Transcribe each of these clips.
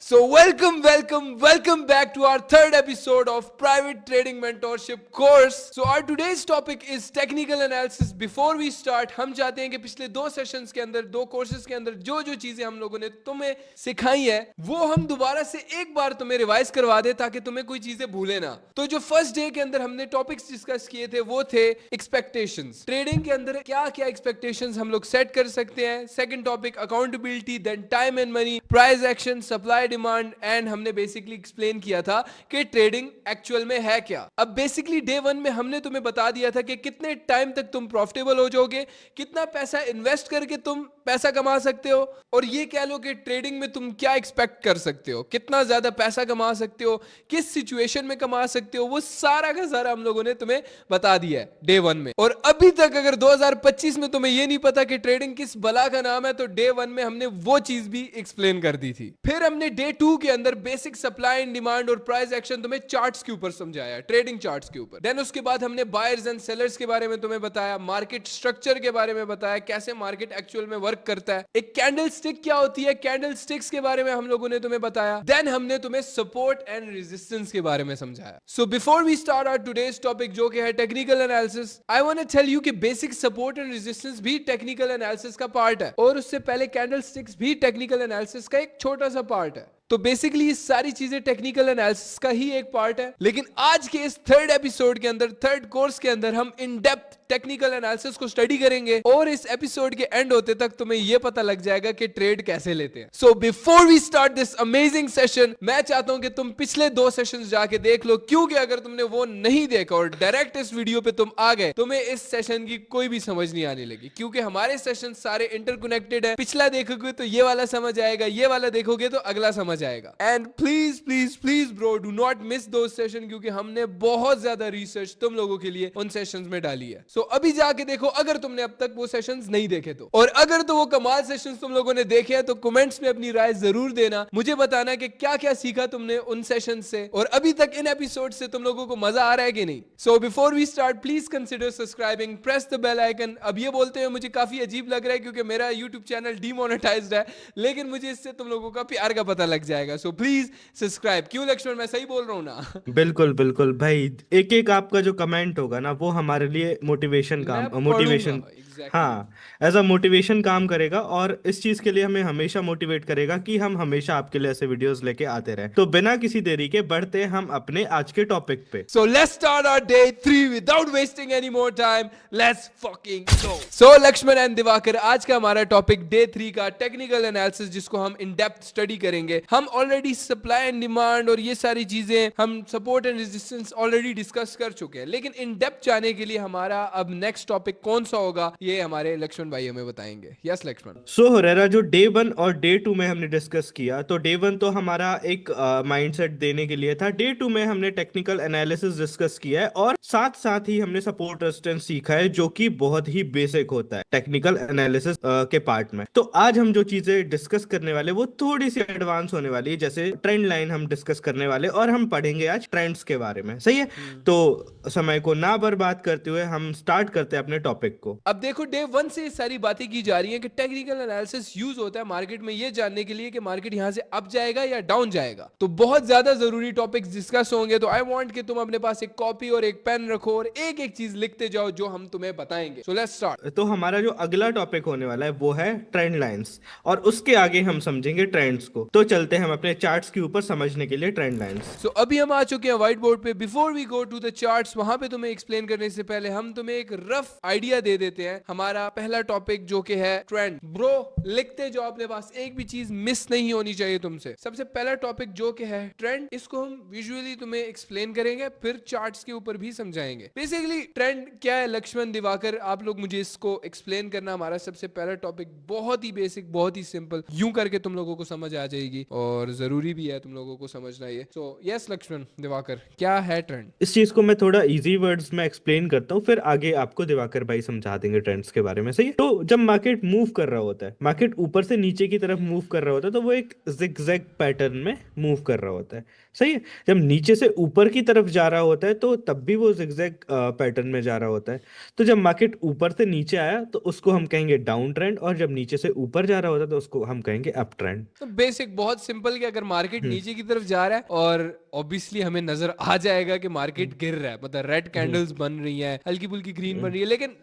So welcome back to our third episode of Private Trading Mentorship course. So our today's topic is technical analysis. Before we start, हम चाहते हैं कि पिछले दो sessions के अंदर, दो कोर्सेज के अंदर जो जो चीजें हम लोगों ने तुम्हें सिखाई है, वो हम दोबारा से एक बार तुम्हें रिवाइज करवा दे ताकि तुम्हें कोई चीजें भूले ना. तो जो फर्स्ट डे के अंदर हमने टॉपिक्स डिस्कस किए थे वो थे एक्सपेक्टेशंस. ट्रेडिंग के अंदर क्या क्या एक्सपेक्टेशंस हम लोग सेट कर सकते हैं. Second topic accountability, then time and money, price action, supply demand, and हमने बेसिकली एक्सप्लेन किया था कि ट्रेडिंग एक्चुअल में है क्या. अब बेसिकली डे वन में हमने तुम्हें बता दिया था कि कितने टाइम तक तुम प्रॉफिटेबल हो जाओगे, कितना पैसा इन्वेस्ट करके तुम पैसा कमा सकते हो, और ये कह लो कि ट्रेडिंग में तुम क्या एक्सपेक्ट कर सकते हो, कितना ज्यादा पैसा कमा सकते हो, किस सिचुएशन में कमा सकते हो. वो सारा का सारा हम लोगों ने तुम्हें बता दिया है डे वन में. और अभी तक अगर 2025 में तुम्हें ये नहीं पता कि ट्रेडिंग किस बला का नाम है, तो डे वन में हमने वो चीज भी एक्सप्लेन कर दी थी. फिर हमने डे टू के अंदर बेसिक सप्लाई एंड डिमांड और प्राइस एक्शन तुम्हें चार्ट्स के ऊपर समझाया, ट्रेडिंग चार्ट्स के ऊपर. देन उसके बाद हमने बायर्स एंड सेलर्स के बारे में तुम्हें बताया, मार्केट स्ट्रक्चर के बारे में बताया, कैसे मार्केट एक्चुअल में वर्क करता है, एक कैंडल स्टिक क्या होती है, कैंडल स्टिक्स के बारे में हम लोगों ने तुम्हें बताया. देन हमने तुम्हें सपोर्ट एंड रेजिस्टेंस के बारे में समझाया. So before we start our today's topic जो कि है technical analysis, I want to tell you कि बेसिक सपोर्ट एंड रेजिस्टेंस भी टेक्निकल एनालिसिस का पार्ट है, और उससे पहले कैंडल स्टिक्स भी टेक्निकल एनालिसिस का एक छोटा सा पार्ट है. तो बेसिकली ये सारी चीजें टेक्निकल एनालिसिस का ही एक पार्ट है. लेकिन आज के इस थर्ड एपिसोड के अंदर, थर्ड कोर्स के अंदर, हम इन डेप्थ टेक्निकल एनालिसिस को स्टडी करेंगे, और इस एपिसोड के एंड होते तक तुम्हें यह पता लग जाएगा कि ट्रेड कैसे लेते हैं. So before we start this amazing session, मैं चाहता हूं कि तुम पिछले दो सेशंस जाके देख लो, क्योंकि अगर तुमने वो नहीं देखा और डायरेक्ट इस वीडियो पे तुम आ गए, तुम्हें इस सेशन की कोई भी समझ नहीं आने लगी, क्योंकि हमारे सेशन सारे इंटरकनेक्टेड है. पिछला देखोगे तो ये वाला समझ आएगा, ये वाला देखोगे तो अगला समझ आएगा. And please please please bro, do not miss दो सेशन, क्योंकि हमने बहुत ज्यादा रिसर्च तुम लोगों के लिए उन सेशंस में डाली है. सो अभी जाके देखो अगर तुमने अब तक वो सेशंस नहीं देखे तो, और अगर तो वो कमाल सेशंस तुम लोगों ने देखे हैं तो कमेंट्स में अपनी राय जरूर देना. मुझे बताना कि क्या क्या सीखा तुमने उन सेशन से, और अभी तक इन एपिसोड से तुम लोगों को मजा आ रहा है कि नहीं. So before we start, please consider subscribing, press the bell icon. अब ये बोलते हुए मुझे काफी अजीब लग रहा है क्योंकि मेरा यूट्यूब चैनल डीमोनेटाइज्ड है, लेकिन मुझे इससे तुम लोगों का प्यार का पता लग जाएगा. So please subscribe. क्यों लक्ष्मण, मैं सही बोल रहा हूँ ना? बिल्कुल बिल्कुल भाई, एक एक आपका जो कमेंट होगा ना वो हमारे लिए मैं पढ़ूंगा मोटिवेशन एग्जैक्टली. हाँ, एज अ मोटिवेशन काम करेगा, और इस चीज के लिए हमें हमेशा मोटिवेट करेगा कि हम हमेशा आपके लिए ऐसे वीडियोस लेके आते रहें. तो बिना किसी देरी के बढ़ते हैं हम अपने आज के टॉपिक पे. So let's start our day 3 without wasting any more time. Let's fucking go. So Lakshman and Diwakar, आज का हमारा टॉपिक डे 3 का टेक्निकल एनालिसिस, जिसको हम इन डेप्थ स्टडी करेंगे. हम ऑलरेडी सप्लाई एंड डिमांड और ये सारी चीजें, हम support and resistance already discuss कर चुके हैं, लेकिन इन डेप्थ जाने के लिए हमारा अब नेक्स्ट टॉपिक कौन सा होगा, ये हमारे लक्ष्मण भाई हमें बताएंगे. यस लक्ष्मण. सो हुरैरा, जो डे वन और डे टू में हमने डिस्कस किया, तो डे वन तो हमारा एक माइंडसेट देने के लिए था. डे टू में हमने टेक्निकल एनालिसिस डिस्कस किया है, और साथ साथ ही हमने सपोर्ट रेजिस्टेंस सीखा है, जो कि बहुत ही बेसिक होता है टेक्निकल एनालिसिस के पार्ट में. तो आज हम जो चीजें डिस्कस करने वाले वो थोड़ी सी एडवांस होने वाली है, जैसे ट्रेंड लाइन हम डिस्कस करने वाले, और हम पढ़ेंगे आज ट्रेंड्स के बारे में. सही है? तो समय को ना बर्बाद करते हुए हम स्टार्ट करते हैं अपने टॉपिक को. अब देखो डे वन से सारी बातें की जा रही हैं कि टेक्निकल एनालिसिस यूज होता है मार्केट में ये जानने के लिए कि मार्केट यहां से अप जाएगा या डाउन जाएगा. तो बहुत ज्यादा जरूरी टॉपिक्स डिस्कस होंगे, तो आई वांट कि तुम अपने पास एक कॉपी और एक पेन रखो और एक एक चीज लिखते जाओ जो हम तुम्हें बताएंगे. So let's start. तो हमारा जो अगला टॉपिक होने वाला है वो है ट्रेंड लाइंस, और उसके आगे हम समझेंगे ट्रेंड्स को. तो चलते हैं हम अपने चार्ट्स के ऊपर समझने के लिए ट्रेंड लाइंस. सो अभी हम आ चुके हैं व्हाइट बोर्ड पे. Before we go to the charts, वहां पे तुम्हें एक्सप्लेन करने से पहले हम तुम्हें एक रफ आइडिया दे देते हैं. हमारा पहला टॉपिक जो कि है ट्रेंड. ब्रो लिखते जाओ अपने पास, एक भी चीज मिस नहीं होनी चाहिए तुमसे. सबसे पहला टॉपिक जो कि है ट्रेंड, इसको हम विजुअली तुम्हें एक्सप्लेन करेंगे, फिर चार्ट्स के ऊपर भी समझाएंगे. बेसिकली ट्रेंड क्या है, लक्ष्मण दिवाकर, आप लोग मुझे इसको एक्सप्लेन करना. हमारा सबसे पहला टॉपिक बहुत ही बेसिक, बहुत ही सिंपल, यूं करके तुम लोगों को समझ आ जाएगी, और जरूरी भी है तुम लोगों को समझना ये. सो यस लक्ष्मण दिवाकर, क्या है ट्रेंड? इस चीज को मैं थोड़ा इजी वर्ड्स में एक्सप्लेन करता हूँ, फिर आगे आपको दिवाकर भाई समझा देंगे ट्रेंड्स के बारे में. सही है? तो जब मार्केट मूव कर रहा होता है, मार्केट ऊपर से नीचे की तरफ मूव कर रहा होता है, तो वो एक जिगजैग पैटर्न में मूव कर रहा होता है. सही है? जब नीचे से ऊपर की तरफ जा रहा होता है तो तब भी वो जिगजैग पैटर्न में जा रहा होता है. तो जब मार्केट ऊपर से नीचे आया तो उसको हम कहेंगे डाउन ट्रेंड, और जब नीचे से ऊपर जा रहा होता है तो उसको हम कहेंगे अप ट्रेंड. तो बेसिक, बहुत सिंपल कि अगर मार्केट हम्म नीचे की तरफ जा रहा है और ऑब्वियसली हमें नजर आ जाएगा कि मार्केट गिर रहा है, मतलब रेड कैंडल्स बन रही हैं, हल्की फुल्की ग्रीन बन रही है, लेकिन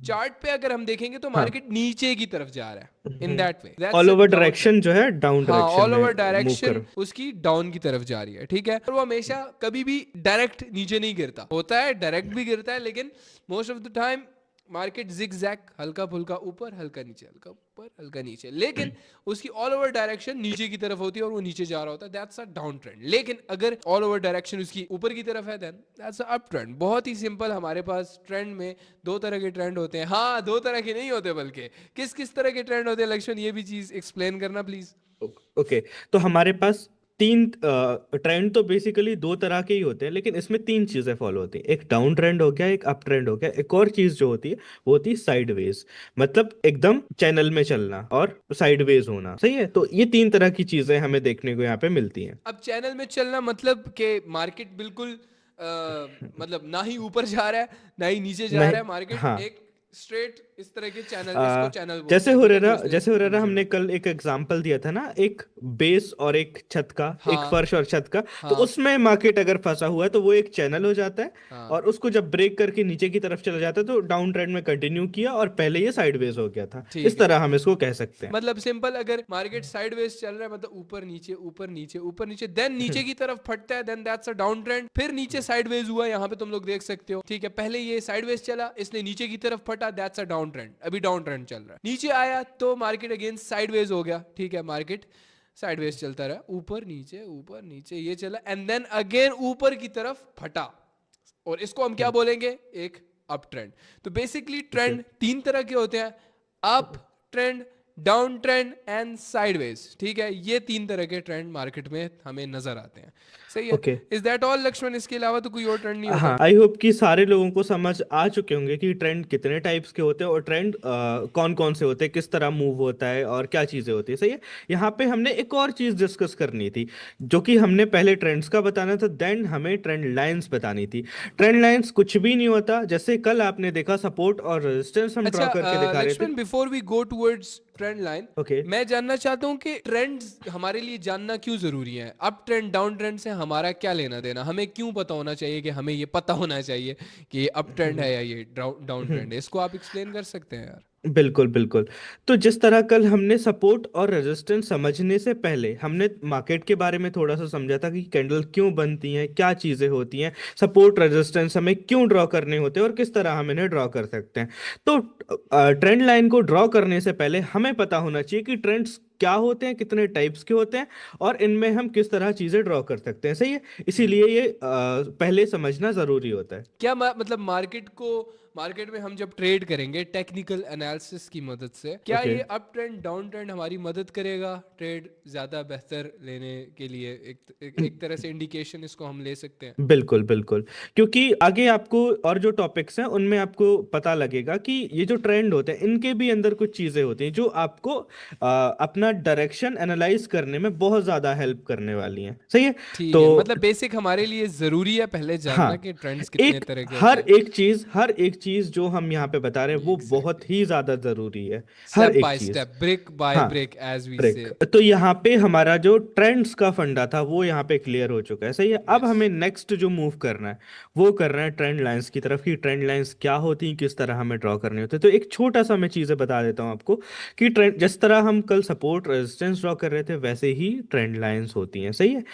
चार्ट पे अगर हम देखेंगे तो हाँ मार्केट नीचे की तरफ जा रहा है in that way, that's all a over down trend. Direction जो है डाउन हाँ, डायरेक्शन ऑल ओवर में मूव डायरेक्शन कर। उसकी डाउन की तरफ जा रही है, ठीक है। और वो हमेशा कभी भी डायरेक्ट नीचे नहीं गिरता, होता है डायरेक्ट भी गिरता है, लेकिन most of the time market zig zag, हल्का फुल्का ऊपर हल्का नीचे, हल्का ऊपर हल्का नीचे, लेकिन उसकी ऑल ओवर डायरेक्शन नीचे की तरफ होती है और वो नीचे जा रहा होता है, दैट्स अ डाउन ट्रेंड। लेकिन अगर ऑल ओवर डायरेक्शन उसकी ऊपर की तरफ है, then that's a uptrend. बहुत ही सिंपल, हमारे पास ट्रेंड में दो तरह के ट्रेंड होते हैं। हाँ, दो तरह के नहीं होते, बल्कि किस किस तरह के ट्रेंड होते हैं लक्ष्मण, ये भी चीज एक्सप्लेन करना प्लीज। ओके, तो हमारे पास तीन ट्रेंड तो बेसिकली दो तरह के ही होते हैं, लेकिन इसमें तीन चीजें फॉलो होती हैं। एक डाउन ट्रेंड हो गया, एक अप ट्रेंड हो गया, एक और चीज जो होती है वो होती है साइडवेज, मतलब एकदम चैनल में चलना और साइडवेज होना। सही है, तो ये तीन तरह की चीजें हमें देखने को यहाँ पे मिलती हैं। अब चैनल में चलना मतलब कि मार्केट बिल्कुल मतलब ना ही ऊपर जा रहा है ना ही नीचे जा नहीं, रहा है, मार्केट हाँ, एक स्ट्रेट इस तरह के चैनल, इसको चैनल बोलते जैसे हैं, हो ठीक है, रहा जो ना, इसने जैसे हो रहा ना, मेंशन। हमने कल एक एग्जांपल दिया था ना, एक बेस और एक छत का, एक हाँ फर्श और छत का। तो हाँ उसमें मार्केट अगर फंसा हुआ है तो वो एक चैनल हो जाता है, हाँ, और उसको जब ब्रेक करके नीचे की तरफ चला जाता है तो डाउन ट्रेंड में कंटिन्यू किया और पहले ये साइडवेज हो गया था। इस ठीक है। तरह हम इसको कह सकते हैं। मतलब सिंपल, अगर मार्केट साइडवेज चल रहा है, मतलब ऊपर नीचे ऊपर नीचे ऊपर नीचे, देन नीचे की तरफ फटता है, then that's a downtrend. फिर नीचे साइडवेज हुआ, यहाँ पे तुम लोग देख सकते हो, ठीक है। पहले ये साइडवेज चला, इसने नीचे की तरफ फटा, दैट्स अ डाउन ट्रेंड, अभी डाउन ट्रेंड चल रहा है। नीचे आया तो मार्केट अगेन साइडवेज हो गया, ठीक है, मार्केट साइडवेज चलता रहा, ऊपर नीचे ये चला, एंड देन अगेन ऊपर की तरफ फटा, और इसको हम क्या बोलेंगे, एक अप ट्रेंड। तो बेसिकली ओके, ट्रेंड तीन तरह के होते हैं, up trend, down trend and sideways, ठीक है। ये तीन तरह के ट्रेंड मार्केट में हमें नजर आते हैं, सही है। Okay. Is that all Lakshman, इसके अलावा तो कोई और ट्रेंड नहीं होता? हाँ, आई होप कि सारे लोगों को समझ आ चुके होंगे कि ट्रेंड कितने टाइप्स के होते हैं और ट्रेंड कौन कौन से होते हैं, किस तरह मूव होता है और क्या चीज़ें होती है। सही है। यहाँ पे हमने एक और चीज़ डिस्कस करनी थी, जो कि हमने पहले ट्रेंड्स का बताना था, देन हमें ट्रेंड लाइंस बतानी थी। ट्रेंड लाइंस कुछ भी नहीं होता, जैसे कल आपने देखा सपोर्ट और रेजिस्टेंस हम ड्रॉ अच्छा करके दिखा रहे थे। Lakshman, before we go towards trend line, okay. मैं जानना चाहता हूँ कि ट्रेंड्स हमारे लिए जानना क्यों जरूरी है? अप ट्रेंड डाउन ट्रेंड से हमारा क्या लेना देना, हमें क्यों पता होना चाहिए, कि हमें ये पता होना चाहिए कि ये अप ट्रेंड है या ये डाउन ट्रेंड है? इसको आप एक्सप्लेन कर सकते हैं यार? बिल्कुल बिल्कुल। तो जिस तरह कल हमने सपोर्ट और रेजिस्टेंस समझने से पहले हमने मार्केट के बारे में थोड़ा सा समझा था कि कैंडल क्यों बनती हैं, क्या चीज़ें होती हैं, सपोर्ट रेजिस्टेंस हमें क्यों ड्रॉ करने होते हैं और किस तरह हम इन्हें ड्रॉ कर सकते हैं। तो ट्रेंड लाइन को ड्रॉ करने से पहले हमें पता होना चाहिए कि ट्रेंड्स क्या होते हैं, कितने टाइप्स के होते हैं, और इनमें हम किस तरह चीज़ें ड्रॉ कर सकते हैं। सही है, इसीलिए ये पहले समझना ज़रूरी होता है। क्या मतलब मार्केट में हम जब ट्रेड करेंगे टेक्निकल एनालिसिस की मदद से, क्या ओके। ये अप ट्रेंड डाउन ट्रेंड हमारी मदद करेगा ट्रेड ज्यादा बेहतर लेने के लिए? एक तरह से इंडिकेशन इसको हम ले सकते हैं। बिल्कुल बिल्कुल, क्योंकि आगे आपको और जो टॉपिक्स हैं उनमें आपको पता लगेगा कि ये जो ट्रेंड होते हैं इनके भी अंदर कुछ चीज़ें होती हैं जो आपको अपना डायरेक्शन एनालाइज करने में बहुत ज़्यादा हेल्प करने वाली हैं। सही है। ठीक तो है, मतलब बेसिक हमारे लिए जरूरी है पहले जानना हाँ, कि ट्रेंड्स कितने एक तरह के होते हैं। हर एक चीज़ जो हम यहाँ पे बता रहे हैं वो एग्जैक्टली, बहुत ही ज़्यादा ज़रूरी है। हर स्टेप एक बाय चीज़। स्टेप, ब्रेक बाय हाँ, ब्रेक, एज वी ब्रेक। से। तो यहाँ पे हमारा जो ट्रेंड्स का फंडा था वो यहाँ पे क्लियर हो चुका है। सही है। अब यस, हमें नेक्स्ट जो मूव करना है वो करना है ट्रेंड लाइंस की तरफ, कि ट्रेंड लाइंस क्या होती हैं, किस तरह हमें ड्रॉ करनी होती है। तो एक छोटा सा मैं चीज़ें बता देता हूँ आपको कि ट्रेंड जिस तरह हम कल सपोर्ट रेजिस्टेंस ड्रॉ कर रहे थे वैसे ही ट्रेंड लाइंस होती हैं। सही है।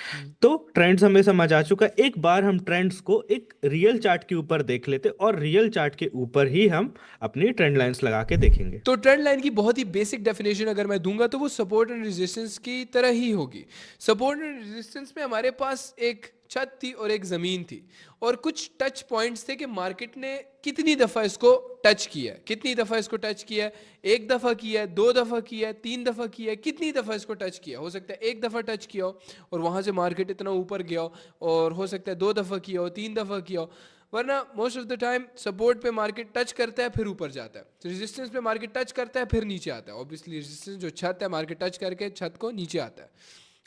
तो ट्रेंड्स हमें समझ आ चुका है। एक बार हम ट्रेंड्स को एक रियल चार्ट के ऊपर देख लेते और रियल चार्ट के ऊपर ही हम अपनी ट्रेंड लाइंस लगा के देखेंगे। तो ट्रेंड लाइन की बहुत ही बेसिक डेफिनेशन अगर मैं दूंगा तो वो सपोर्ट एंड रेजिस्टेंस की तरह ही होगी। सपोर्ट एंड रेजिस्टेंस में हमारे पास एक छत थी और एक जमीन थी, और कुछ टच पॉइंट्स थे कि मार्केट ने कितनी दफा इसको टच किया है, कितनी दफा इसको टच किया है, एक दफा किया है, दो दफा किया है, तीन दफा किया है, कितनी दफा इसको टच किया। हो सकता है एक दफा टच किया हो और वहां से मार्केट इतना ऊपर गया हो, और हो सकता है दो दफा किया हो, तीन दफा किया हो। वरना most of the time support पे मार्केट टच करता है फिर ऊपर जाता है, रेजिस्टेंस पे मार्केट टच करता है फिर नीचे आता है। ऑब्वियसली रेजिस्टेंस जो छत है, मार्केट टच करके छत को नीचे आता है,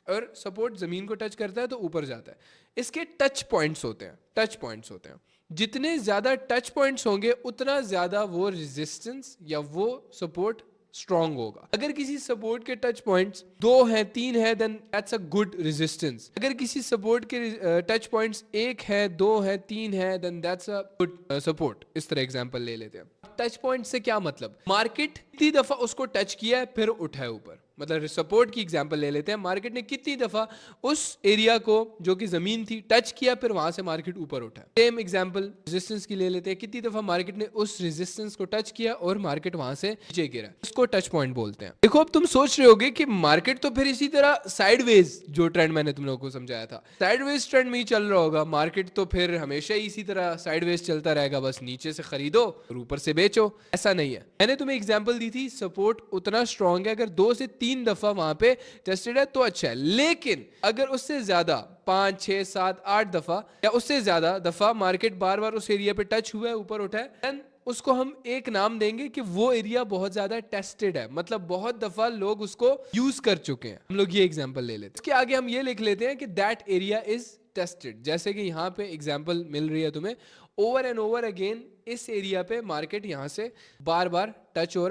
और सपोर्ट जमीन को टच करता है तो ऊपर जाता है। इसके टच पॉइंट्स होते हैं, टच पॉइंट्स होते हैं। जितने ज्यादा टच पॉइंट्स होंगे उतना ज्यादा वो रेजिस्टेंस या वो सपोर्ट स्ट्रॉन्ग होगा। अगर किसी सपोर्ट के टच पॉइंट्स 2 हैं 3 है then that's a good resistance. अगर किसी सपोर्ट के टच पॉइंट्स 1 है 2 है 3 है then that's a good support. इस तरह एग्जांपल ले लेते हैं। टच पॉइंट से क्या मतलब, मार्केट कितनी दफा उसको टच किया है फिर उठा है ऊपर। मतलब सपोर्ट की एग्जांपल ले लेते हैं, मार्केट ने कितनी दफा उस एरिया को जो कि जमीन थी टच किया फिर वहां से मार्केट ऊपर उठा। सेम एग्जांपल रेजिस्टेंस की ले लेते हैं, कितनी दफा मार्केट ने उस रेजिस्टेंस को टच किया और मार्केट वहां से नीचे गिरा, इसको टच पॉइंट बोलते हैं। देखो अब तुम सोच रहे होगे कि मार्केट तो फिर इसी तरह साइडवेज, जो ट्रेंड मैंने तुम लोगों को समझाया था साइडवेज ट्रेंड में ही चल रहा होगा, मार्केट तो फिर हमेशा ही इसी तरह साइडवेज चलता रहेगा, बस नीचे से खरीदो और ऊपर से बेचो। ऐसा नहीं है। मैंने तुम्हें एग्जांपल दी थी सपोर्ट उतना स्ट्रांग है, अगर 2 से 3 दफा वहां पे टेस्टेड है तो अच्छा है, लेकिन अगर उससे ज्यादा 5 6 7 8 दफा या उससे ज्यादा दफा मार्केट बार बार उस एरिया पे टच हुआ है ऊपर उठा है, देन उसको हम एक नाम देंगे कि वो एरिया बहुत ज्यादा टेस्टेड है, मतलब बहुत दफा लोग उसको यूज कर चुके हैं। हम लोग ये एग्जांपल ले लेते हैं। इसके आगे हम ये लिख लेते हैं कि दैट एरिया इज टेस्टेड। जैसे कि यहाँ पे एग्जांपल मिल रही है तुम्हें, ओवर एंड ओवर अगेन इस एरिया पे मार्केट यहाँ से बार बार टच हो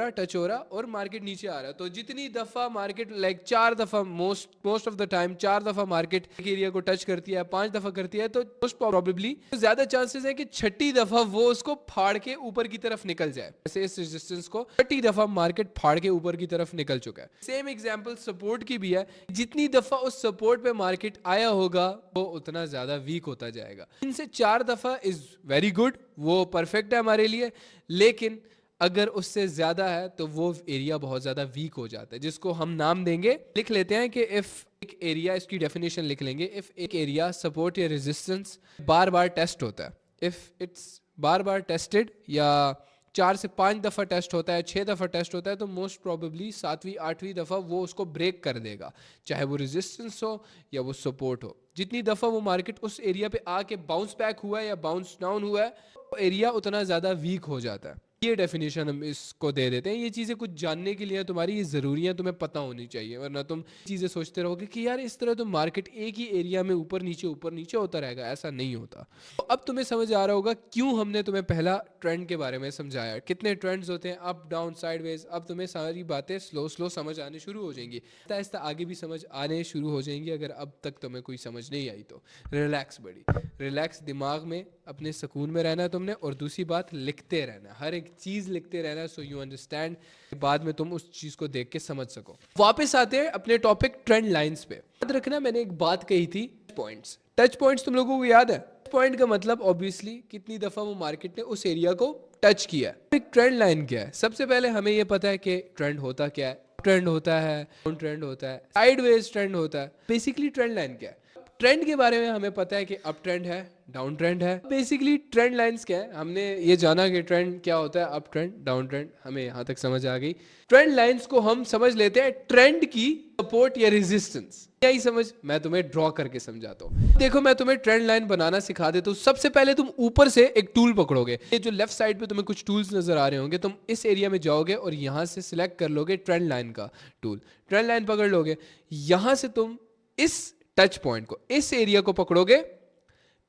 रहा और मार्केट नीचे आ रहा है। तो जितनी दफा मार्केट लाइक 4 दफा मोस्ट ऑफ द टाइम 4 दफा मार्केट एक एरिया को टच करती है, 5 दफा करती है, तो मोस्ट प्रोबेबली ज्यादा चांसेस है कि 6ठी दफा वो उसको फाड़ के ऊपर की तरफ निकल जाए। जैसे इस रेजिस्टेंस को 6ठी दफा मार्केट फाड़ के ऊपर की तरफ निकल चुका है। सेम एग्जांपल सपोर्ट की भी है, जितनी दफा उस सपोर्ट पे मार्केट आया होगा वो उतना ज्यादा वीक होता जाएगा। इनसे 4 दफा इज वेरी गुड, वो परफेक्ट है हमारे लिए, लेकिन अगर उससे ज्यादा है तो वो एरिया बहुत ज्यादा वीक हो जाता है, जिसको हम नाम देंगे, लिख लेते हैं कि इफ एक एरिया, इसकी डेफिनेशन लिख लेंगे, इफ एक एरिया सपोर्ट या रेजिस्टेंस बार बार टेस्ट होता है, if it's bar bar tested या 4 से 5 दफा टेस्ट होता है, 6 दफा टेस्ट होता है, तो मोस्ट प्रोबेबली 7वीं 8वीं दफा वो उसको ब्रेक कर देगा, चाहे वो रेजिस्टेंस हो या वो सपोर्ट हो। जितनी दफा वो मार्केट उस एरिया पे आके बाउंस बैक हुआ है या बाउंस डाउन हुआ है, वो एरिया उतना ज्यादा वीक हो जाता है। ये डेफिनेशन हम इसको दे देते हैं। ये चीज़ें कुछ जानने के लिए तुम्हारी ये ज़रूरी है, तुम्हें पता होनी चाहिए, वरना तुम चीज़ें सोचते रहोगे कि यार इस तरह तो मार्केट एक ही एरिया में ऊपर नीचे होता रहेगा। ऐसा नहीं होता। तो अब तुम्हें समझ आ रहा होगा क्यों हमने तुम्हें पहला ट्रेंड के बारे में समझाया, कितने ट्रेंड्स होते हैं, अप डाउन साइडवेज। अब तुम्हें सारी बातें स्लो स्लो समझ आने शुरू हो जाएंगी, आहिस्ता आहिस्ता आगे भी समझ आने शुरू हो जाएंगी। अगर अब तक तुम्हें कोई समझ नहीं आई तो रिलैक्स बड़ी, रिलैक्स दिमाग में अपने सुकून में रहना है तुमने, और दूसरी बात लिखते रहना, हर एक चीज़ लिखते रहना, सो यू अंडरस्टैंड, बाद में तुम उस चीज़ को देख के समझ सको। वापस आते हैं अपने टॉपिक ट्रेंड लाइंस पे। याद रखना मैंने एक बात कही थी, पॉइंट्स, टच पॉइंट्स तुम लोगों को याद है? पॉइंट का मतलब ऑब्वियसली कितनी दफा वो मार्केट ने उस एरिया को टच किया। एक ट्रेंड लाइन क्या है? सबसे पहले हमें ये पता है कि ट्रेंड होता क्या है। ट्रेंड होता है, डाउन ट्रेंड होता है, साइडवेज ट्रेंड होता है। बेसिकली ट्रेंड लाइन क्या है? ट्रेंड के बारे में हमें पता है कि अप ट्रेंड है, डाउन ट्रेंड है। बेसिकली ट्रेंड लाइंस क्या है? हमने ये जाना कि ट्रेंड क्या होता है, अप ट्रेंड, डाउन ट्रेंड, हमें यहाँ तक समझ आ गई। ट्रेंड लाइंस को हम समझ लेते हैं ट्रेंड की सपोर्ट या रेजिस्टेंस। क्या ही समझ, मैं तुम्हें ड्रॉ करके समझाता हूँ। देखो मैं तुम्हें ट्रेंड लाइन बनाना सिखा देता हूँ। सबसे पहले तुम ऊपर से एक टूल पकड़ोगे, ये जो लेफ्ट साइड पे तुम्हें कुछ टूल्स नजर आ रहे होंगे, तुम इस एरिया में जाओगे और यहाँ से सिलेक्ट कर लोगे ट्रेंड लाइन का टूल। ट्रेंड लाइन पकड़ लोगे, यहाँ से तुम इस टच पॉइंट को, इस एरिया को पकड़ोगे,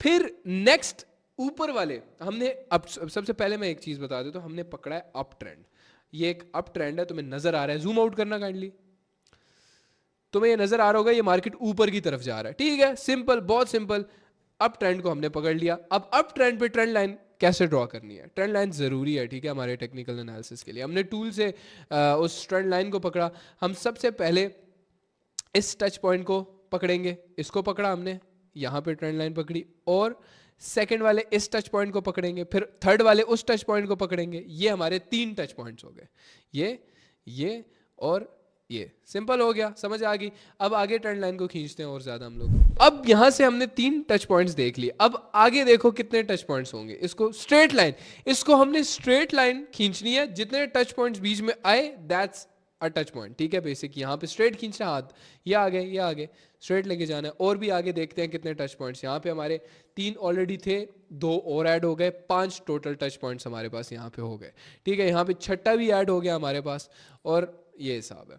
फिर नेक्स्ट ऊपर वाले हमने, अब सबसे पहले मैं एक चीज बता देता हूं, हमने पकड़ा है अप ट्रेंड। ये एक अप ट्रेंड है, तुम्हें नजर आ रहा है, जूम आउट करना काइंडली। तुम्हें ये नजर आ रहा होगा ये मार्केट ऊपर की तरफ जा रहा है, ठीक है, सिंपल, बहुत सिंपल। अप ट्रेंड को हमने पकड़ लिया। अब अप ट्रेंड पे ट्रेंड लाइन कैसे ड्रॉ करनी है? ट्रेंड लाइन जरूरी है, ठीक है, हमारे टेक्निकल एनालिसिस के लिए। हमने टूल से उस ट्रेंड लाइन को पकड़ा। हम सबसे पहले इस टच पॉइंट को पकड़ेंगे, इसको पकड़ा हमने, यहाँ पे ट्रेंड लाइन पकड़ी, और सेकंड वाले इस टच पॉइंट को पकड़ेंगे, फिर थर्ड वाले उस टच पॉइंट को पकड़ेंगे। ये हमारे 3 टच पॉइंट्स हो गए, ये और ये। सिंपल हो गया, समझ आ गई। अब आगे ट्रेंड लाइन को खींचते हैं और ज्यादा हम लोग। अब यहां से हमने 3 टच पॉइंट्स देख लिए। अब आगे देखो कितने टच पॉइंट्स होंगे। इसको स्ट्रेट लाइन, इसको हमने स्ट्रेट लाइन खींचनी है, जितने टच पॉइंट्स बीच में आए दैट्स अ टच पॉइंट, ठीक है। बेसिक यहाँ पे स्ट्रेट खींचना, हाथ ये आगे स्ट्रेट लेके जाना है। और भी आगे देखते हैं कितने टच पॉइंट्स। यहाँ पे हमारे 3 ऑलरेडी थे, 2 और ऐड हो गए, 5 टोटल टच पॉइंट्स हमारे पास यहाँ पे हो गए, ठीक है। यहाँ पे 6ठा भी ऐड हो गया हमारे पास, और ये हिसाब है।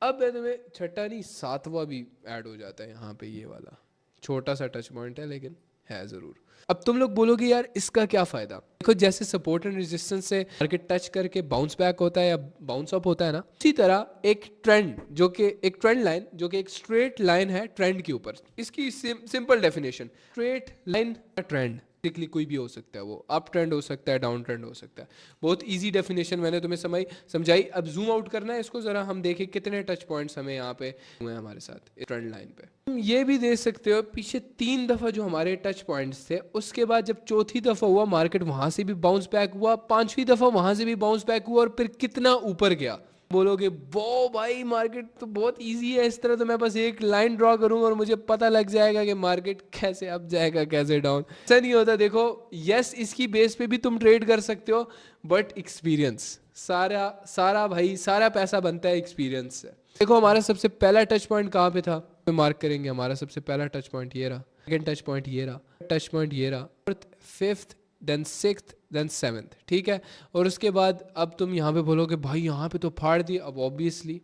अब मैं तुम्हें 6ठा नहीं 7वां भी ऐड हो जाता है यहाँ पे, ये वाला छोटा सा टच पॉइंट है, लेकिन है जरूर। अब तुम लोग बोलोगे यार इसका क्या फायदा? देखो जैसे सपोर्ट एंड रेजिस्टेंस से मार्केट टच करके बाउंस बैक होता है या बाउंस अप होता है ना, इसी तरह एक ट्रेंड जो कि एक ट्रेंड लाइन जो कि एक स्ट्रेट लाइन है ट्रेंड के ऊपर, इसकी सिंपल डेफिनेशन, स्ट्रेट लाइन का ट्रेंड बेसिकली कोई भी हो सकता है, वो अप ट्रेंड हो सकता है, डाउन ट्रेंड हो सकता है। बहुत इजी डेफिनेशन मैंने तुम्हें समझाई। अब जूम आउट करना है इसको जरा, हम देखें कितने टच पॉइंट्स हमें यहाँ पे हुए हैं हमारे साथ ट्रेंड लाइन पे। तुम ये भी देख सकते हो पीछे 3 दफा जो हमारे टच पॉइंट्स थे, उसके बाद जब चौथी दफा हुआ मार्केट वहां से भी बाउंस बैक हुआ, 5वीं दफा वहां से भी बाउंस बैक हुआ, और फिर कितना ऊपर गया। बोलोगे वो भाई मार्केट तो बहुत इजी है, इस तरह तो मैं बस एक लाइन ड्रॉ करूंगा और मुझे पता लग जाएगा कि मार्केट कैसे अप जाएगा कैसे डाउन। ऐसा नहीं होता। देखो यस इसकी बेस पे भी तुम ट्रेड कर सकते हो, बट एक्सपीरियंस सारा पैसा बनता है एक्सपीरियंस से। देखो हमारा सबसे पहला टच पॉइंट कहाँ पे था, मार्क करेंगे। हमारा सबसे पहला टच पॉइंट ये रहा, सेकंड टच पॉइंट ये रहा, टच पॉइंट ये रहा, fifth, then sixth, then seventh, ठीक है। और उसके बाद अब तुम यहाँ पे बोलोगे भाई यहाँ पे तो फाड़ दी। अब ऑब्वियसली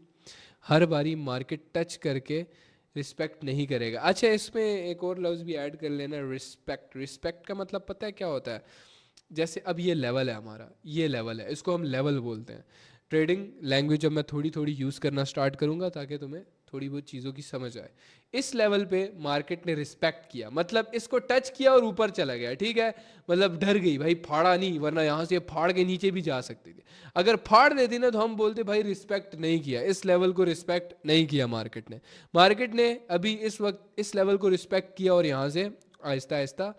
हर बारी मार्केट टच करके रिस्पेक्ट नहीं करेगा। अच्छा इसमें एक और लफ्ज़ भी ऐड कर लेना, रिस्पेक्ट। रिस्पेक्ट का मतलब पता है क्या होता है? जैसे अब ये लेवल है हमारा, ये लेवल है, इसको हम लेवल बोलते हैं। ट्रेडिंग लैंग्वेज जब मैं थोड़ी थोड़ी यूज़ करना स्टार्ट करूँगा ताकि तुम्हें थोड़ी बहुत चीज़ों की समझ आए। इस लेवल पे मार्केट ने रिस्पेक्ट किया, मतलब इसको टच किया और ऊपर चला गया, ठीक है। मतलब डर गई भाई, फाड़ा नहीं, वरना यहाँ से फाड़ के नीचे भी जा सकती थी। अगर फाड़ देती ना तो हम बोलते भाई रिस्पेक्ट नहीं किया, इस लेवल को रिस्पेक्ट नहीं किया मार्केट ने अभी इस वक्त इस लेवल को रिस्पेक्ट किया और यहाँ से आहिस्ता आहिस्ता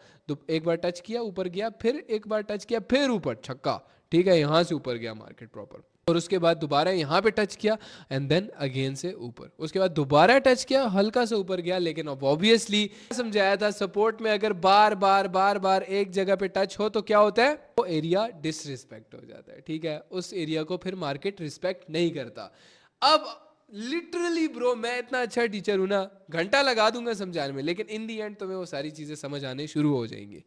एक बार टच किया ऊपर गया, फिर एक बार टच किया फिर ऊपर, छक्का, ठीक है। यहाँ से ऊपर गया मार्केट प्रॉपर, और उसके बाद दोबारा यहाँ पे टच किया एंड देन अगेन से ऊपर, उसके बाद दोबारा टच किया, हल्का से ऊपर गया। लेकिन अब ऑब्वियसली समझाया था सपोर्ट में अगर बार बार एक जगह पे टच हो तो क्या होता है, वो एरिया डिसरिस्पेक्ट हो जाता है, ठीक है। उस एरिया को फिर मार्केट रिस्पेक्ट नहीं करता। अब लिटरली ब्रो मैं इतना अच्छा टीचर हूं ना, घंटा लगा दूंगा समझाने में, लेकिन इन दी एंड तुम्हें वो सारी चीजें समझ आने शुरू हो जाएंगी।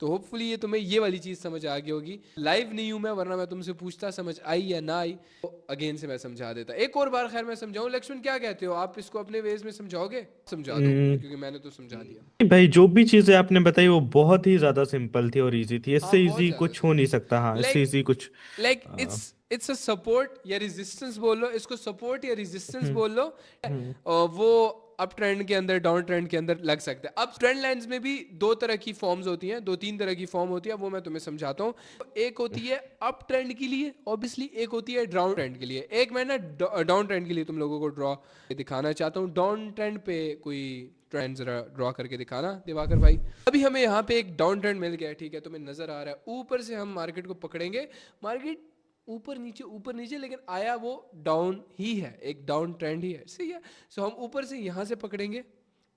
तो होपफुली ये तुम्हें ये वाली चीज समझ आ गई होगी। लाइव नहीं हूं मैं, वरना मैं तुमसे पूछता समझ आई या ना आई, तो अगेन से मैं समझा देता। एक और बार खैर मैं समझाऊं। लक्ष्मण क्या कहते हो, आप इसको अपने वेज में समझाओगे? समझा दो क्योंकि मैंने तो समझा दिया। भाई जो भी चीजें आपने बताई वो बहुत ही ज्यादा सिंपल थी और इजी थी, हाँ इससे बहुत इजी ज्यादा कुछ हो सिंपल। नहीं सकता। हाँ इससे लाइक इजी कुछ like a, it's a support या रेजिस्टेंस बोल लो इसको, सपोर्ट या रेजिस्टेंस हम्म बोल लो। हम्म वो अप ट्रेंड के अंदर डाउन ट्रेंड के अंदर लग सकता है। अब ट्रेंड लाइंस में भी 2 तरह की फॉर्म्स होती हैं, 2-3 तरह की फॉर्म होती है, वो मैं तुम्हें समझाता हूँ। एक होती है अप ट्रेंड के लिए ऑब्वियसली, एक होती है डाउन ट्रेंड के लिए। एक मैं ना डाउन ट्रेंड के लिए तुम लोगों को ड्रॉ दिखाना चाहता हूँ। डाउन ट्रेंड पे कोई ट्रेंड जरा ड्रॉ करके दिखाना दिवाकर भाई। अभी हमें यहाँ पे एक डाउन ट्रेंड मिल गया है, ठीक है, तुम्हें नजर आ रहा है। ऊपर से हम मार्केट को पकड़ेंगे, मार्केट ऊपर नीचे लेकिन आया वो डाउन ही है, एक डाउन ट्रेंड ही है, सही है। सो हम ऊपर से यहाँ से पकड़ेंगे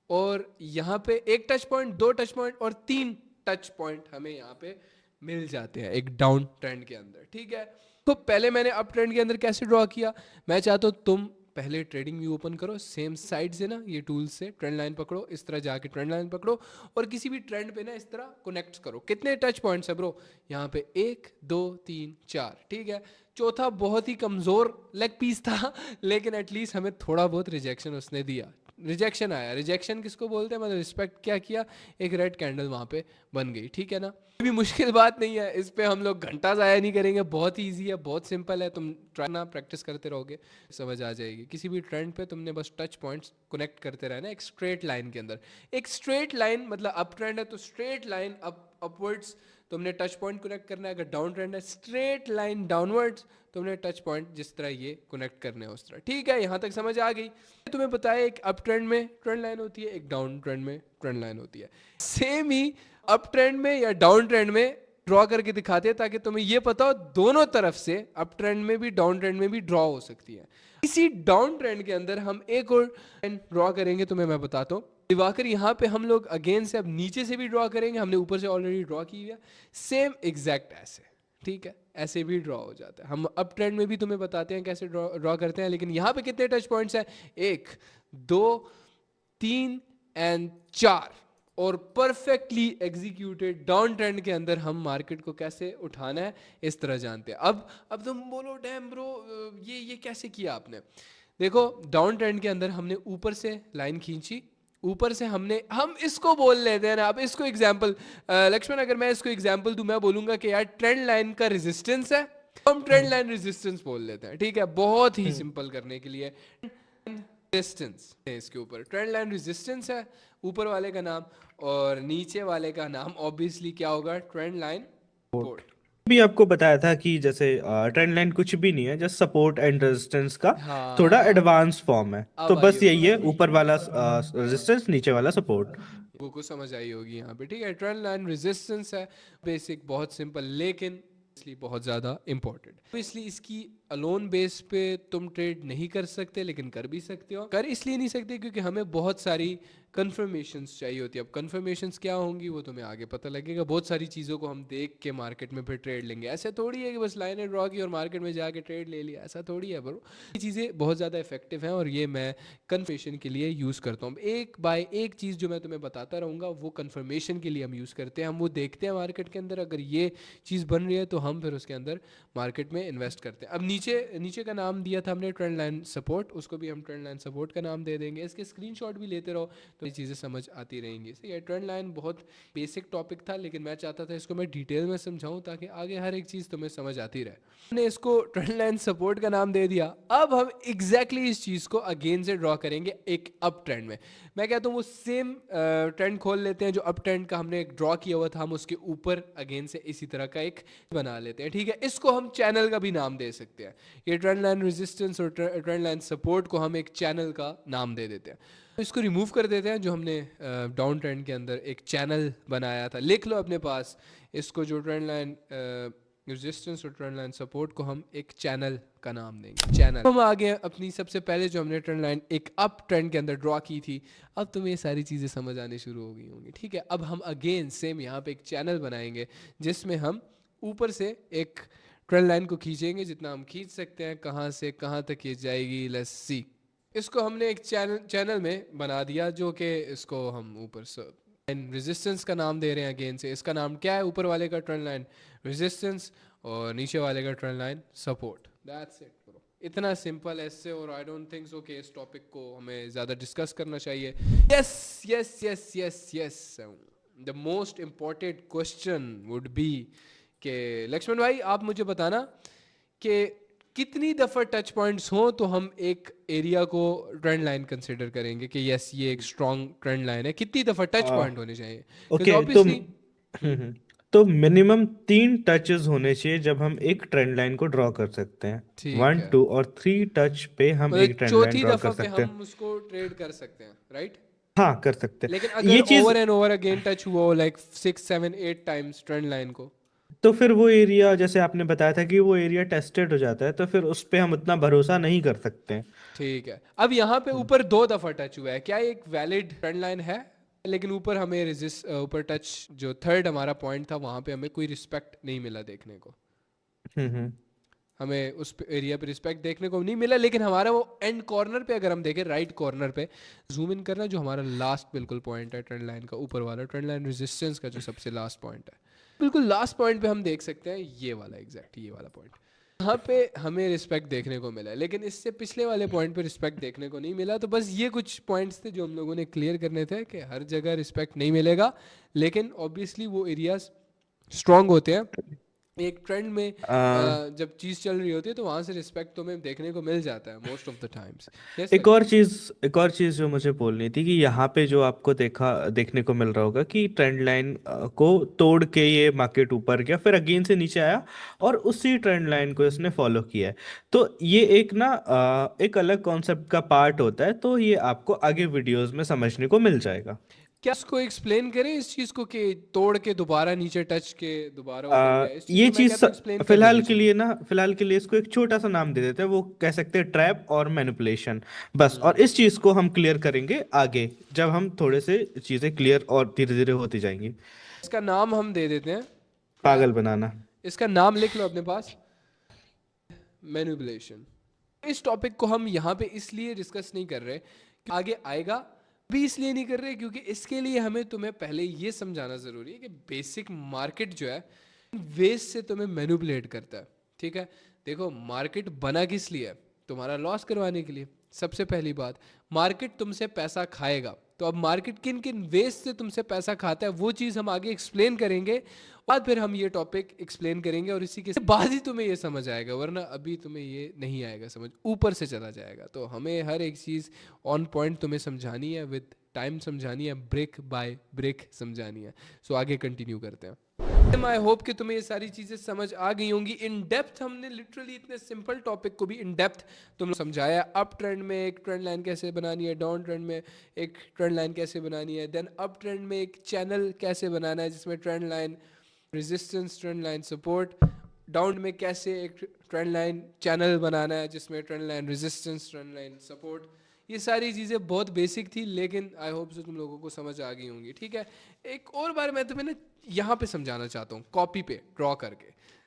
और यहाँ पे एक टच पॉइंट, 2 टच पॉइंट और 3 टच पॉइंट हमें यहाँ पे मिल जाते हैं एक डाउन ट्रेंड के अंदर, ठीक है। तो पहले मैंने अप ट्रेंड के अंदर कैसे ड्रॉ किया, मैं चाहता हूँ तुम पहले ट्रेडिंग व्यू ओपन करो, सेम साइड से ना ये टूल से ट्रेंड लाइन पकड़ो, इस तरह जाके ट्रेंड लाइन पकड़ो और किसी भी ट्रेंड पे ना इस तरह कनेक्ट करो। कितने टच पॉइंट्स है ब्रो यहाँ पे, 1 2 3 4, ठीक है। चौथा बहुत ही कमजोर लेग पीस था, लेकिन एटलीस्ट हमें थोड़ा बहुत रिजेक्शन उसने दिया, रिजेक्शन आया। रिजेक्शन किसको बोलते हैं, मतलब रिस्पेक्ट क्या किया, एक रेड कैंडल वहां पे बन गई, ठीक है ना। कोई भी मुश्किल बात नहीं है, इस पे हम लोग घंटा ज़ाया नहीं करेंगे, बहुत ही ईजी है, बहुत सिंपल है। तुम ट्राई ना प्रैक्टिस करते रहोगे समझ आ जाएगी। किसी भी ट्रेंड पे तुमने बस टच पॉइंट्स कनेक्ट करते रहना एक स्ट्रेट लाइन के अंदर। एक स्ट्रेट लाइन मतलब अप ट्रेंड है तो स्ट्रेट लाइन अपवर्ड्स तुमने टच पॉइंट कनेक्ट करना है। अगर डाउन ट्रेंड है स्ट्रेट लाइन डाउनवर्ड्स तुमने टच पॉइंट जिस तरह ये कनेक्ट करने हैं उस तरह, ठीक है। यहाँ तक समझ आ गई। तुम्हें बताया एक अप ट्रेंड में ट्रेंड लाइन होती है, एक डाउन ट्रेंड में ट्रेंड लाइन होती है। सेम ही अप ट्रेंड में या डाउन ट्रेंड में ड्रॉ करके दिखाते हैं ताकि तुम्हें ये पता हो दोनों तरफ से अप ट्रेंड में भी डाउन ट्रेंड में भी ड्रॉ हो सकती है। इसी डाउन ट्रेंड के अंदर हम एक और ड्रॉ करेंगे, तुम्हें मैं बताता हूँ। दिवाकर यहाँ पे हम लोग अगेन से अब नीचे से भी ड्रॉ करेंगे, हमने ऊपर से ऑलरेडी ड्रॉ की है, सेम एग्जैक्ट ऐसे, ठीक है, ऐसे भी ड्रॉ हो जाता है। हम अप ट्रेंड में भी तुम्हें बताते हैं कैसे ड्रॉ करते हैं, लेकिन यहाँ पे कितने टच पॉइंट्स हैं, 1 2 3 एंड 4, और परफेक्टली एग्जीक्यूटेड डाउन ट्रेंड के अंदर हम मार्केट को कैसे उठाना है इस तरह जानते हैं। अब तुम बोलो डैम ब्रो ये कैसे किया आपने। देखो डाउन ट्रेंड के अंदर हमने ऊपर से लाइन खींची ऊपर से हम इसको बोल लेते हैं ना, अब इसको एग्जाम्पल, लक्ष्मण अगर मैं इसको एग्जाम्पल दूं, मैं बोलूंगा कि यार ट्रेंड लाइन का रेजिस्टेंस है, हम ट्रेंड लाइन रेजिस्टेंस बोल लेते हैं, ठीक है, बहुत ही सिंपल करने के लिए। रेजिस्टेंस है इसके ऊपर, ट्रेंड लाइन रेजिस्टेंस है ऊपर वाले का नाम, और नीचे वाले का नाम ऑब्वियसली क्या होगा, ट्रेंड लाइन सपोर्ट। भी आपको बताया था कि जैसे ट्रेंड लाइन कुछ भी नहीं है, जस्ट सपोर्ट एंड रेजिस्टेंस का थोड़ा हाँ, एडवांस फॉर्म है। तो अब आई बस यही होगी, है, ऊपर वाला रेजिस्टेंस, नीचे वाला सपोर्ट। वो को समझ आई होगी यहाँ पे, ठीक है। ट्रेंड लाइन रेजिस्टेंस है, बेसिक, बहुत सिंपल, लेकिन इसलिए बहुत ज़्यादा इंपॉर्टेंट, तो इसलिए इसकी अलोन बेस पे तुम ट्रेड नहीं कर सकते, लेकिन कर भी सकते हो। कर इसलिए नहीं सकते क्योंकि हमें बहुत सारी कन्फर्मेशंस चाहिए होती है। अब कन्फर्मेशंस क्या होंगी वो तुम्हें आगे पता लगेगा। बहुत सारी चीज़ों को हम देख के मार्केट में फिर ट्रेड लेंगे। ऐसे थोड़ी है कि बस लाइनें ड्रॉ की और मार्केट में जाके ट्रेड ले लिया, ऐसा थोड़ी है ब्रो। ये चीज़ें बहुत ज़्यादा इफेक्टिव हैं और ये मैं कन्फर्मेशन के लिए यूज़ करता हूँ। एक बाय एक चीज़ जो मैं तुम्हें बताता रहूँगा वो कन्फर्मेशन के लिए हम यूज़ करते हैं। हम वो देखते हैं मार्केट के अंदर, अगर ये चीज़ बन रही है तो हम फिर उसके अंदर मार्केट में इन्वेस्ट करते हैं। अब नीचे का नाम दिया था हमने ट्रेंड लाइन सपोर्ट, उसको भी हम ट्रेंड लाइन सपोर्ट का नाम दे देंगे। इसके स्क्रीनशॉट भी लेते रहो तो ये चीज़ें समझ आती रहेंगी। सही है, ट्रेंड लाइन बहुत बेसिक टॉपिक था, लेकिन मैं चाहता था इसको मैं डिटेल में समझाऊं ताकि आगे हर एक चीज़ तुम्हें समझ आती रहे। हमने इसको ट्रेंड लाइन सपोर्ट का नाम दे दिया। अब हम एग्जैक्टली इस चीज़ को अगेन से ड्रॉ करेंगे एक अप ट्रेंड में। मैं कहता हूँ वो सेम ट्रेंड खोल लेते हैं जो अप ट्रेंड का हमने एक ड्रॉ किया हुआ था, हम उसके ऊपर अगेन से इसी तरह का एक बना लेते हैं, ठीक है। इसको हम चैनल का भी नाम दे सकते हैं। ये ट्रेंड लाइन रेजिस्टेंस और ट्रेंड लाइन सपोर्ट को हम एक चैनल का नाम दे देते हैं। तो इसको रिमूव कर देते हैं जो हमने डाउन ट्रेंड के अंदर एक चैनल बनाया था। लिख लो अपने पास इसको, जो ट्रेंड लाइन रेजिस्टेंस और ट्रेंड लाइन सपोर्ट को हम एक चैनल का नाम देंगे, चैनल। हम आ गए अपनी सबसे पहले जो हमने ट्रेंड लाइन एक अप ट्रेंड के अंदर ड्रॉ की थी। अब तुम्हें ये सारी चीज़ें समझ आनी शुरू हो गई होंगी, ठीक है। अब हम अगेन सेम यहाँ पे एक चैनल बनाएंगे जिसमें हम ऊपर से एक ट्रेंड लाइन को खींचेंगे जितना हम खींच सकते हैं। कहाँ से कहाँ तक ये जाएगी, लेट्स सी। इसको हमने एक चैनल में बना दिया जो कि इसको हम ऊपर से रेजिस्टेंस का नाम दे रहे हैं। अगेन से इसका नाम क्या है, ऊपर वाले का ट्रेंड लाइन रेजिस्टेंस और नीचे वाले का trend line support. That's it bro, इतना सिंपल ऐसे। और आई डोंट थिंक सो कि इस टॉपिक को हमें ज़्यादा डिस्कस करना चाहिए। Yes yes yes yes yes, the most important question would be कि लक्ष्मण भाई आप मुझे बताना कि कितनी दफ़ा टच पॉइंट्स हों तो हम एक एरिया को ट्रेंड लाइन कंसिडर करेंगे कि यस ये एक स्ट्रॉन्ग ट्रेंड लाइन है। कितनी दफ़ा टच पॉइंट होने चाहिए? ओके, ऑब्वियसली तो मिनिमम 3 टचेस होने चाहिए जब हम एक ट्रेंड लाइन को ड्रॉ कर सकते हैं। ठीक 1, है, 2 और 3 टच पे हम एक मतलब ट्रेंड लाइन चौथी ड्रॉ कर दफ़ा पे सकते हैं। हम उसको ट्रेड कर सकते हैं, राइट? हाँ, कर सकते लेकिन हैं अगर ये चीज। Over and over again touch हुआ हो लाइक 6 7 8 टाइम्स ट्रेंड लाइन को, तो फिर वो एरिया, जैसे आपने बताया था कि वो एरिया टेस्टेड हो जाता है, तो फिर उस पे हम उतना भरोसा नहीं कर सकते हैं। ठीक है। अब यहाँ पे ऊपर 2 दफ़ा टच हुआ है, क्या एक वैलिड ट्रेंड लाइन है? लेकिन ऊपर हमें रेजिस्ट ऊपर टच जो थर्ड हमारा पॉइंट था वहाँ पे हमें कोई रिस्पेक्ट नहीं मिला देखने को। हम्म हमें उस एरिया पे रिस्पेक्ट देखने को नहीं मिला, लेकिन हमारा वो एंड कॉर्नर पे अगर हम देखें, राइट कॉर्नर पे जूम इन करना, जो हमारा लास्ट बिल्कुल पॉइंट है ट्रेंड लाइन का, ऊपर वाला ट्रेंड लाइन रेजिस्टेंस का जो सबसे लास्ट पॉइंट है, बिल्कुल लास्ट पॉइंट पे हम देख सकते हैं ये वाला, एग्जैक्ट ये वाला पॉइंट। यहाँ पे हमें रिस्पेक्ट देखने को मिला है, लेकिन इससे पिछले वाले पॉइंट पे रिस्पेक्ट देखने को नहीं मिला। तो बस ये कुछ पॉइंट्स थे जो हम लोगों ने क्लियर करने थे कि हर जगह रिस्पेक्ट नहीं मिलेगा, लेकिन ऑब्वियसली वो एरियाज स्ट्रांग होते हैं। एक ट्रेंड में जब चीज़ चल रही होती है तो वहाँ से रिस्पेक्ट तुम्हें देखने को मिल जाता है मोस्ट ऑफ द टाइम्स। एक और चीज जो मुझे बोलनी थी कि यहाँ पे जो आपको देखने को मिल रहा होगा कि ट्रेंड लाइन को तोड़ के ये मार्केट ऊपर गया, फिर अगेन से नीचे आया और उसी ट्रेंड लाइन को इसने फॉलो किया है। तो ये एक ना एक अलग कॉन्सेप्ट का पार्ट होता है, तो ये आपको आगे वीडियोस में समझने को मिल जाएगा। क्या इसको एक्सप्लेन करें इस चीज़ को कि तोड़ के दोबारा नीचे टच के दोबारा ऊपर गया, इस चीज़ ये को मैं चीज कहता हूँ एक्सप्लेन कर देनी चाहिए। फिलहाल के लिए इसको एक छोटा सा नाम दे देते हैं, वो कह सकते हैं ट्रैप और मैनिपुलेशन, बस। और इस चीज को हम क्लियर करेंगे आगे, जब हम थोड़े से चीजें क्लियर और धीरे धीरे होती जाएंगी। इसका नाम हम दे देते हैं पागल ट्रैप। बनाना। इसका नाम लिख लो अपने पास, मैनिपुलेशन। इस टॉपिक को हम यहाँ पे इसलिए डिस्कस नहीं कर रहे कि आगे आएगा, भी इसलिए नहीं कर रहे क्योंकि इसके लिए हमें तुम्हें पहले ये समझाना ज़रूरी है कि बेसिक मार्केट जो है वेस्ट से तुम्हें मैनिपुलेट करता है, ठीक है। देखो मार्केट बना किस लिए है? तुम्हारा लॉस करवाने के लिए। सबसे पहली बात, मार्केट तुमसे पैसा खाएगा तो अब मार्केट किन किन वेज से तुमसे पैसा खाता है वो चीज़ हम आगे एक्सप्लेन करेंगे, बाद फिर हम ये टॉपिक एक्सप्लेन करेंगे और इसी के बाद ही तुम्हें ये समझ आएगा, वरना अभी तुम्हें ये नहीं आएगा समझ, ऊपर से चला जाएगा। तो हमें हर एक चीज़ ऑन पॉइंट तुम्हें समझानी है, विद टाइम समझानी है, ब्रेक बाय ब्रेक समझानी है। सो आगे कंटिन्यू करते हैं। आई होप कि तुम्हें ये सारी चीज़ें समझ आ गई होंगी। इन डेप्थ हमने लिटरली इतने सिंपल टॉपिक को भी इन डेप्थ तुम समझाया। अप ट्रेंड में एक ट्रेंड लाइन कैसे बनानी है, डाउन ट्रेंड में एक ट्रेंड लाइन कैसे बनानी है, देन अप ट्रेंड में एक चैनल कैसे बनाना है जिसमें trend line resistance, trend line support, down में कैसे एक ट्रेंड लाइन चैनल बनाना है जिसमें trend line resistance, trend line support. ये सारी चीज़ें बहुत बेसिक थी, लेकिन आई होप से तुम लोगों को समझ आ गई होंगी। ठीक है, एक और बार मैं तुम्हें ना यहाँ पे समझाना चाहता हूँ, कॉपी पे ड्रॉ करके।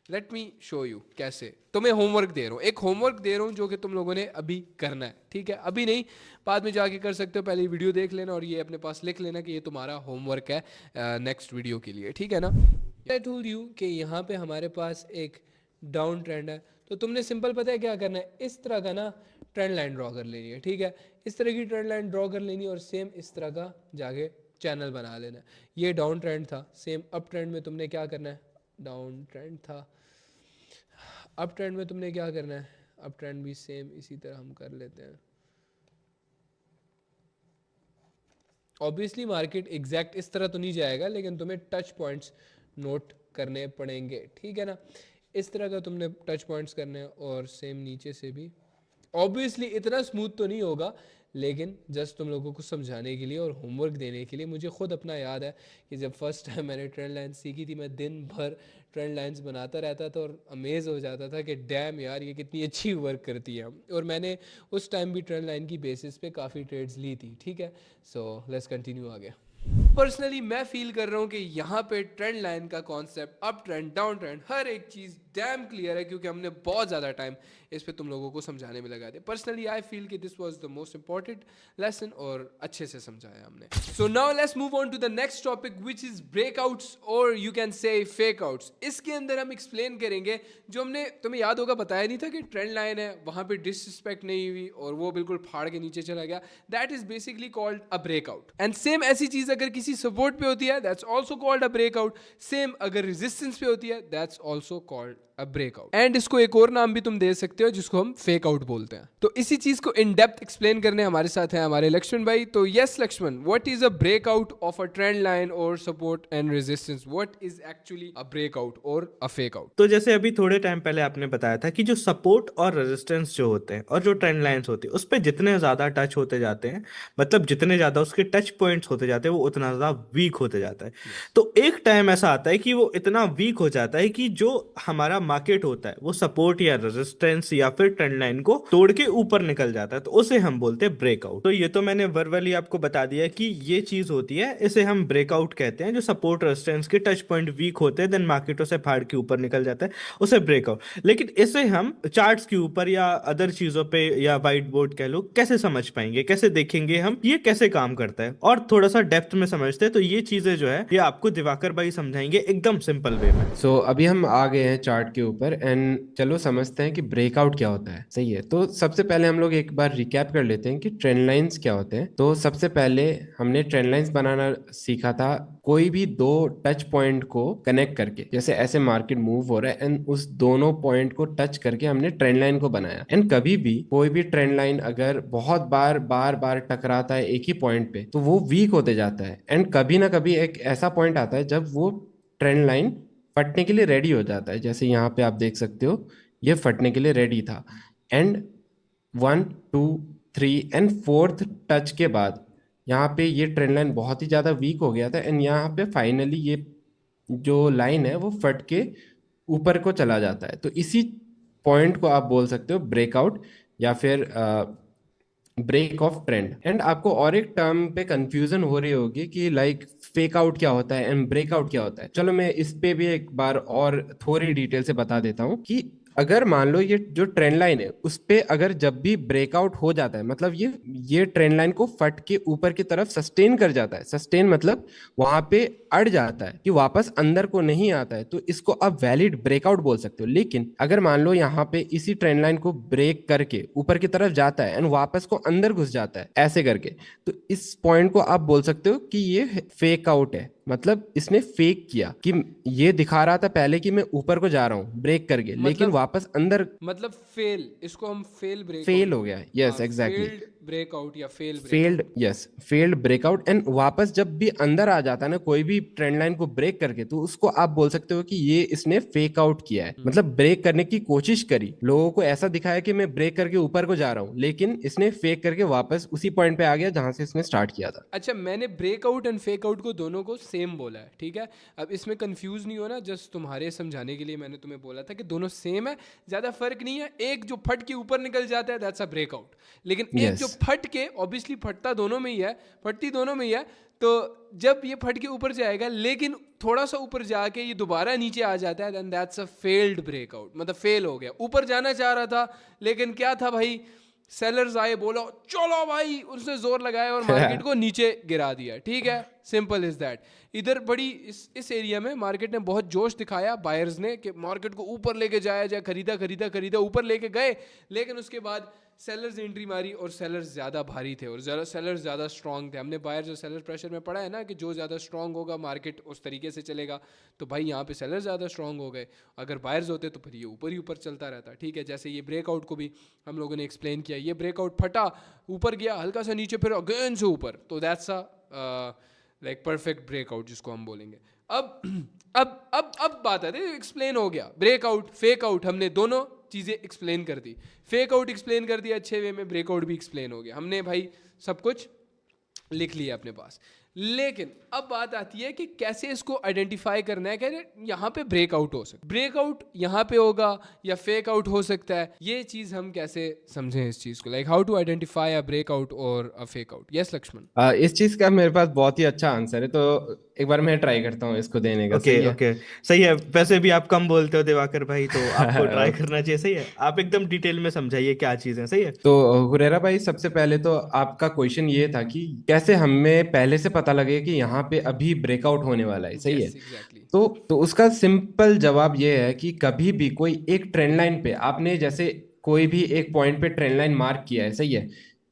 लेट मी शो यू कैसे। तुम्हें होमवर्क दे रहा हूँ, एक होमवर्क दे रहा हूँ जो कि तुम लोगों ने अभी करना है। ठीक है, अभी नहीं, बाद में जाके कर सकते हो, पहले वीडियो देख लेना और ये अपने पास लिख लेना कि ये तुम्हारा होमवर्क है नेक्स्ट वीडियो के लिए। ठीक है ना। आई टोल्ड यू कि यहाँ पे हमारे पास एक डाउन ट्रेंड है, तो तुमने सिंपल पता है क्या करना है, इस तरह का ना ट्रेंड लाइन ड्रॉ कर लेनी है। ठीक है, इस तरह की ट्रेंड लाइन ड्रॉ कर लेनी है और सेम इस तरह का जाके चैनल बना लेना है। ये डाउन ट्रेंड था, सेम अप ट्रेंड में तुमने क्या करना है, डाउन ट्रेंड था, अप ट्रेंड में तुमने क्या करना है, अप ट्रेंड भी सेम इसी तरह हम कर लेते हैं। ऑब्वियसली मार्केट एग्जैक्ट इस तरह तो नहीं जाएगा, लेकिन तुम्हें टच पॉइंट्स नोट करने पड़ेंगे। ठीक है ना, इस तरह का तुमने टच पॉइंट्स करने हैं और सेम नीचे से भी। ऑब्वियसली इतना स्मूथ तो नहीं होगा, लेकिन जस्ट तुम लोगों को समझाने के लिए और होमवर्क देने के लिए। मुझे खुद अपना याद है कि जब फर्स्ट टाइम मैंने ट्रेंड लाइन सीखी थी, मैं दिन भर ट्रेंड लाइंस बनाता रहता था और अमेज हो जाता था कि डैम यार ये कितनी अच्छी वर्क करती है। और मैंने उस टाइम भी ट्रेंड लाइन की बेसिस पे काफ़ी ट्रेड्स ली थी। ठीक है, सो लेट्स कंटिन्यू आगे। पर्सनली मैं फील कर रहा हूँ कि यहाँ पे ट्रेंड लाइन का concept, up trend, down trend, हर एक चीज़ डैम क्लियर है, क्योंकि हमने बहुत ज़्यादा टाइम इस पे तुम लोगों को समझाने में लगा दिया। Personally I feel that this was the most important lesson और अच्छे से समझाया हमने। So now let's move on to the next topic which is breakouts और you can say fakeouts. इसके अंदर हम एक्सप्लेन करेंगे जो हमने, तुम्हें याद होगा, बताया नहीं था कि ट्रेंड लाइन है, वहाँ पे डिसरिस्पेक्ट नहीं हुई और वो बिल्कुल फाड़ के नीचे चला गया, that is basically called a breakout. And same ऐसी चीज़ अगर किसी सपोर्ट पे होती है, that's also called a breakout. Same अगर रेजिस्टेंस पे होती है, that's also called a breakout. And इसको एक और नाम भी तुम दे सकते हो जिसको हम फेक आउट बोलते हैं। तो इसी चीज को इन डेप्थ एक्सप्लेन करने हमारे साथ हैं हमारे लक्ष्मण भाई। तो yes Lakshman, what is a breakout of a trend line और support and resistance? What is actually a breakout और अ फेक आउट? तो जैसे अभी थोड़े टाइम पहले आपने बताया था कि जो सपोर्ट और रेजिस्टेंस जो होते हैं और जो ट्रेंड लाइंस होती है उस पे जितने ज्यादा टच होते जाते हैं, मतलब जितने ज्यादा उसके टच पॉइंट्स होते जाते हैं, वो उतना ज्यादा वीक होते जाता है। तो एक टाइम ऐसा आता है कि वो इतना वीक हो जाता है कि जो हमारा मार्केट होता है वो सपोर्ट या रेजिस्टेंस या फिर ट्रेंड लाइन को तोड़ के ऊपर निकल जाता है, तो उसे हम बोलते हैं ब्रेकआउट। तो ये तो मैंने वर्बली आपको बता दिया कि ये चीज होती है, इसे हम ब्रेकआउट कहते हैं। जो सपोर्ट रेजिस्टेंस के टच पॉइंट वीक होते हैं, देन मार्केट उसे फाड़ के ऊपर निकल जाता है, उसे ब्रेकआउट। लेकिन इसे हम चार्ट्स के ऊपर या अदर चीजों पे या व्हाइट बोर्ड कह लो कैसे समझ पाएंगे, कैसे देखेंगे हम ये कैसे काम करता है, और थोड़ा सा डेप्थ में समझते हैं। तो ये चीजें जो है ये आपको दिवाकर भाई समझाएंगे एकदम सिंपल वे में। सो अभी हम आ गए हैं चार्ट के ऊपर एंड चलो समझते हैं कि ब्रेकआउट क्या होता है। सही है, तो सबसे पहले हम लोग एक बार रिकैप कर लेते हैं कि ट्रेंड लाइंस क्या होते हैं। तो सबसे पहले हमने ट्रेंड लाइंस बनाना सीखा था कोई भी दो टच पॉइंट को कनेक्ट करके, जैसे ऐसे मार्केट मूव हो रहा है एंड उस दोनों पॉइंट को टच करके हमने ट्रेंड लाइन को बनाया। एंड कभी भी कोई भी ट्रेंड लाइन अगर बहुत बार बार बार टकराता है एक ही पॉइंट पे, तो वो वीक होते जाता है। एंड कभी ना कभी एक ऐसा पॉइंट आता है जब वो ट्रेंड लाइन फटने के लिए रेडी हो जाता है। जैसे यहाँ पे आप देख सकते हो ये फटने के लिए रेडी था। एंड 1 2 3 एंड फोर्थ टच के बाद यहाँ पे ये ट्रेंड लाइन बहुत ही ज़्यादा वीक हो गया था एंड यहाँ पे फाइनली ये जो लाइन है वो फट के ऊपर को चला जाता है। तो इसी पॉइंट को आप बोल सकते हो ब्रेकआउट या फिर ब्रेक ऑफ ट्रेंड। एंड आपको और एक टर्म पे कंफ्यूजन हो रही होगी कि लाइक फेक आउट क्या होता है एंड ब्रेकआउट क्या होता है। चलो मैं इस पे भी एक बार और थोड़ी डिटेल से बता देता हूँ कि अगर मान लो ये जो ट्रेंड लाइन है उस पे अगर जब भी ब्रेकआउट हो जाता है, मतलब ये ट्रेंड लाइन को फट के ऊपर की तरफ सस्टेन कर जाता है, सस्टेन मतलब वहां पे अड़ जाता है कि वापस अंदर को नहीं आता है, तो इसको आप वैलिड ब्रेकआउट बोल सकते हो। लेकिन अगर मान लो यहाँ पे इसी ट्रेंड लाइन को ब्रेक करके ऊपर की तरफ जाता है एंड वापस को अंदर घुस जाता है ऐसे करके, तो इस पॉइंट को आप बोल सकते हो कि ये फेक आउट है। मतलब इसने फेक किया कि ये दिखा रहा था पहले कि मैं ऊपर को जा रहा हूँ ब्रेक करके, लेकिन वापस अंदर मतलब फेल, इसको हम फेल ब्रेकआउट फेल हो बोलते गया। हैं। यस हाँ, एग्जैक्टली, फेल्ड ब्रेकआउट या fail failed, breakout. Yes failed breakout. And वापस जब भी अंदर आ जाता है ना कोई भी ट्रेंड लाइन को ब्रेक करके, तो उसको आप बोल सकते हो कि ये इसने फेक आउट किया है। मतलब ब्रेक करने की कोशिश करी, लोगों को ऐसा दिखाया कि मैं ब्रेक करके ऊपर को जा रहा हूँ, लेकिन इसने फेक करके वापस उसी पॉइंट पे आ गया जहां से इसने स्टार्ट किया था। अच्छा, मैंने ब्रेकआउट एंड फेक आउट को दोनों को सेम बोला है, ठीक है। अब इसमें कंफ्यूज नहीं होना, जस्ट तुम्हारे समझाने के लिए मैंने तुम्हें बोला था कि दोनों सेम है, ज़्यादा फर्क नहीं है। एक जो फट के ऊपर निकल जाता है दैट्स अ ब्रेकआउट, लेकिन एक जो यस फट के, ऑब्वियसली फटता दोनों में ही है, फटती दोनों में ही है, तो जब ये फट के ऊपर जाएगा लेकिन थोड़ा सा ऊपर जाके ये दोबारा नीचे आ जाता है, then that's a failed breakout, मतलब फेल हो गया। ऊपर जाना चाह रहा था लेकिन क्या था भाई, सेलर्स आए, बोला चलो भाई, उसने जोर लगाया और मार्केट को नीचे गिरा दिया, ठीक है, सिंपल इज दैट। इधर बड़ी इस एरिया में मार्केट ने बहुत जोश दिखाया बायर्स ने कि मार्केट को ऊपर लेके जाया जाए, खरीदा खरीदा खरीदा, ऊपर लेके गए, लेकिन उसके बाद सेलर्स ने एंट्री मारी और सेलर्स ज़्यादा भारी थे और सेलर्स ज़्यादा स्ट्रांग थे। हमने बायर्स और सेलर्स प्रेशर में पढ़ा है ना कि जो ज़्यादा स्ट्रांग होगा मार्केट उस तरीके से चलेगा, तो भाई यहाँ पे सेलर्स ज़्यादा स्ट्रांग हो गए। अगर बायर्स होते तो फिर ये ऊपर ही ऊपर चलता रहता, ठीक है। जैसे ये ब्रेकआउट को भी हम लोगों ने एक्सप्लेन किया, ये ब्रेकआउट फटा, ऊपर गया, हल्का सा नीचे, फिर अगेन से ऊपर, तो that's a like perfect breakout जिसको हम बोलेंगे। अब अब बात आती है, एक्सप्लेन हो गया ब्रेकआउट फेक आउट, हमने दोनों चीज़ें एक्सप्लेन कर दी। फेक आउट एक्सप्लेन कर दिया अच्छे वे में, ब्रेकआउट भी एक्सप्लेन हो गया, हमने भाई सब कुछ लिख लिया अपने पास। लेकिन अब बात आती है कि कैसे इसको आइडेंटिफाई करना है कि यहाँ पे ब्रेकआउट हो सकता है, ब्रेकआउट यहाँ पे होगा या फेक आउट हो सकता है, ये चीज़ हम कैसे समझें इस चीज़ को, like how to identify a breakout और a fake out. Yes Lakshman. इस चीज का मेरे पास बहुत ही अच्छा आंसर है, तो एक बार मैं ट्राई करता हूँ इसको देने का। ओके सही है? ओके, सही है। वैसे भी आप कम बोलते हो दिवाकर भाई, तो आपको ट्राई करना चाहिए। सही है, आप एकदम डिटेल में समझाइए क्या चीज़ है। सही है। तो हुरैरा भाई, सबसे पहले तो आपका क्वेश्चन ये था कि कैसे हमें पहले से पता लगे कि यहाँ पे अभी ब्रेकआउट होने वाला है। सही है? Yes exactly. तो उसका सिंपल जवाब ये है कि कभी भी कोई एक ट्रेंड लाइन पे आपने जैसे कोई भी एक पॉइंट पे ट्रेंड लाइन मार्क किया है, सही है,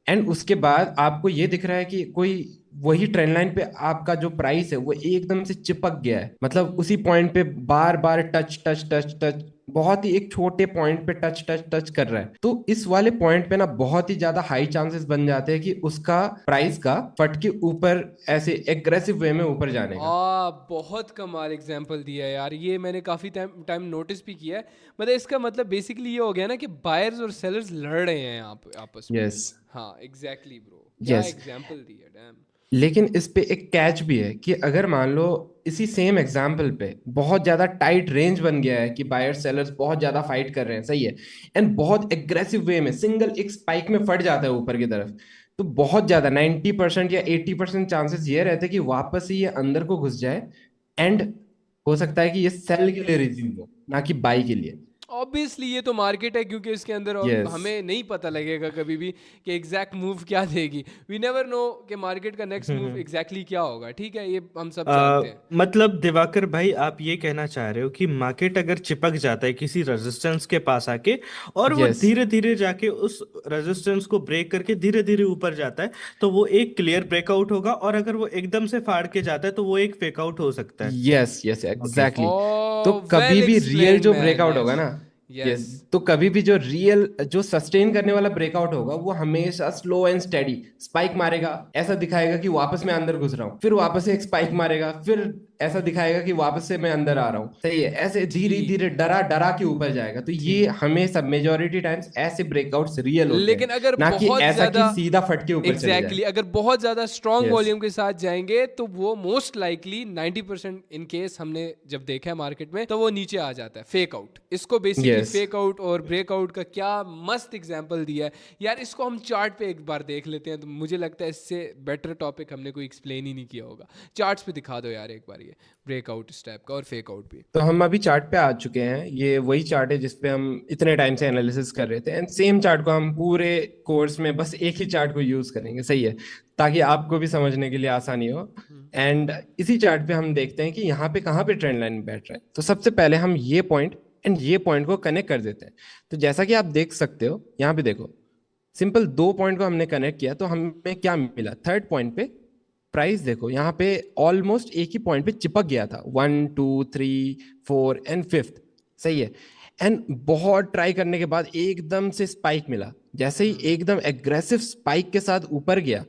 एंड उसके बाद आपको ये दिख रहा है कि कोई वही ट्रेंड लाइन पे आपका जो प्राइस है वो एकदम से चिपक गया है, मतलब उसी पॉइंट पे बार बार टच टच टच टच, बहुत ही एक छोटे पॉइंट पे टच टच टच कर रहा है, तो इस वाले पॉइंट पे ना बहुत ही ज्यादा हाई चांसेस बन जाते हैं कि उसका प्राइस का फट के ऊपर ऐसे एग्रेसिव वे में ऊपर जाने का। बहुत कमाल एग्जांपल दिया है यार, ये मैंने काफ़ी टाइम नोटिस भी किया है। मतलब इसका मतलब बेसिकली ये हो गया ना कि बायर्स और सेलर्स लड़ रहे हैं यहाँ पे आपस में। यस हाँ एग्जैक्टली ब्रो, क्या यस। एग्जांपल दिया, डैम। लेकिन इस पे एक कैच भी है कि अगर मान लो इसी सेम एग्जाम्पल पे बहुत ज्यादा टाइट रेंज बन गया है कि बायर सेलर्स बहुत ज्यादा फाइट कर रहे हैं, सही है, एंड बहुत एग्रेसिव वे में सिंगल एक स्पाइक में फट जाता है ऊपर की तरफ, तो बहुत ज्यादा 90% या 80% चांसेस ये रहते हैं कि वापस ही ये अंदर को घुस जाए, एंड हो सकता है कि ये सेल के लिए रिज्यूम हो, ना कि बाई के लिए। ऑब्वियसली ये तो मार्केट है, क्योंकि इसके अंदर यस हमें नहीं पता लगेगा कभी भी कि एग्जैक्ट मूव क्या देगी। वी नेवर नो कि मार्केट का नेक्स्ट मूव एग्जैक्टली क्या होगा, ठीक है, ये हम सब जानते हैं। मतलब दिवाकर भाई, आप ये कहना चाह रहे हो कि मार्केट अगर चिपक जाता है किसी रेजिस्टेंस के पास आके, और वो यस धीरे धीरे जाके उस रेजिस्टेंस को ब्रेक करके धीरे धीरे ऊपर जाता है, तो वो एक क्लियर ब्रेकआउट होगा। और अगर वो एकदम से फाड़ के जाता है तो वो एक फेक आउट हो सकता है। Yes yes okay. एग्जैक्टली। तो ओ कभी वेल भी रियल एक्सप्लेन जो मैन, ब्रेकआउट होगा यस ना, यस, यस। तो कभी भी जो रियल जो सस्टेन करने वाला ब्रेकआउट होगा वो हमेशा स्लो एंड स्टेडी स्पाइक मारेगा, ऐसा दिखाएगा कि वापस मैं अंदर घुस रहा हूँ, फिर वापस से एक स्पाइक मारेगा, फिर ऐसा दिखाएगा कि वापस से मैं अंदर आ रहा हूँ, सही है, ऐसे धीरे ठीक धीरे डरा डरा के ऊपर जाएगा। तो ये ठीक। हमेशा मेजोरिटी टाइम्स ऐसे ब्रेकआउट्स रियल होते हैं, लेकिन अगर ना कि बहुत ऐसा कि ज्यादा, सीधा फट के ऊपर चले जाए। अगर बहुत ज्यादा स्ट्रॉन्ग यस वॉल्यूम के साथ जाएंगे तो वो मोस्ट लाइकली 90% इन केस हमने जब देखा है मार्केट में, तो वो नीचे आ जाता है, फेक आउट। इसको बेसिकली यस फेक आउट और ब्रेकआउट का क्या मस्त एग्जांपल दिया है यार। इसको हम चार्ट पे एक बार देख लेते हैं, तो मुझे लगता है इससे बेटर टॉपिक हमने कोई एक्सप्लेन ही नहीं किया होगा। चार्ट्स पे दिखा दो यार एक बार रही है ब्रेकआउट इस टाइप का और फेक आउट भी। तो हम अभी चार्ट पे आ चुके हैं, ये वही चार्ट है जिसपे हम इतने टाइम से एनालिसिस कर रहे थे, एंड सेम चार्ट को हम पूरे कोर्स में बस एक ही चार्ट को यूज करेंगे, सही है, ताकि आपको भी समझने के लिए आसानी हो। एंड इसी चार्ट पे हम देखते हैं कि यहाँ पे कहाँ पे ट्रेंड लाइन बैठ रहा है। तो सबसे पहले हम ये पॉइंट एंड ये पॉइंट को कनेक्ट कर देते हैं। तो जैसा कि आप देख सकते हो यहाँ पे देखो, सिंपल 2 पॉइंट को हमने कनेक्ट किया तो हमें क्या मिला, थर्ड पॉइंट पे प्राइस देखो यहाँ पे ऑलमोस्ट एक ही पॉइंट पे चिपक गया था, 1 2 3 4 एंड 5th, सही है। एंड बहुत ट्राई करने के बाद एकदम से स्पाइक मिला, जैसे ही एकदम एग्रेसिव स्पाइक के साथ ऊपर गया,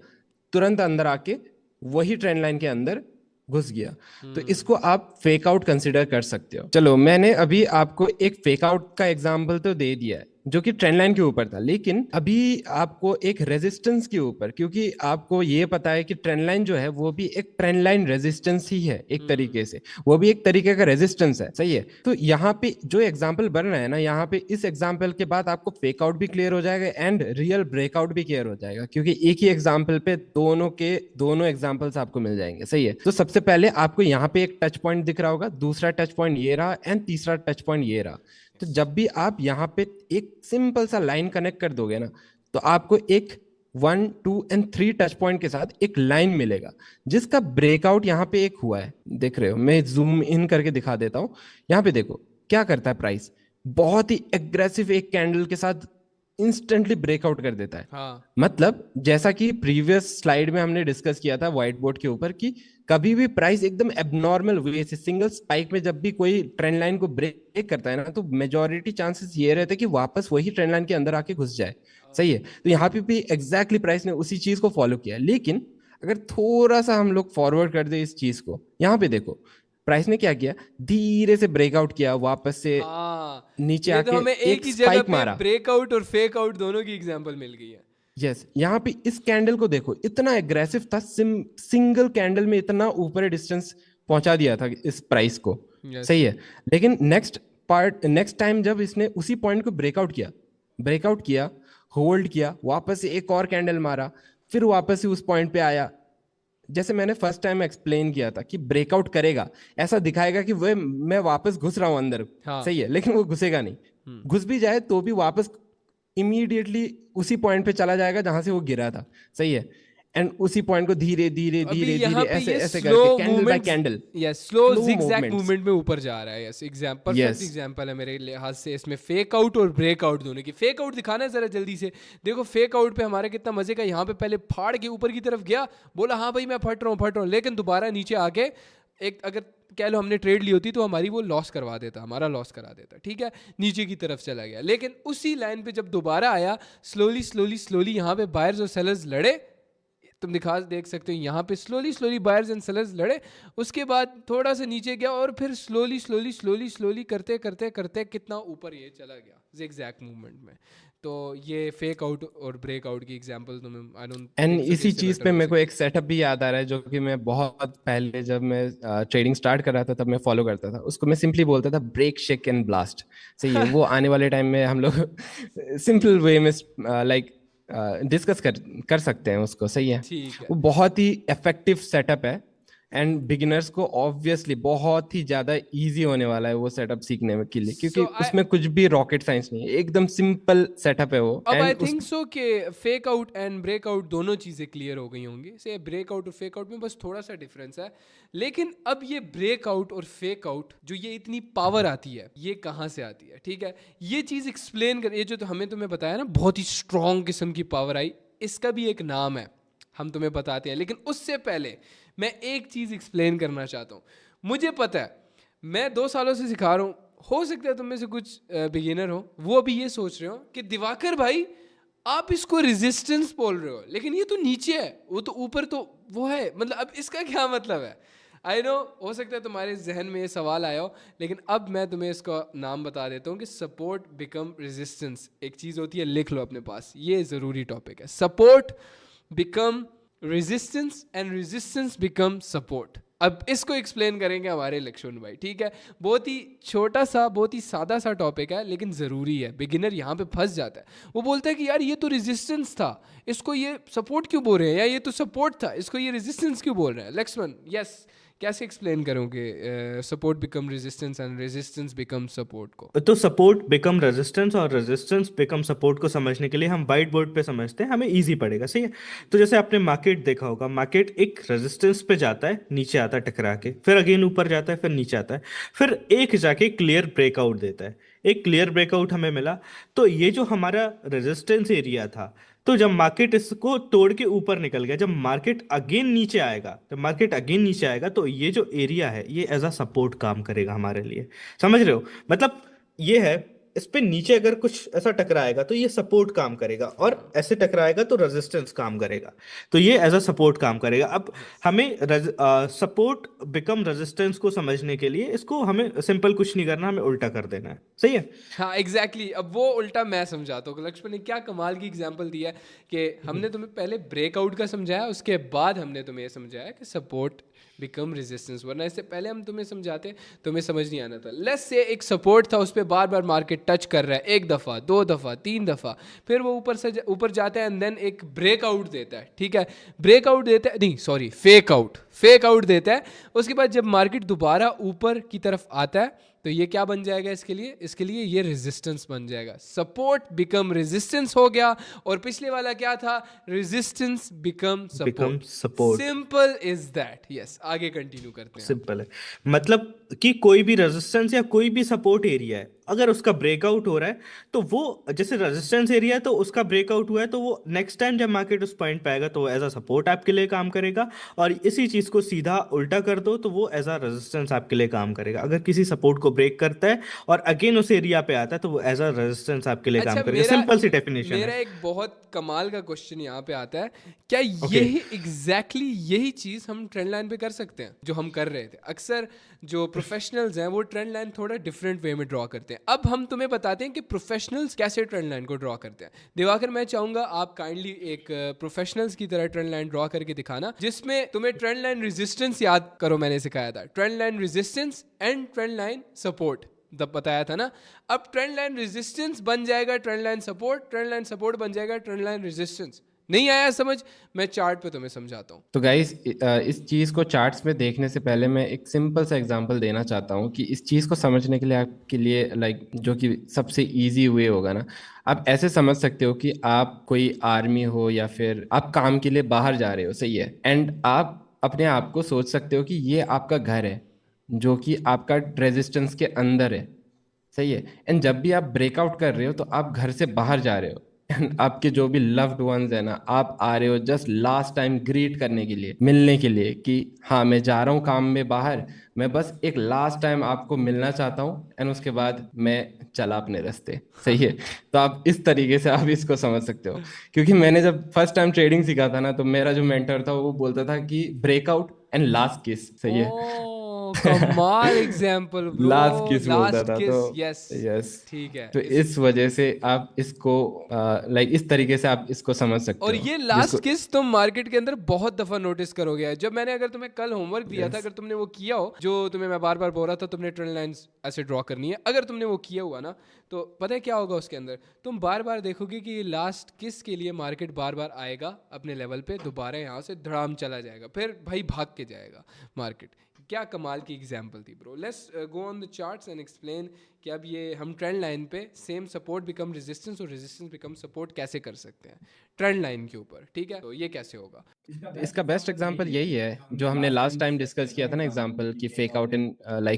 तुरंत अंदर आके वही ट्रेंड लाइन के अंदर घुस गया। तो इसको आप फेक आउट कंसिडर कर सकते हो। चलो, मैंने अभी आपको एक फेक आउट का एग्जांपल तो दे दिया है जो कि ट्रेंड लाइन के ऊपर था, लेकिन अभी आपको एक रेजिस्टेंस के ऊपर, क्योंकि आपको ये पता है कि ट्रेंड लाइन जो है वो भी एक ट्रेंड लाइन रेजिस्टेंस ही है, एक तरीके से वो भी एक तरीके का रेजिस्टेंस है, सही है। तो यहाँ पे जो एग्जांपल बन रहा है ना, यहाँ पे इस एग्जांपल के बाद आपको फेक आउट भी क्लियर हो जाएगा एंड रियल ब्रेकआउट भी क्लियर हो जाएगा, क्योंकि एक ही एग्जांपल पे दोनों एग्जांपल्स आपको मिल जाएंगे, सही है। तो सबसे पहले आपको यहाँ पे एक टच पॉइंट दिख रहा होगा, दूसरा टच पॉइंट ये रहा एंड तीसरा टच पॉइंट ये रहा। तो जब भी आप यहाँ पे एक सिंपल सा लाइन कनेक्ट कर दोगे ना, तो आपको एक 1 2 एंड 3 टच पॉइंट के साथ एक लाइन मिलेगा जिसका ब्रेकआउट यहाँ पे एक हुआ है, देख रहे हो। मैं जूम इन करके दिखा देता हूँ। यहाँ पे देखो क्या करता है प्राइस, बहुत ही एग्रेसिव एक कैंडल के साथ इंस्टेंटली ब्रेकआउट कर देता है। हाँ। मतलब जैसा कि प्रीवियस स्लाइड में हमने डिस्कस किया था व्हाइट बोर्ड के ऊपर कि कभी भी प्राइस एकदम एबनॉर्मल वे से सिंगल स्पाइक में जब भी कोई ट्रेंड लाइन को ब्रेक करता है ना, तो मेजॉरिटी चांसेस ये रहते हैं कि वापस वही ट्रेंड लाइन के अंदर आके घुस जाए, सही है। तो यहाँ पे भी एग्जैक्टली प्राइस ने उसी चीज को फॉलो किया। लेकिन अगर थोड़ा सा हम लोग फॉरवर्ड कर दे इस चीज को, यहाँ पे देखो प्राइस ने क्या किया, धीरे से ब्रेकआउट किया, वापस से नीचे ये आके तो हमें एक ही जगह स्पाइक पे मारा। ब्रेकआउट और फेक आउट दोनों की एग्जांपल मिल गई है। यस, यहाँ पे इस कैंडल को देखो, इतना एग्रेसिव था, सिंगल कैंडल में इतना ऊपर डिस्टेंस पहुंचा दिया था इस प्राइस को, सही है। लेकिन नेक्स्ट टाइम जब इसने उसी पॉइंट को ब्रेकआउट किया, होल्ड किया, वापस से एक और कैंडल मारा, फिर वापस से उस पॉइंट पे आया, जैसे मैंने फर्स्ट टाइम एक्सप्लेन किया था कि ब्रेकआउट करेगा, ऐसा दिखाएगा कि वह मैं वापस घुस रहा हूं अंदर, सही है, लेकिन वो घुसेगा नहीं। घुस भी जाए तो भी वापस इमीडिएटली उसी पॉइंट पे चला जाएगा जहां से वो गिरा था, सही है। एंड उसी पॉइंट को धीरे धीरे ऐसे करके candle bye candle, slow zigzag movement में ऊपर जा रहा है। परफेक्ट एग्जांपल है मेरे लिहाज से इसमें फेक आउट और ब्रेकआउट दोनों की। फेक आउट दिखाना है जरा जल्दी से, देखो फेक आउट पे हमारा कितना मजे का, यहाँ पे पहले फाड़ के ऊपर की तरफ गया, बोला हाँ भाई मैं फट रहा हूँ, लेकिन दोबारा नीचे आके एक, अगर कह लो हमने ट्रेड ली होती तो हमारी वो लॉस करवा देता, हमारा लॉस करा देता, ठीक है, नीचे की तरफ चला गया। लेकिन उसी लाइन पे जब दोबारा आया, स्लोली यहाँ पे बायर्स और सेलर्स लड़े, तुम देख सकते हो यहाँ पे स्लोली बायर्स एंड सेलर्स लड़े, उसके बाद थोड़ा सा नीचे गया और फिर स्लोली करते कितना ऊपर ये चला गया zigzag मूवमेंट में। तो ये फेक आउट और ब्रेक आउट की एग्जांपल तुम्हें एंड इसी चीज पे मेरे को एक सेटअप भी याद आ रहा है जो कि मैं बहुत पहले जब मैं ट्रेडिंग स्टार्ट कर रहा था तब मैं फॉलो करता था। उसको मैं सिंपली बोलता था ब्रेक शेक एंड ब्लास्ट, सही है। वो आने वाले टाइम में हम लोग सिंपल वे में लाइक डिस्कस कर सकते हैं उसको, सही है। वो बहुत ही इफेक्टिव सेटअप है एंड बिगिनर्स को ऑब्वियसली बहुत ही ज्यादा इजी होने वाला है वो सेटअप सीखने के लिए, क्योंकि उसमें कुछ भी रॉकेट साइंस नहीं है, एकदम सिंपल सेटअप है वो। अब आई थिंक सो कि fakeout and breakout दोनों चीजें क्लियर हो गई होंगी। से ब्रेक आउट और फेक आउट में बस थोड़ा सा डिफरेंस है, लेकिन अब ये ब्रेक आउट और फेक आउट जो ये इतनी पावर आती है ये कहाँ से आती है, ठीक है, ये चीज एक्सप्लेन कर, ये जो तुम्हें बताया ना बहुत ही स्ट्रॉन्ग किस्म की पावर आई, इसका भी एक नाम है, हम तुम्हें बताते हैं। लेकिन उससे पहले मैं एक चीज एक्सप्लेन करना चाहता हूँ। मुझे पता है मैं 2 सालों से सिखा रहा हूँ, हो सकता है तुम में से कुछ बिगिनर हो, वो अभी ये सोच रहे हो कि दिवाकर भाई आप इसको रेजिस्टेंस बोल रहे हो, लेकिन ये तो नीचे है, वो तो ऊपर तो वो है, मतलब अब इसका क्या मतलब है। आई नो हो सकता है तुम्हारे जहन में ये सवाल आया हो, लेकिन अब मैं तुम्हें इसका नाम बता देता हूँ कि सपोर्ट बिकम रेजिस्टेंस एक चीज़ होती है, लिख लो अपने पास, ये ज़रूरी टॉपिक है। Support become resistance and resistance become support. अब इसको एक्सप्लेन करेंगे हमारे लक्ष्मण भाई, ठीक है। बहुत ही छोटा सा, बहुत ही सादा सा टॉपिक है, लेकिन ज़रूरी है। बिगिनर यहाँ पे फंस जाता है, वो बोलता है कि यार ये तो रेजिस्टेंस था, इसको ये सपोर्ट क्यों बोल रहे हैं, या ये तो सपोर्ट था, इसको ये रेजिस्टेंस क्यों बोल रहे हैं। लक्ष्मण, यस, कैसे एक्सप्लेन करोगे support become resistance and resistance become support को? तो सपोर्ट बिकम रेजिस्टेंस और रेजिस्टेंस बिकम सपोर्ट को समझने के लिए हम वाइट बोर्ड पे समझते हैं, हमें इजी पड़ेगा, सही है। तो जैसे आपने मार्केट देखा होगा, मार्केट एक रेजिस्टेंस पे जाता है, नीचे आता है टकरा के, फिर अगेन ऊपर जाता है, फिर नीचे आता है, फिर एक जाके क्लियर ब्रेकआउट देता है। एक क्लियर ब्रेकआउट हमें मिला, तो ये जो हमारा रेजिस्टेंस एरिया था, तो जब मार्केट इसको तोड़ के ऊपर निकल गया, जब मार्केट अगेन नीचे आएगा, जब मार्केट अगेन नीचे आएगा, तो ये जो एरिया है ये एज अ सपोर्ट काम करेगा हमारे लिए। समझ रहे हो? मतलब ये है, इस पे नीचे अगर कुछ ऐसा टकराएगा तो ये सपोर्ट काम करेगा, और ऐसे टकराएगा तो रेजिस्टेंस काम करेगा। तो ये एज अ सपोर्ट काम करेगा। अब हमें सपोर्ट बिकम रेजिस्टेंस को समझने के लिए इसको हमें सिंपल कुछ नहीं करना, हमें उल्टा कर देना है, सही है। हाँ एग्जैक्टली अब वो उल्टा मैं समझाता हूँ। लक्ष्मण ने क्या कमाल की एग्जांपल दिया है कि हमने तुम्हें पहले ब्रेकआउट का समझाया, उसके बाद हमने तुम्हें ये समझाया कि सपोर्ट बिकम रेजिस्टेंस, वरना इससे पहले हम तुम्हें समझाते तुम्हें समझ नहीं आना था। लेट्स से एक सपोर्ट था, उस पर बार बार मार्केट टच कर रहा है, एक दफ़ा, दो दफ़ा, तीन दफ़ा, फिर वो ऊपर से ऊपर जाता है एंड देन एक ब्रेकआउट देता है, ठीक है। ब्रेकआउट देता है, नहीं सॉरी, फेक आउट देता है। उसके बाद जब मार्केट दोबारा ऊपर की तरफ आता है तो ये क्या बन जाएगा इसके लिए ये रेजिस्टेंस बन जाएगा। सपोर्ट बिकम रेजिस्टेंस हो गया, और पिछले वाला क्या था? Resistance become support. Simple is that. Yes, आगे कंटिन्यू करते हैं। सिंपल है, मतलब कि कोई भी रेजिस्टेंस या कोई भी सपोर्ट एरिया है, अगर उसका ब्रेकआउट हो रहा है तो वो, जैसे रेजिस्टेंस एरिया है तो उसका ब्रेकआउट हुआ है, तो वो नेक्स्ट टाइम जब मार्केट उस पॉइंट पे आएगा तो वो एज अ सपोर्ट आपके लिए काम करेगा, और इसी चीज को सीधा उल्टा कर दो तो वो एज अ रेजिस्टेंस आपके लिए काम करेगा। अगर किसी सपोर्ट को ब्रेक करता है और अगेन उस एरिया पे आता है तो वो एज अ रेजिस्टेंस आपके लिए अच्छा, काम करेगा। सिंपल सी डेफिनेशन मेरा है। एक बहुत कमाल का क्वेश्चन यहाँ पे आता है, क्या ओके, यही चीज हम ट्रेंड लाइन पे कर सकते हैं जो हम कर रहे थे? अक्सर जो प्रोफेशनल्स हैं वो ट्रेंड लाइन थोड़ा डिफरेंट वे में ड्रॉ करते हैं। अब हम तुम्हें बताते हैं कि प्रोफेशनल्स कैसे ट्रेंड लाइन को ड्रॉ करते हैं। दिवाकर, मैं चाहूंगा आप काइंडली एक प्रोफेशनल्स की तरह ट्रेंड लाइन ड्रॉ करके दिखाना, जिसमें तुम्हें ट्रेंड लाइन रेजिस्टेंस याद करो, मैंने सिखाया था trend line resistance and trend line support, तब बताया था ना। अब ट्रेंड लाइन रेजिस्टेंस बन जाएगा trend line support, trend line support बन जाएगा ट्रेंड लाइन रेजिस्टेंस। नहीं आया समझ? मैं चार्ट पे तुम्हें समझाता हूँ। तो गाइस, इस चीज़ को चार्ट्स में देखने से पहले मैं एक सिंपल सा एग्जांपल देना चाहता हूँ कि इस चीज़ को समझने के लिए आपके लिए जो कि सबसे इजी वे होगा ना, आप ऐसे समझ सकते हो कि आप कोई आर्मी हो या फिर आप काम के लिए बाहर जा रहे हो, सही है, एंड आप अपने आप को सोच सकते हो कि ये आपका घर है जो कि आपका रेजिस्टेंस के अंदर है, सही है। एंड जब भी आप ब्रेकआउट कर रहे हो तो आप घर से बाहर जा रहे हो, एंड आपके जो भी लव्ड वंस है ना, आप आ रहे हो जस्ट लास्ट टाइम ग्रीट करने के लिए, मिलने के लिए, कि हाँ मैं जा रहा हूँ काम में बाहर, मैं बस एक लास्ट टाइम आपको मिलना चाहता हूँ, एंड उसके बाद मैं चला अपने रास्ते, सही है। तो आप इस तरीके से आप इसको समझ सकते हो, क्योंकि मैंने जब फर्स्ट टाइम ट्रेडिंग सीखा था ना, तो मेरा जो मेंटर था वो बोलता था कि ब्रेकआउट एंड लास्ट किस, सही है। ओ कमाल एग्जांपल ब्रो, लास्ट किस बोलता लास्ट था, किस, तो यस यस। ठीक है। तो इस वजह से आप इसको इस तरीके से आप इसको समझ सकते और हो, ये जिसको लास्ट किस तुम मार्केट के अंदर बहुत दफा नोटिस करोगे। जब मैंने अगर तुम्हें कल होमवर्क दिया था, यस अगर तुमने वो किया हो, जो तुम्हें मैं बार बार बोल रहा था तुमने ट्रेंड लाइंस ऐसे ड्रॉ करनी है, अगर तुमने वो किया हुआ ना, तो पता है क्या होगा उसके अंदर? तुम बार बार देखोगे कि लास्ट किस के लिए मार्केट बार बार आएगा अपने लेवल पे, दोबारा यहाँ से धड़ाम चला जाएगा, फिर भाई भाग के जाएगा मार्केट। क्या कमाल की एग्जांपल थी bro. Let's go on the charts and explain कि अब ये हम ट्रेंड लाइन पे सेम सपोर्ट बिकम रेजिस्टेंस और रेजिस्टेंस बिकम सपोर्ट कैसे कर सकते हैं ट्रेंड लाइन के ऊपर, ठीक है। तो ये कैसे होगा? इसका बेस्ट एग्जांपल यही है जो हमने लास्ट टाइम डिस्कस किया था ना, एग्जांपल की fake out in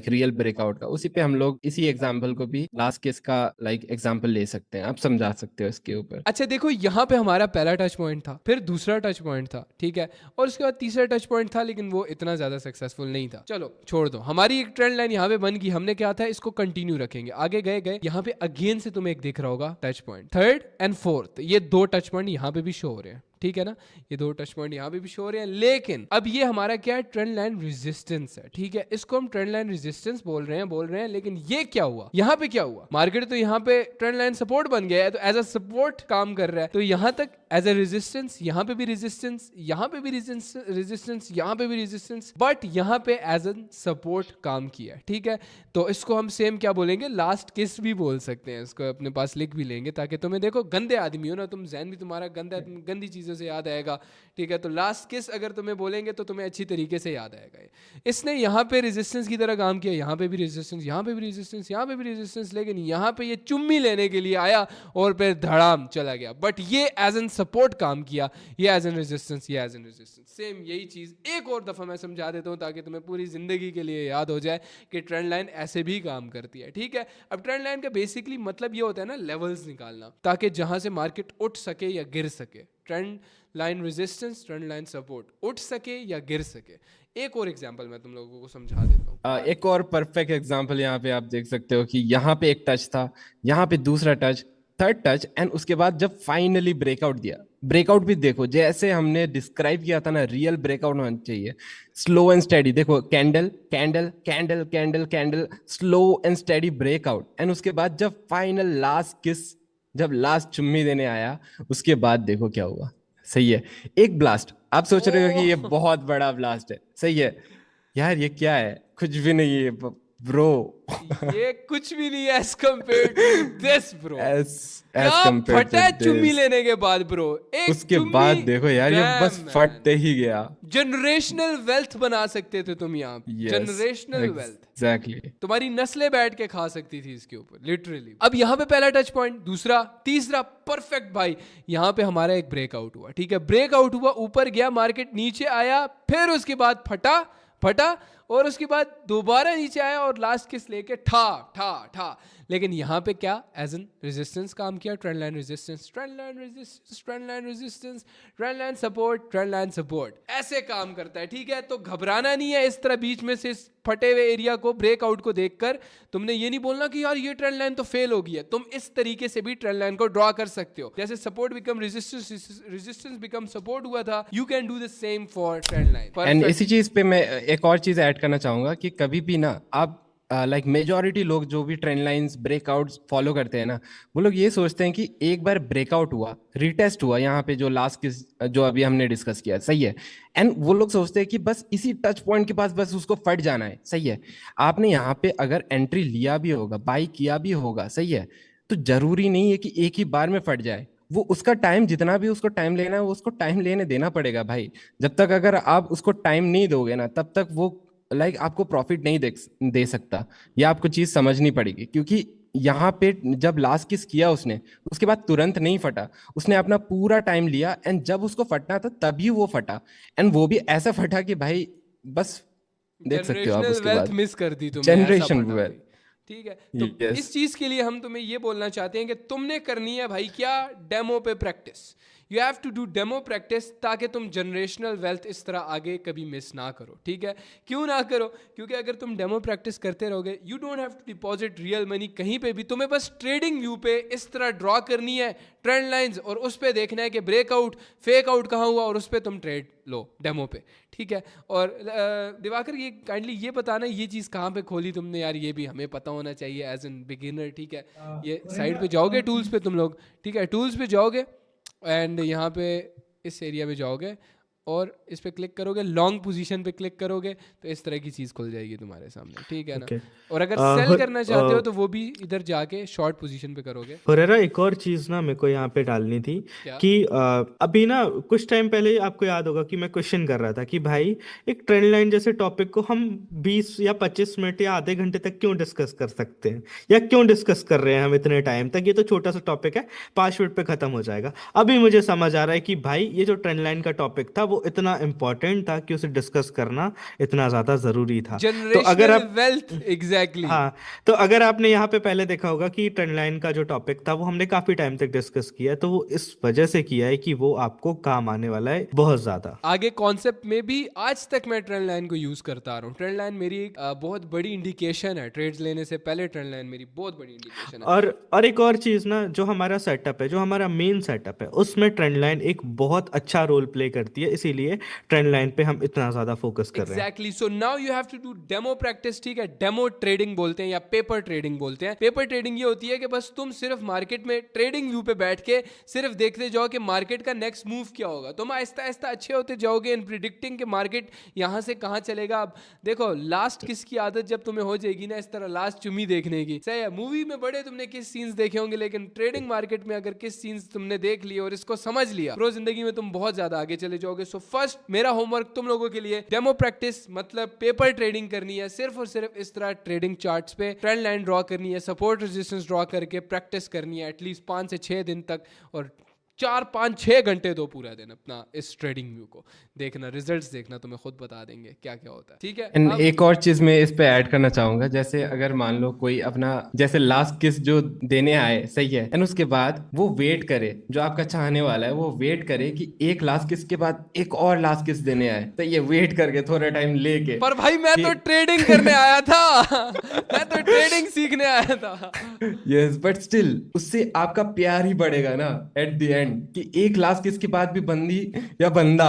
real breakout का, उसी पे हम लोग इसी एग्जांपल को भी लास्ट केस का एग्जांपल ले सकते हैं, आप समझा सकते हो इसके ऊपर। अच्छा देखो, यहाँ पे हमारा पहला टच पॉइंट था, फिर दूसरा टच पॉइंट था, ठीक है, और उसके बाद तीसरा टच पॉइंट था, लेकिन वो इतना ज्यादा सक्सेसफुल नहीं था। चलो छोड़ दो, हमारी एक ट्रेंड लाइन यहाँ पे बन गई। हमने क्या था, इसको कंटिन्यू रखेंगे, आगे गए यहाँ पे अगेन से तुम्हें एक दिख रहा होगा touch point, third and fourth, ये दो टच पॉइंट यहाँ पे भी शो हो रहे हैं, ठीक है ना। ये दो टच पॉइंट यहाँ पे भी शो हो रहे हैं, लेकिन अब ये हमारा क्या है, ट्रेंड लाइन रेजिस्टेंस है, ठीक है। इसको हम ट्रेंड लाइन रेजिस्टेंस बोल रहे हैं, लेकिन ये क्या हुआ, यहाँ पे क्या हुआ, मार्केट तो यहाँ पे ट्रेंड लाइन सपोर्ट बन गया है, तो एज अ सपोर्ट काम कर रहा है, तो यहाँ तक एज अ रेजिस्टेंस, यहाँ पे भी रेजिस्टेंस, यहाँ पे भी रेजिस्टेंस, यहाँ पे भी रेजिस्टेंस, बट यहाँ पे एज अ सपोर्ट काम किया, ठीक है। तो इसको हम सेम क्या बोलेंगे, लास्ट किस भी बोल सकते हैं, इसको अपने पास लिख भी लेंगे ताकि तुम्हें, देखो गंदे आदमी हो ना तुम, जहन भी तुम्हारा गंदा, गंदी चीजें चीज़ों से याद आएगा, ठीक है। तो लास्ट किस अगर तुम्हें बोलेंगे तो तुम्हें अच्छी तरीके से याद आएगा। इसने यहाँ पे रेजिस्टेंस की तरह काम किया, यहाँ पे भी रेजिस्टेंस, यहाँ पे भी रेजिस्टेंस, यहाँ पे भी रेजिस्टेंस, लेकिन यहाँ पे ये चुम्मी लेने के लिए आया और फिर धड़ाम चला गया। बट ये एज एन सपोर्ट काम किया, ये एज एन रेजिस्टेंस, ये एज एन रेजिस्टेंस। सेम यही चीज़ एक और दफ़ा मैं समझा देता हूँ ताकि तुम्हें पूरी ज़िंदगी के लिए याद हो जाए कि ट्रेंड लाइन ऐसे भी काम करती है, ठीक है। अब ट्रेंड लाइन का बेसिकली मतलब ये होता है ना लेवल्स निकालना, ताकि जहाँ से मार्केट उठ सके या गिर सके। Trend line resistance, trend line support, उठ सके या गिर सके। एक और एग्जांपल मैं तुम लोगों को समझा देता हूँ। एक और परफेक्ट एग्जांपल यहाँ पे आप देख सकते हो कि यहाँ पे एक टच था, यहाँ पे दूसरा टच, थर्ड टच, एंड उसके बाद जब फाइनली ब्रेकआउट दिया, ब्रेकआउट भी देखो जैसे हमने डिस्क्राइब किया था ना, रियल ब्रेकआउट होना चाहिए, स्लो एंड स्टेडी। देखो candle candle candle candle candle, slow and steady breakout, and उसके बाद जब फाइनल लास्ट किस, जब लास्ट चुम्मी देने आया, उसके बाद देखो क्या हुआ। सही है, एक ब्लास्ट। आप सोच रहे हो कि ये बहुत बड़ा ब्लास्ट है, सही है यार, ये क्या है, कुछ भी नहीं है ब्रो। ये कुछ भी नहीं है as compare to this bro. एज क्या फटा है चुम्मी लेने के बाद ब्रो, एक उसके बाद देखो यार, ये बस फटते ही गया। जनरेशनल वेल्थ बना सकते थे तुम यहाँ पे, जनरेशनल वेल्थ, एग्जैक्टली। तुम्हारी नस्लें बैठ के खा सकती थी इसके ऊपर लिटरली। अब यहाँ पे पहला टच पॉइंट, दूसरा, तीसरा, परफेक्ट भाई। यहाँ पे हमारा एक ब्रेकआउट हुआ, ठीक है, ब्रेकआउट हुआ, ऊपर गया, मार्केट नीचे आया, फिर उसके बाद फटा, और उसके बाद दोबारा नीचे आया और लास्ट किस लेके ठा ठा ठा। लेकिन यहाँ पे क्या एज एन रेजिस्टेंस काम किया, trend line resistance, trend line resistance, trend line resistance, trend line support, trend line support, ऐसे काम करता है, ठीक है। तो घबराना नहीं है इस तरह बीच में से इस फटे हुए एरिया को, ब्रेकआउट को देखकर तुमने ये नहीं बोलना कि यार ये ट्रेंड लाइन तो फेल हो गई है। तुम इस तरीके से भी ट्रेंड लाइन को ड्रॉ कर सकते हो, जैसे support become resistance, resistance become support हुआ था, you can do the same for trend line. And इसी चीज पे मैं एक और चीज ऐड करना चाहूंगा कि कभी भी ना आप लाइक मेजॉरिटी लोग जो भी ट्रेंड लाइंस ब्रेकआउट्स फॉलो करते हैं ना, वो लोग ये सोचते हैं कि एक बार ब्रेकआउट हुआ, रीटेस्ट हुआ, यहाँ पे जो लास्ट किस जो अभी हमने डिस्कस किया, सही है, एंड वो लोग सोचते हैं कि बस इसी टच पॉइंट के पास बस उसको फट जाना है, सही है। आपने यहाँ पे अगर एंट्री लिया भी होगा, बाई किया भी होगा, सही है, तो जरूरी नहीं है कि एक ही बार में फट जाए। वो उसका टाइम, जितना भी उसको टाइम लेना है वो उसको टाइम लेने देना पड़ेगा भाई। जब तक अगर आप उसको टाइम नहीं दोगे ना, तब तक वो आपको प्रॉफिट नहीं दे सकता। ये आपको चीज समझनी पड़ेगी, क्योंकि यहाँ पे जब लास्ट किस किया उसने, उसके बाद तुरंत नहीं फटा, उसने अपना पूरा टाइम लिया, एंड जब उसको फटना था तभी वो फटा, एंड वो भी ऐसा फटा कि भाई बस देख सकते हो आप उसके बाद मिस कर दी तुमने, जनरेशन वेल्थ, ठीक है। तो इस चीज के लिए हम तुम्हें ये बोलना चाहते हैं कि तुमने करनी है भाई क्या, डेमो पे practice. You have to do demo practice, ताकि तुम जनरेशनल वेल्थ इस तरह आगे कभी मिस ना करो, ठीक है। क्यों ना करो? क्योंकि अगर तुम डेमो प्रैक्टिस करते रहोगे, you don't have to deposit real money कहीं पे भी, तुम्हें बस ट्रेडिंग व्यू पे इस तरह ड्रॉ करनी है ट्रेंड लाइंस, और उस पे देखना है कि ब्रेकआउट फेक आउट कहाँ हुआ, और उस पर तुम ट्रेड लो डेमो पे, ठीक है। और दिवाकर ये काइंडली ये बताना, ये चीज़ कहाँ पे खोली तुमने यार, ये भी हमें पता होना चाहिए एज एन बिगिनर, ठीक है। ये साइड पे जाओगे टूल्स पे तुम लोग, ठीक है, टूल्स पे जाओगे एंड यहाँ पे इस एरिया में जाओगे और इस पे क्लिक करोगे, लॉन्ग पोजीशन पे क्लिक करोगे, तो इस तरह की चीज़ खुल जाएगी तुम्हारे सामने, ठीक है ना। और अगर सेल करना चाहते हो तो वो भी इधर जाके शॉर्ट पोजीशन पे करोगे। हुरैरा, एक और चीज़ ना मेरे को यहाँ पे डालनी थी कि अभी ना कुछ टाइम पहले आपको याद होगा कि मैं क्वेश्चन कर रहा था कि भाई एक ट्रेंड लाइन जैसे टॉपिक को हम 20 या 25 मिनट या आधे घंटे तक क्यों डिस्कस कर सकते हैं, या क्यों डिस्कस कर रहे हैं हम इतने टाइम तक, ये तो छोटा सा टॉपिक है, 5 मिनट पे खत्म हो जाएगा। अभी मुझे समझ आ रहा है कि भाई ये जो ट्रेंड लाइन का टॉपिक था वो इतना इंपॉर्टेंट था कि उसे डिस्कस करना इतना ज्यादा जरूरी था। तो अगर आप वेल्थ, एग्जैक्टली, हाँ, तो अगर आपने यहाँ पे पहले देखा होगा कि ट्रेंड लाइन का जो टॉपिक था वो हमने काफी टाइम तक डिस्कस किया है, तो वो इस वजह से किया है कि वो आपको काम आने वाला है बहुत ज्यादा आगे कॉन्सेप्ट में भी। आज तक मैं ट्रेंड लाइन को यूज करता आ रहा हूँ। ट्रेंड लाइन मेरी एक बहुत बड़ी इंडिकेशन है, ट्रेड्स लेने से पहले ट्रेंड लाइन मेरी बहुत बड़ी इंडिकेशन है। और एक और चीज ना, जो हमारा सेटअप है, जो हमारा मेन सेटअप है, उसमें ट्रेंड लाइन एक बहुत अच्छा रोल प्ले करती है, इसीलिए इसीलिए ट्रेंड लाइन पे हम इतना ज्यादा फोकस कर रहे हैं। Exactly, so now you have to do demo practice, ठीक है। डेमो ट्रेडिंग बोलते हैं या पेपर ट्रेडिंग बोलते हैं। पेपर ट्रेडिंग ये होती है कि बस तुम सिर्फ मार्केट में ट्रेडिंग व्यू पे बैठ के सिर्फ देखते जाओ कि मार्केट का नेक्स्ट मूव क्या होगा। तुम आहिस्ता आहिस्ता अच्छे होते जाओगे इन प्रिडिक्टिंग कि मार्केट यहाँ से कहाँ चलेगा। अब देखो, लास्ट किस की आदत जब तुम्हें हो जाएगी ना इस तरह लास्ट चुम्मी देखने की, सही है। मूवी में बड़े तुमने किस सीन्स देखे होंगे, लेकिन ट्रेडिंग मार्केट में अगर किस सीन्स तुमने देख लिए और इसको समझ लिया, प्रो जिंदगी में तुम बहुत ज्यादा आगे चले जाओगे। सो फर्स्ट मेरा होमवर्क तुम लोगों के लिए डेमो प्रैक्टिस, मतलब पेपर ट्रेडिंग करनी है। सिर्फ और सिर्फ इस तरह ट्रेडिंग चार्ट्स पे ट्रेंड लाइन ड्रॉ करनी है, सपोर्ट रेजिस्टेंस ड्रॉ करके प्रैक्टिस करनी है एटलीस्ट 5 से 6 दिन तक, और 4-5-6 घंटे दो पूरा दिन अपना इस ट्रेडिंग व्यू को देखना, रिजल्ट्स देखना, तुम्हें खुद बता देंगे क्या क्या होता है, ठीक है। एंड एक और चीज मैं इस पे ऐड करना चाहूंगा, जैसे अगर मान लो कोई अपना जैसे लास्ट किस जो देने आए, सही है, एंड उसके बाद वो वेट करे, जो आपका चाहने वाला है वो वेट करे कि एक लास्ट किस के बाद एक और लास्ट किस देने आए, तो ये वेट करके थोड़ा टाइम लेके। पर भाई मैं तो ट्रेडिंग करने आया था मैं तो ट्रेडिंग सीखने आया था। यस, बट स्टिल उससे आपका प्यार ही बढ़ेगा ना एट द एंड, कि एक लास्ट किस के बाद भी बंदी या बंदा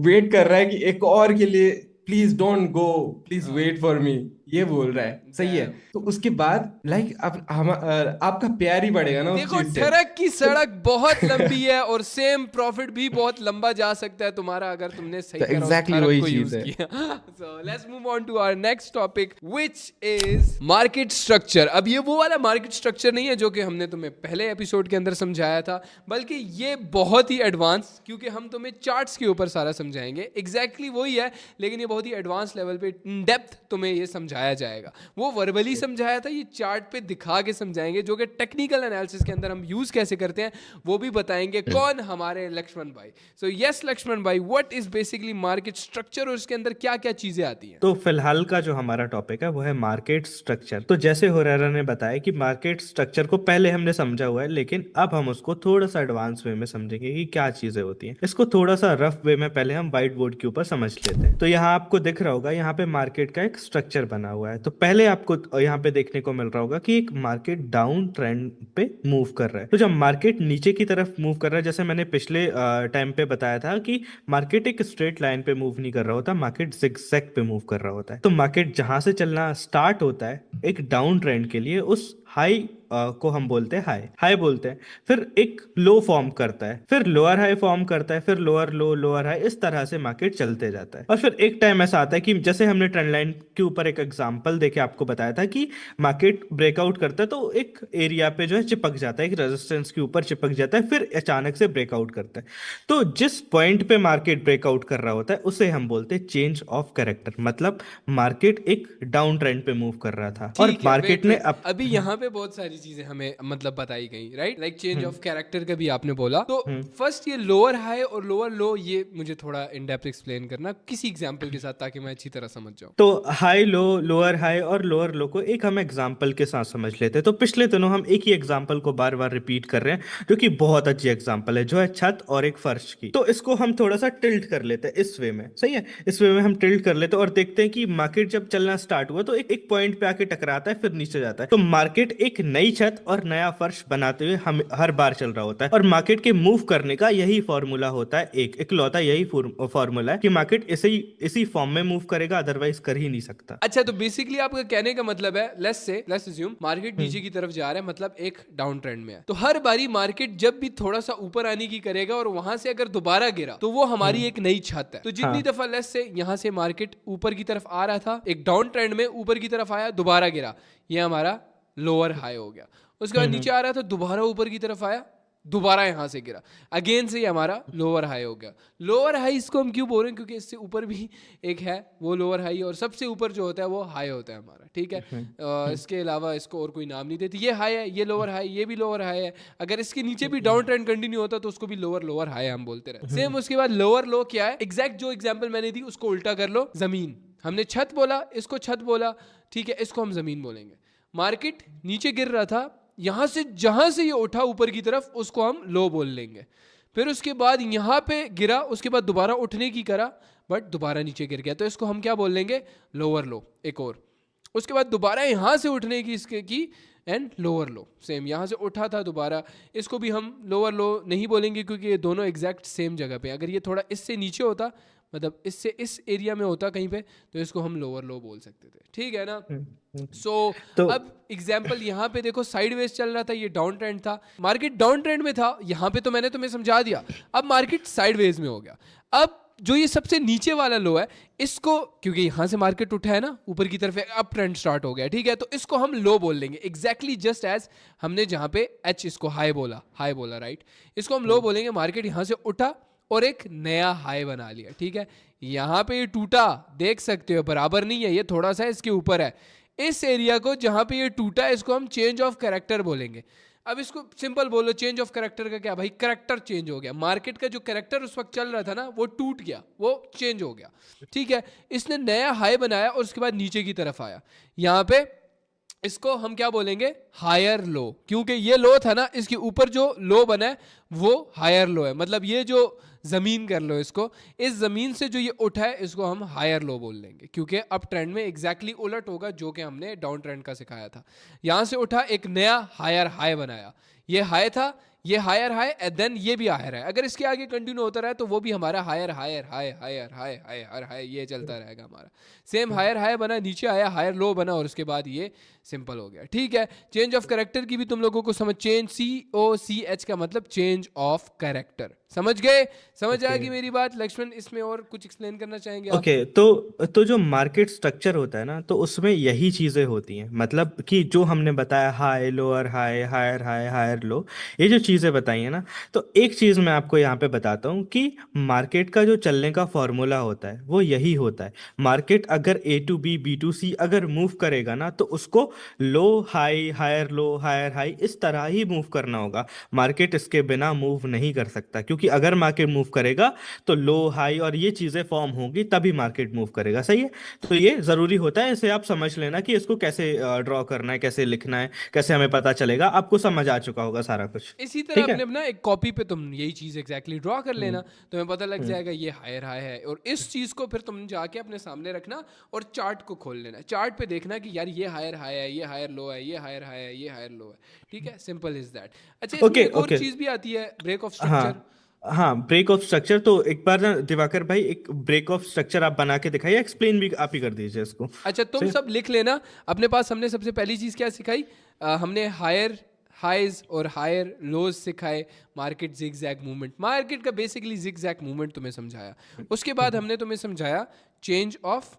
वेट कर रहा है कि एक और के लिए please don't go, please wait for me, ये बोल रहा है, सही है। तो उसके बाद लाइक अब हम आपका प्यार ही बढ़ेगा ना उस देखो, चीज से। ट्रक की सड़क बहुत लंबी है और सेम प्रॉफिट भी बहुत लंबा जा सकता है तुम्हारा अगर तुमने सही तरह उस exactly ट्रक वही को चीज यूज है। किया। So let's move on to our next topic which is market structure. अब ये वो वाला मार्केट स्ट्रक्चर नहीं है जो कि हमने तुम्हें पहले एपिसोड के अंदर समझाया था, बल्कि ये बहुत ही एडवांस, क्योंकि हम तुम्हें चार्ट्स के ऊपर सारा समझाएंगे। एग्जैक्टली वही है, लेकिन ये बहुत ही एडवांस लेवल पे इन डेप्थ तुम्हें ये समझाया जाएगा। वो वर्बली समझाया था, ये चार्ट पे दिखा के समझाएंगे, जो कि टेक्निकल एनालिसिस के अंदर हम यूज कैसे करते हैं वो भी बताएंगे। कौन? हमारे लक्ष्मण भाई। सो यस लक्ष्मण भाई, what is basically market structure और उसके अंदर क्या क्या चीजें आती हैं? तो फिलहाल का जो हमारा टॉपिक है वो है मार्केट स्ट्रक्चर। तो जैसे हुरैरा ने बताया कि मार्केट स्ट्रक्चर को पहले हमने समझा हुआ है, लेकिन अब हम उसको थोड़ा सा एडवांस वे में समझेंगे कि क्या चीजें होती हैं। इसको थोड़ा सा रफ वे में पहले हम व्हाइट बोर्ड के ऊपर समझ लेते हैं। तो यहाँ आपको दिख रहा होगा, यहाँ पे मार्केट का एक स्ट्रक्चर बना हुआ है। तो पहले आपको यहाँ पे देखने को मिल रहा होगा कि एक मार्केट डाउन ट्रेंड पे मूव कर रहा है। तो जब मार्केट नीचे की तरफ मूव कर रहा है, जैसे मैंने पिछले टाइम पे बताया था कि मार्केट एक स्ट्रेट लाइन पे मूव नहीं कर रहा होता, मार्केट जिगजैग पे मूव कर रहा होता है। तो मार्केट जहां से चलना स्टार्ट होता है एक डाउन ट्रेंड के लिए, उस हाई को हम बोलते हैं हाई बोलते हैं। फिर एक लो फॉर्म करता है, फिर लोअर हाई फॉर्म करता है, फिर लोअर लो लोअर हाई, इस तरह से मार्केट चलते जाता है। और फिर एक टाइम ऐसा आता है कि जैसे हमने ट्रेंड लाइन के ऊपर एक एग्जांपल देके आपको बताया था कि मार्केट ब्रेकआउट करता है तो एक एरिया पे जो है चिपक जाता है, एक रेजिस्टेंस के ऊपर चिपक जाता है, फिर अचानक से ब्रेकआउट करता है। तो जिस पॉइंट पे मार्केट ब्रेकआउट कर रहा होता है उसे हम बोलते हैं चेंज ऑफ कैरेक्टर, मतलब मार्केट एक डाउन ट्रेंड पे मूव कर रहा था और ठीक है, मार्केट wait, ने wait. अभी यहाँ पे बहुत सारी चीजें हमें मतलब बताई गई, right? Like change of character का भी आपने बोला। तो फर्स्ट ये लोअर हाई और लोअर लो, ये मुझे थोड़ा इन डेप्थ एक्सप्लेन करना किसी एग्जांपल के साथ, ताकि मैं अच्छी तरह समझ जाऊं। तो हाई लो, लोअर हाई और लोअर लो को एक हम एग्जांपल के साथ समझ लेते हैं। तो पिछले दिनों हम एक ही एग्जांपल को बार बार रिपीट कर रहे हैं, जो कि बहुत अच्छी एग्जांपल है, जो है छत और एक फर्श की। तो इसको हम थोड़ा सा टिल्ट कर लेते हैं इस वे में, सही है। इस वे में हम टिल्ट कर लेते हैं और देखते हैं कि मार्केट जब चलना स्टार्ट हुआ तो एक पॉइंट पे आके टकराता है, फिर नीचे जाता है। तो मार्केट एक नई छत और नया फर्श बनाते हुए हम हर बार चल रहा होता है, और मार्केट के मूव करने का यही फॉर्मूला होता है, एक इकलौता यही फॉर्मूला है कि मार्केट इसी फॉर्म में मूव करेगा, अदरवाइज कर ही नहीं सकता। अच्छा, तो बेसिकली आपका कहने का मतलब है, लेट्स अज्यूम मार्केट नीचे की तरफ जा रहा है, मतलब एक डाउन ट्रेंड में है। तो हर बारी मार्केट जब भी थोड़ा सा ऊपर आने की करेगा और वहां से अगर दोबारा गिरा तो वो हमारी एक नई छत है। तो जितनी दफा लेट्स से यहाँ से मार्केट ऊपर की तरफ आ रहा था, एक डाउन ट्रेंड में ऊपर की तरफ आया, दोबारा गिरा, ये हमारा लोअर हाई हो गया। उसके बाद नीचे आ रहा था, दोबारा ऊपर की तरफ आया, दोबारा यहां से गिरा, अगेन से हमारा लोअर हाई हो गया। लोअर हाई इसको हम क्यों बोल रहे हैं? क्योंकि इससे ऊपर भी एक है, वो लोअर हाई, और सबसे ऊपर जो होता है वो हाई होता है हमारा, ठीक है। इसके अलावा इसको और कोई नाम नहीं देते। ये हाई है, ये लोअर हाई, ये भी लोअर हाई है। अगर इसके नीचे भी डाउन ट्रेंड कंटिन्यू होता तो उसको भी लोअर हाई हम बोलते रहे। सेम उसके बाद लोअर लो क्या है? एग्जैक्ट जो एग्जाम्पल मैंने दी उसको उल्टा कर लो। जमीन, हमने छत बोला, इसको छत बोला, ठीक है, इसको हम जमीन बोलेंगे। मार्केट नीचे गिर रहा था, यहां से जहां से ये उठा ऊपर की तरफ, उसको हम लो बोल लेंगे। फिर उसके बाद यहां पे गिरा, उसके बाद दोबारा उठने की करा, बट दोबारा नीचे गिर गया, तो इसको हम क्या बोल लेंगे? लोअर लो। एक और, उसके बाद दोबारा यहां से उठने की इसके की एंड लोअर लो, सेम यहाँ से उठा था दोबारा, इसको भी हम लोअर लो नहीं बोलेंगे क्योंकि ये दोनों एग्जैक्ट सेम जगह पे। अगर ये थोड़ा इससे नीचे होता, मतलब इससे इस एरिया में होता कहीं पे, तो इसको हम लोअर लो बोल सकते थे, ठीक है ना। सो तो अब एग्जाम्पल यहाँ पे देखो, साइडवेज चल रहा था, ये डाउन ट्रेंड था, मार्केट डाउन ट्रेंड में था, यहाँ पे तो मैंने तुम्हें समझा दिया। अब मार्केट साइडवेज में हो गया। अब जो ये सबसे नीचे वाला लो है, इसको क्योंकि यहाँ से मार्केट उठा है ना ऊपर की तरफ, अप ट्रेंड स्टार्ट हो गया, ठीक है, तो इसको हम लो बोल लेंगे, एग्जैक्टली जस्ट एज हमने जहाँ पे एच इसको हाई बोला राइट, इसको हम लो बोलेंगे। मार्केट यहाँ से उठा और एक नया हाई बना लिया, ठीक है। यहाँ पे ये टूटा, देख सकते हो बराबर नहीं है, ये थोड़ा सा इसके ऊपर है। इस एरिया को जहाँ पे ये टूटा है, इसको हम चेंज ऑफ कैरेक्टर बोलेंगे। अब इसको सिंपल बोलो, चेंज ऑफ कैरेक्टर का क्या भाई, कैरेक्टर चेंज हो गया। मार्केट का जो कैरेक्टर उस वक्त चल रहा था ना, वो टूट गया, वो चेंज हो गया, ठीक है। इसने नया हाई बनाया और उसके बाद नीचे की तरफ आया। यहाँ पे इसको हम क्या बोलेंगे, हायर लो, क्योंकि ये लो था ना, इसके ऊपर जो लो बना है वो हायर लो है। मतलब ये जो जमीन कर लो इसको, इस जमीन से जो ये उठा है इसको हम हायर लो बोल लेंगे, क्योंकि अप ट्रेंड में एग्जैक्टली उलट होगा जो कि हमने डाउन ट्रेंड का सिखाया था। यहां से उठा, एक नया हायर हाई बनाया, ये हाई था, ये हायर हाई, एंड देन ये भी हायर है। अगर इसके आगे कंटिन्यू होता रहा तो वो भी हमारा higher higher high higher high higher high, ये चलता रहेगा हमारा। सेम हायर हाई बना, नीचे आया, हायर लो बना, और उसके बाद ये सिंपल हो गया, ठीक है। चेंज ऑफ कैरेक्टर की भी तुम लोगों को समझ, चेंज COCH का मतलब चेंज ऑफ कैरेक्टर, समझ गए? समझ आएगी मेरी बात लक्ष्मण? इसमें और कुछ एक्सप्लेन करना चाहेंगे आप? ओके, तो जो मार्केट स्ट्रक्चर होता है ना, तो उसमें यही चीजें होती हैं। मतलब कि जो हमने बताया, high lower high, higher high higher low, ये जो चीजें बताई हैं ना, तो एक चीज मैं आपको यहाँ पे बताता हूँ कि मार्केट का जो चलने का फॉर्मूला होता है वो यही होता है। मार्केट अगर A to B, B to C अगर मूव करेगा ना, तो उसको low high, higher low, higher high, इस तरह ही मूव करना होगा। मार्केट इसके बिना मूव नहीं कर सकता, क्योंकि अगर मार्केट मूव करेगा तो लो हाई और ये चीजें फॉर्म होंगी, तभी मार्केट मूव करेगा, सही है। तो ये जरूरी होता है, इसे आप समझ लेना कि इसको कैसे ड्रॉ करना है, कैसे लिखना है, कैसे हमें पता चलेगा। आपको समझ आ चुका होगा सारा कुछ, इसी तरह ठीक है। अपने अपना एक कॉपी पे तुम यही चीज एग्जैक्टली ड्रॉ कर लेना, तुम्हें पता लग हम्म जाएगा ये हायर हाई है। और इस चीज को फिर तुम जाके अपने सामने रखना और चार्ट को खोल लेना। चार्ट पे देखना कि यार ये हायर हाई है, ये हायर लो है, ये हायर हाई है, ये हायर लो है, ठीक है। Simple is that. अच्छा, इसमें ओके एक और ओके। चीज भी आती है, ब्रेक ऑफ हाँ स्ट्रक्चर। हाँ, ब्रेक ऑफ स्ट्रक्चर। तो एक बार ना दिवाकर भाई, एक ब्रेक ऑफ स्ट्रक्चर आप बना के दिखाइए, एक्सप्लेन भी आप ही कर दीजिए इसको। अच्छा, तुम सही। सब लिख लेना अपने पास। हमने सबसे पहली चीज क्या सिखाई, हमने हायर हाइज और हायर लोज सिखाए, मार्केट जिगजैग मूवमेंट, मार्केट का बेसिकली जिगजैग मूवमेंट तुम्हें समझाया। उसके बाद हमने तुम्हें समझाया चेंज ऑफ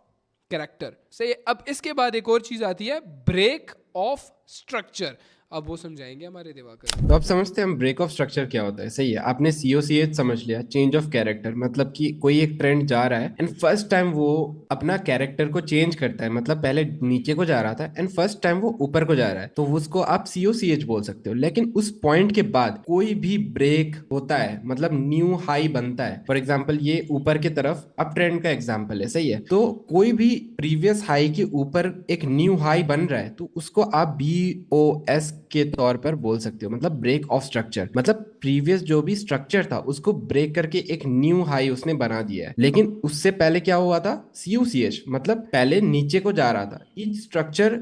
कैरेक्टर, सही। अब इसके बाद एक और चीज आती है, ब्रेक ऑफ स्ट्रक्चर। अब वो समझाएंगे हमारे दिवाकर। तो आप समझते हैं हम ब्रेक ऑफ स्ट्रक्चर क्या होता है? सही है, आपने COCH समझ लिया, चेंज ऑफ कैरेक्टर, मतलब कि कोई एक ट्रेंड जा रहा है एंड फर्स्ट टाइम वो अपना कैरेक्टर को चेंज करता है। मतलब पहले नीचे को जा रहा था एंड फर्स्ट टाइम वो ऊपर को जा रहा है, तो उसको आप COCH बोल सकते हो। लेकिन उस पॉइंट के बाद कोई भी ब्रेक होता है, मतलब न्यू हाई बनता है। फॉर एग्जाम्पल ये ऊपर की तरफ अप ट्रेंड का एग्जाम्पल है, सही है। तो कोई भी प्रीवियस हाई के ऊपर एक न्यू हाई बन रहा है, तो उसको आप BOS के तौर पर बोल सकते हो, मतलब ब्रेक ऑफ स्ट्रक्चर। मतलब प्रीवियस जो भी स्ट्रक्चर था उसको ब्रेक करके एक न्यू हाई उसने बना दिया है। लेकिन उससे पहले क्या हुआ था, COCH, मतलब पहले नीचे को जा रहा था, ईच स्ट्रक्चर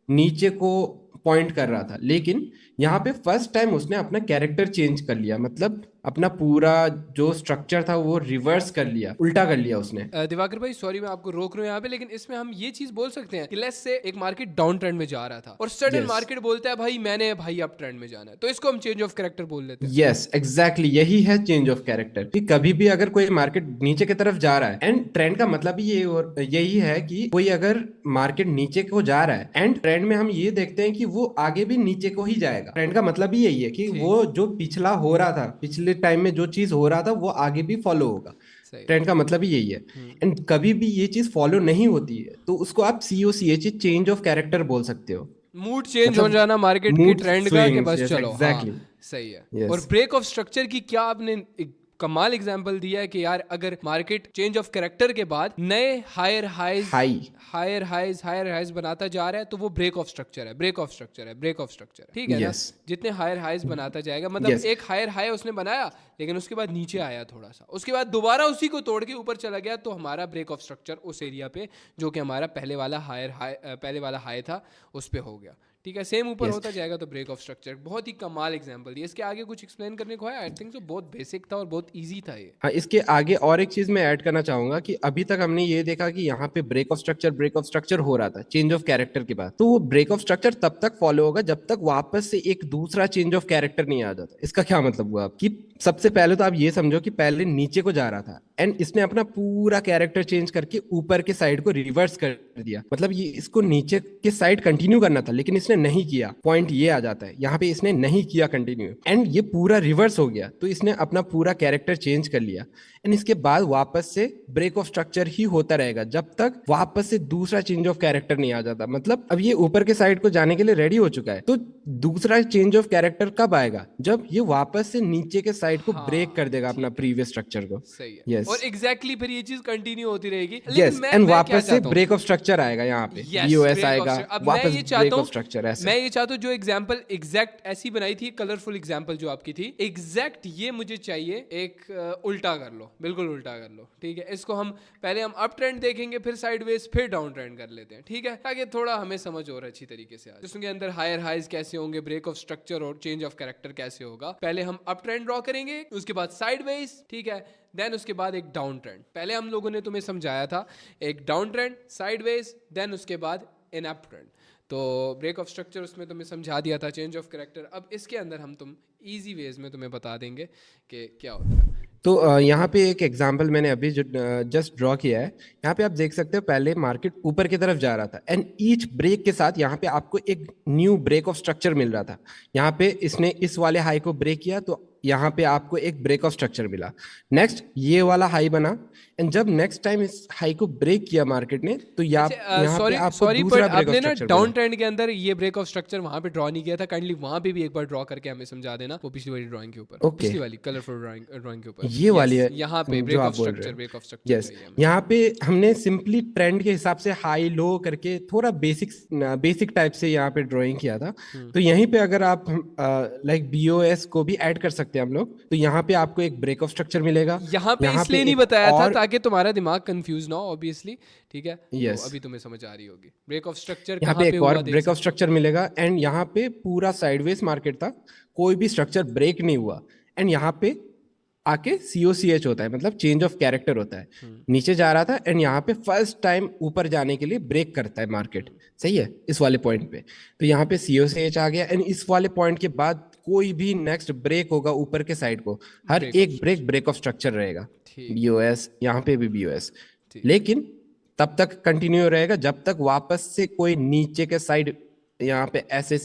नीचे को पॉइंट कर रहा था। लेकिन यहाँ पे फर्स्ट टाइम उसने अपना कैरेक्टर चेंज कर लिया, मतलब अपना पूरा जो स्ट्रक्चर था वो रिवर्स कर लिया, उल्टा कर लिया उसने। दिवाकर भाई सॉरी मैं आपको रोक रहा हूँ यहाँ पे, लेकिन इसमें हम ये चीज बोल सकते हैं कि लेट्स से एक मार्केट डाउन ट्रेंड में जा रहा था और सडन Yes. मार्केट बोलता है भाई मैंने भाई अप ट्रेंड में जाना है, तो इसको हम चेंज ऑफ कैरेक्टर बोल लेते हैं। यस एग्जैक्टली, यही है चेंज ऑफ कैरेक्टर। कि कभी भी अगर कोई मार्केट नीचे की तरफ जा रहा है, एंड ट्रेंड का मतलब ही यही है कि कोई अगर मार्केट नीचे को जा रहा है एंड ट्रेंड में हम ये देखते हैं कि वो आगे भी नीचे को ही जाएगा। ट्रेंड का मतलब ही यही है कि ठीक। वो जो पिछला हो रहा था, पिछले टाइम में जो चीज हो रहा था वो आगे भी फॉलो होगा। सही। ट्रेंड का मतलब ही यही है। एंड कभी भी ये चीज फॉलो नहीं होती है तो उसको आप COCH, चेंज ऑफ कैरेक्टर बोल सकते हो। मूड चेंज हो मतलब जाना मार्केट की मूड ट्रेंड का, कि swings, बस yes, चलो exactly. हाँ सही है। Yes. और ब्रेक ऑफ स्ट्रक्चर की क्या आपने एक कमाल एग्जांपल दिया है कि यार अगर मार्केट चेंज ऑफ कैरेक्टर के बाद नए हायर हाइज बनाता जा रहा है, तो वो ब्रेक ऑफ स्ट्रक्चर है, ब्रेक ऑफ स्ट्रक्चर है, ब्रेक ऑफ स्ट्रक्चर है, ठीक है ना। Yes. जितने हायर हाइज बनाता जाएगा, मतलब Yes. एक हायर हाई उसने बनाया लेकिन उसके बाद नीचे आया थोड़ा सा, उसके बाद दोबारा उसी को तोड़ के ऊपर चला गया, तो हमारा ब्रेक ऑफ स्ट्रक्चर उस एरिया पे जो कि हमारा पहले वाला हाई था उस पे हो गया, ठीक है, सेम ऊपर Yes. होता जाएगा तो ब्रेक ऑफ स्ट्रक्चर। बहुत ही कमाल एग्जांपल दिया। इसके आगे कुछ एक्सप्लेन करने को है? आई थिंक सो बहुत बेसिक था और बहुत इजी था ये। हाँ, इसके आगे और एक चीज मैं ऐड करना चाहूंगा कि अभी तक हमने ये देखा कि यहाँ पे ब्रेक ऑफ स्ट्रक्चर हो रहा था चेंज ऑफ कैरेक्टर के बाद। तो वो ब्रेक ऑफ स्ट्रक्चर तब तक फॉलो होगा जब तक वापस से एक दूसरा चेंज ऑफ कैरेक्टर नहीं आ जाता। इसका क्या मतलब हुआ कि सबसे पहले तो आप ये समझो कि पहले नीचे को जा रहा था एंड इसने अपना पूरा कैरेक्टर चेंज करके ऊपर के साइड को रिवर्स कर दिया। मतलब ये इसको नीचे के साइड कंटिन्यू करना था लेकिन इसने नहीं किया। पॉइंट ये आ जाता है यहाँ पे, इसने नहीं किया कंटिन्यू एंड ये पूरा रिवर्स हो गया। तो इसने अपना पूरा कैरेक्टर चेंज कर लिया एंड इसके बाद वापस से ब्रेक ऑफ स्ट्रक्चर ही होता रहेगा जब तक वापस से दूसरा चेंज ऑफ कैरेक्टर नहीं आ जाता। मतलब अब ये ऊपर के साइड को जाने के लिए रेडी हो चुका है। तो दूसरा चेंज ऑफ कैरेक्टर कब आएगा? जब ये वापस से नीचे के साइड को ब्रेक कर देगा अपना प्रीवियस स्ट्रक्चर को। सही है। यस, और एग्जैक्टली फिर ये चीज कंटिन्यू होती रहेगी। यस, एंड वापस से ब्रेक ऑफ स्ट्रक्चर आएगा यहाँ पे, बीओएस आएगा, वापस ब्रेक ऑफ स्ट्रक्चर। ऐसे मैं ये चाहता हूँ जो एग्जांपल एग्जैक्ट ऐसी बनाई थी, कलरफुल एग्जांपल जो आपकी थी, एग्जैक्ट ये मुझे चाहिए। एक उल्टा कर लो, बिल्कुल उल्टा कर लो, ठीक है। इसको हम पहले हम अप ट्रेंड देखेंगे, फिर साइडवेज, फिर डाउन ट्रेंड कर लेते हैं, ठीक है, ताकि थोड़ा हमें समझ और अच्छी तरीके से आए। जिसके अंदर हायर हाइज कैसे होंगे, ब्रेक ऑफ स्ट्रक्चर और चेंज ऑफ कैरेक्टर कैसे होगा। पहले हम अप ट्रेंड ड्रॉ करेंगे, उसके बाद साइडवेज, ठीक है, देन उसके बाद एक डाउन ट्रेंड। पहले हम लोगों ने तुम्हें समझाया था एक डाउन ट्रेंड, साइडवेज, देन उसके बाद एन अप ट्रेंड। तो ब्रेक ऑफ स्ट्रक्चर उसमें तुम्हें समझा दिया था, चेंज ऑफ कैरेक्टर। अब इसके अंदर हम तुम इजी वेज में तुम्हें बता देंगे कि क्या होता है। तो यहाँ पे एक एग्जांपल मैंने अभी जो जस्ट ड्रॉ किया है, यहाँ पे आप देख सकते हो पहले मार्केट ऊपर की तरफ जा रहा था एंड ईच ब्रेक के साथ यहाँ पे आपको एक न्यू ब्रेक ऑफ स्ट्रक्चर मिल रहा था। यहाँ पे इसने इस वाले हाई को ब्रेक किया तो यहाँ पे आपको एक ब्रेक ऑफ स्ट्रक्चर मिला। नेक्स्ट ये वाला हाई बना एंड जब नेक्स्ट टाइम इस हाई को ब्रेक किया मार्केट ने तो यहाँ पे आपको दूसरा break of structure downtrend के अंदर ये ब्रेक ऑफ स्ट्रक्चर वहां पे ड्रॉ नहीं किया था। काइंडली वहां पे भी एक बार ड्रॉ करके हमें समझा देना, वो पिछली वाली ड्राइंग के ऊपर, पिछली वाली कलरफुल ड्राइंग के ऊपर, ये वाली है यहाँ पे ब्रेक ऑफ स्ट्रक्चर। यस, यहाँ पे हमने सिंपली ट्रेंड के हिसाब से हाई लो करके थोड़ा बेसिक टाइप से यहाँ पे ड्राइंग किया था। तो यहीं पे अगर आप लाइक बीओएस को भी ऐड कर सकते हैं हम लोग, तो यहाँ पे आपको एक ब्रेक ऑफ स्ट्रक्चर मिलेगा। यहाँ पे इसलिए नहीं बताया था ताकि तुम्हारा दिमाग कंफ्यूज ना हो, ऑब्वियसली, ठीक है। यस, तो अभी तुम्हें समझ आ रही होगी ब्रेक ऑफ स्ट्रक्चर। यहाँ पे एक और ब्रेक ऑफ स्ट्रक्चर मिलेगा एंड यहाँ पे पूरा साइडवेज मार्केट था, कोई भी स्ट्रक्चर ब्रेक नहीं हुआ एंड यहाँ पे आके COCH होता है, मतलब चेंज ऑफ कैरेक्टर होता है। नीचे जा रहा था एंड यहाँ पे फर्स्ट टाइम ऊपर जाने के लिए ब्रेक करता है मार्केट, सही है, इस वाले पॉइंट पे। तो यहाँ पे COCH आ गया एंड इस वाले पॉइंट के बाद कोई भी नेक्स्ट ब्रेक होगा ऊपर के साइड को, हर एक ब्रेक ऑफ स्ट्रक्चर रहेगा। BOS, यहाँ पे भी BOS, लेकिन तब तक कंटिन्यू रहेगा जब तक वापस से कोई नीचे के साइड यहाँ पे ऐसे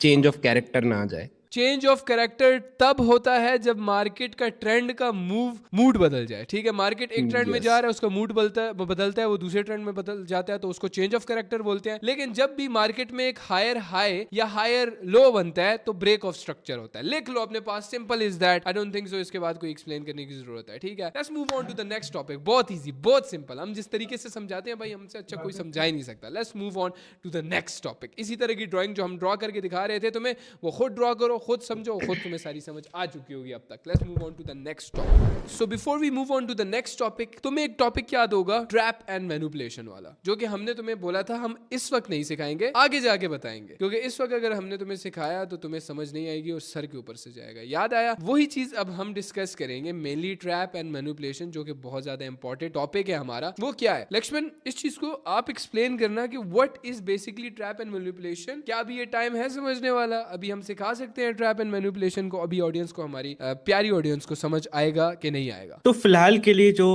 चेंज ऑफ कैरेक्टर ना आ जाए। चेंज ऑफ कैरेक्टर तब होता है जब मार्केट का ट्रेंड का मूड बदल जाए, ठीक है। मार्केट एक ट्रेंड में जा रहा है, उसका मूड बदलता है, वो दूसरे ट्रेंड में बदल जाता है, तो उसको चेंज ऑफ कैरेक्टर बोलते हैं। लेकिन जब भी मार्केट में एक हायर हाई या हायर लो बनता है तो ब्रेक ऑफ स्ट्रक्चर होता है। लिख लो अपने पास, simple is that. I don't think so इसके बाद कोई एक्सप्लेन करने की जरूरत है, ठीक है। Let's move on to the next topic. बहुत इजी, बहुत सिंपल। हम जिस तरीके से समझाते हैं भाई, हमसे अच्छा कोई समझा ही नहीं सकता। Let's move on to the next topic. इसी तरह की ड्राइंग जो हम ड्रॉ करके दिखा रहे थे तुम्हें, वो खुद ड्रॉ करो, खुद समझो, खुद तुम्हें सारी समझ आ चुकी होगी अब तक। Let's move on to the next topic. So before we move on to the next topic, तुम्हें एक टॉपिक याद होगा, ट्रैप एंड मैनिपुलेशन वाला, जो कि हमने तुम्हें बोला था हम इस वक्त नहीं सिखाएंगे, आगे जाके बताएंगे, क्योंकि इस वक्त अगर हमने तुम्हें सिखाया तो तुम्हें समझ नहीं आएगी और सर के ऊपर से जाएगा। याद आया? वही चीज अब हम डिस्कस करेंगे, मेनली ट्रैप एंड मैनिपुलेशन, जो कि बहुत ज्यादा इंपॉर्टेंट टॉपिक है हमारा। वो क्या है लक्ष्मण, इस चीज को आप एक्सप्लेन करना कि what is basically trap and manipulation. क्या अभी ये टाइम है समझने वाला? अभी हम सिखा सकते हैं ट्रैप एंड मैनिपुलेशन को? अभी ऑडियंस को, हमारी प्यारी ऑडियंस को समझ आएगा कि नहीं आएगा? तो फिलहाल के लिए जो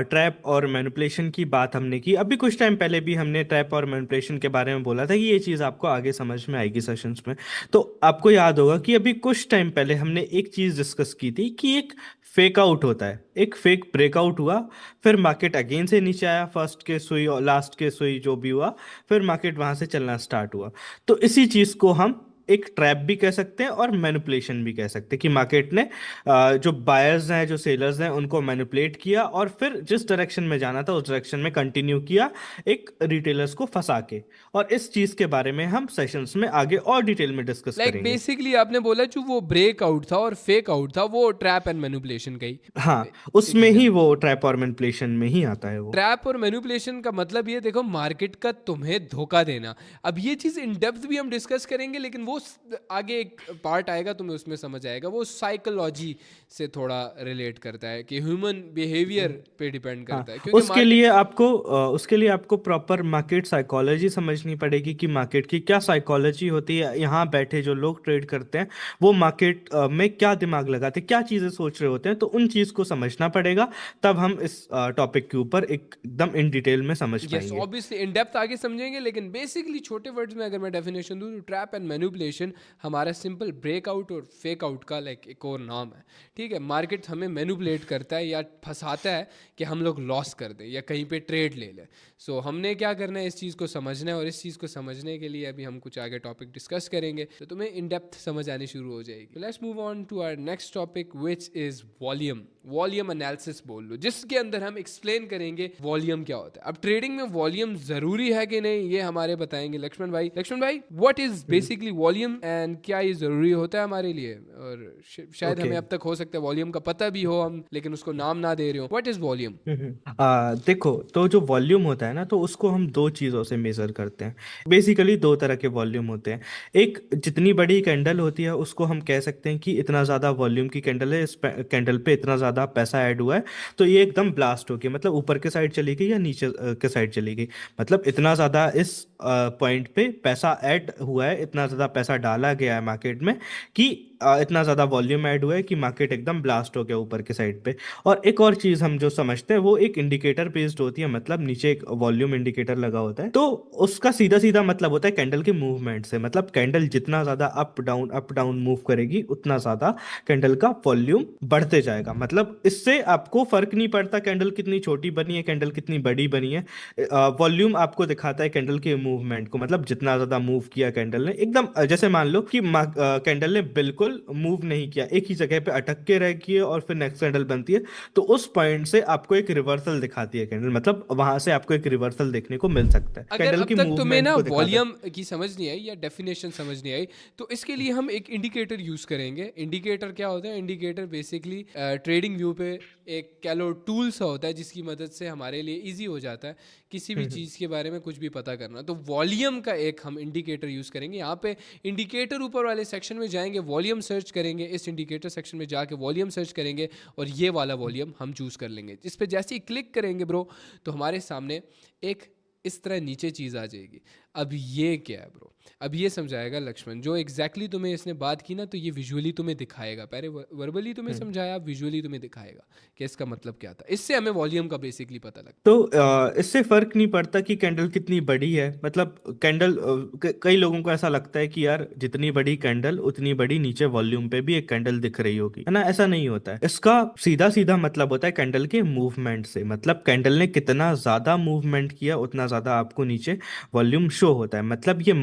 ट्रैप और मैनिपुलेशन की बात हमने की, अभी कुछ टाइम पहले भी हमने ट्रैप और मैनिपुलेशन के बारे में बोला था कि ये चीज़ आपको आगे समझ में आएगी सेशंस में। तो आपको याद होगा कि अभी कुछ टाइम पहले हमने एक चीज़ डिस्कस की थी कि एक फेक आउट होता है, एक फेक ब्रेकआउट हुआ, फिर मार्केट अगेन से नीचे आया, फर्स्ट के सुई और लास्ट के सुई जो भी हुआ, फिर मार्केट वहां से चलना स्टार्ट हुआ। तो इसी चीज़ को हम एक ट्रैप भी कह सकते हैं और मैनिपुलेशन भी कह सकते हैं कि मार्केट ने जो बायर्स हैं जो सेलर्स हैं उनको मैनिपुलेट किया और फिर जिस डायरेक्शन में जाना था उस डायरेक्शन में कंटिन्यू किया एक रिटेलर्स को फंसा के। और इस चीज के बारे में हम सेशंस में आगे और डिटेल में डिस्कस लाइक करेंगे। बेसिकली आपने बोला जो वो ब्रेक आउट था और फेक आउट था वो ट्रैप एंड मैनिपुलेशन का ही हाँ, उसमें बेसिकली। ही वो ट्रैप और मैनिपुलेशन में ही आता है वो। ट्रैप और मैनिपुलेशन का मतलब ये देखो मार्केट का तुम्हें धोखा देना। अब ये चीज़ इन डेप्थ भी हम डिस्कस करेंगे लेकिन वो आगे एक पार्ट आएगा तुम्हें उसमें समझ आएगा। वो साइकोलॉजी से थोड़ा रिलेट करता है कि ह्यूमन बिहेवियर पे डिपेंड हाँ, करता है क्योंकि उसके लिए आपको प्रॉपर मार्केट साइकोलॉजी समझनी पड़ेगी कि मार्केट की क्या साइकोलॉजी होती है। यहाँ बैठे जो लोग ट्रेड करते हैं वो मार्केट में क्या दिमाग लगाते हैं, क्या चीजें सोच रहे होते हैं, तो उन चीज को समझना पड़ेगा। तब हम इस टॉपिक के ऊपर एकदम इन डिटेल में समझ यस पाएंगे। ऑब्वियसली इन डेप्थ आगे समझेंगे लेकिन बेसिकली छोटे वर्ड्स में अगर मैं डेफिनेशन दूं तो ट्रैप एंड मैनिपुलेशन हमारा सिंपल ब्रेकआउट और फेक आउट का लाइक एक और नाम है। ठीक है, मार्केट हमें मैनिपुलेट करता है या फंसाता है कि हम लोग लॉस कर दें या कहीं पे ट्रेड ले लें। सो हमने क्या करना है इस चीज़ को समझना है और इस चीज़ को समझने के लिए अभी हम कुछ आगे टॉपिक डिस्कस करेंगे तो तुम्हें इन डेप्थ समझ आनी शुरू हो जाएगी। Let's move on to our next topic which is volume. Volume analysis बोल लो जिसके अंदर हम एक्सप्लेन करेंगे वॉल्यूम क्या होता है। अब ट्रेडिंग में वॉल्यूम जरूरी है कि नहीं ये हमारे बताएंगे लक्ष्मण भाई। लक्ष्मण भाई what is basically volume and क्या ये जरूरी होता है हमारे लिए? और शायद हमें अब तक हो सकता है वॉल्यूम का पता भी हो हम लेकिन उसको नाम ना दे रहे हो। What is volume? देखो, तो जो वॉल्यूम होता है ना तो उसको हम दो चीज़ों से मेजर करते हैं। बेसिकली दो तरह के वॉल्यूम होते हैं। एक जितनी बड़ी कैंडल होती है उसको हम कह सकते हैं कि इतना ज़्यादा वॉल्यूम की कैंडल है, इस कैंडल पे इतना ज़्यादा पैसा ऐड हुआ है तो ये एकदम ब्लास्ट हो गई, मतलब ऊपर के साइड चली गई या नीचे के साइड चली गई। मतलब इतना ज़्यादा इस पॉइंट पे पैसा ऐड हुआ है, इतना ज़्यादा पैसा डाला गया है मार्केट में कि इतना ज़्यादा वॉल्यूम ऐड हुआ है कि मार्केट एकदम ब्लास्ट हो गया ऊपर के साइड पे। और एक और चीज़ हम जो समझते हैं वो एक इंडिकेटर बेस्ड होती है, मतलब नीचे एक वॉल्यूम इंडिकेटर लगा होता है तो उसका सीधा सीधा मतलब होता है कैंडल के मूवमेंट से। मतलब कैंडल जितना ज़्यादा अप डाउन मूव करेगी उतना ज़्यादा कैंडल का वॉल्यूम बढ़ते जाएगा। मतलब इससे आपको फर्क नहीं पड़ता कैंडल कितनी छोटी बनी है कैंडल कितनी बड़ी बनी है, वॉल्यूम आपको दिखाता है कैंडल के मूवमेंट को। मतलब जितना ज़्यादा मूव किया कैंडल ने, एकदम जैसे मान लो कि कैंडल ने बिल्कुल मूव नहीं किया, एक ही जगह पे अटक के रह गई है और फिर नेक्स्ट कैंडल बनती है तो उस पॉइंट से आपको एक रिवर्सल दिखाती है कैंडल। मतलब वहां से आपको एक रिवर्सल देखने को मिल सकता है अगर कैंडल अब की तक तुम्हें मूवमेंट ना को दिखाता है। वॉल्यूम की समझ नहीं आई या डेफिनेशन समझ नहीं आई तो इसके लिए हम एक इंडिकेटर यूज करेंगे। इंडिकेटर क्या होता है? इंडिकेटर बेसिकली ट्रेडिंग व्यू पे एक कैलो टूल सा होता है जिसकी मदद से हमारे लिए इजी हो जाता है किसी भी चीज़ के बारे में कुछ भी पता करना। तो वॉल्यूम का एक हम इंडिकेटर यूज़ करेंगे। यहाँ पे इंडिकेटर ऊपर वाले सेक्शन में जाएंगे, वॉल्यूम सर्च करेंगे, इस इंडिकेटर सेक्शन में जाके वॉल्यूम सर्च करेंगे और ये वाला वॉल्यूम हम चूज़ कर लेंगे। इस पर जैसे ही क्लिक करेंगे ब्रो तो हमारे सामने एक इस तरह नीचे चीज़ आ जाएगी। अब ये क्या है ब्रो? अब ये समझाएगा लक्ष्मण जो एग्जैक्टली तुम्हें इसने बात की ना तो ये विजुअली तुम्हें दिखाएगा। पहले वर्बली तुम्हें समझाया, विजुअली तुम्हें दिखाएगा कि इसका मतलब क्या था। इससे हमें वॉल्यूम का बेसिकली पता लगता तो इससे फर्क नहीं पड़ता कि कैंडल कितनी बड़ी है। मतलब कैंडल कई लोगों को ऐसा लगता है कि यार जितनी बड़ी कैंडल उतनी बड़ी नीचे वॉल्यूम पे भी एक कैंडल दिख रही होगी, है ना। ऐसा नहीं होता है। इसका सीधा सीधा मतलब होता है कैंडल के मूवमेंट से। मतलब कैंडल ने कितना ज्यादा मूवमेंट किया उतना ज्यादा आपको नीचे वॉल्यूम शो होता है। मतलब ये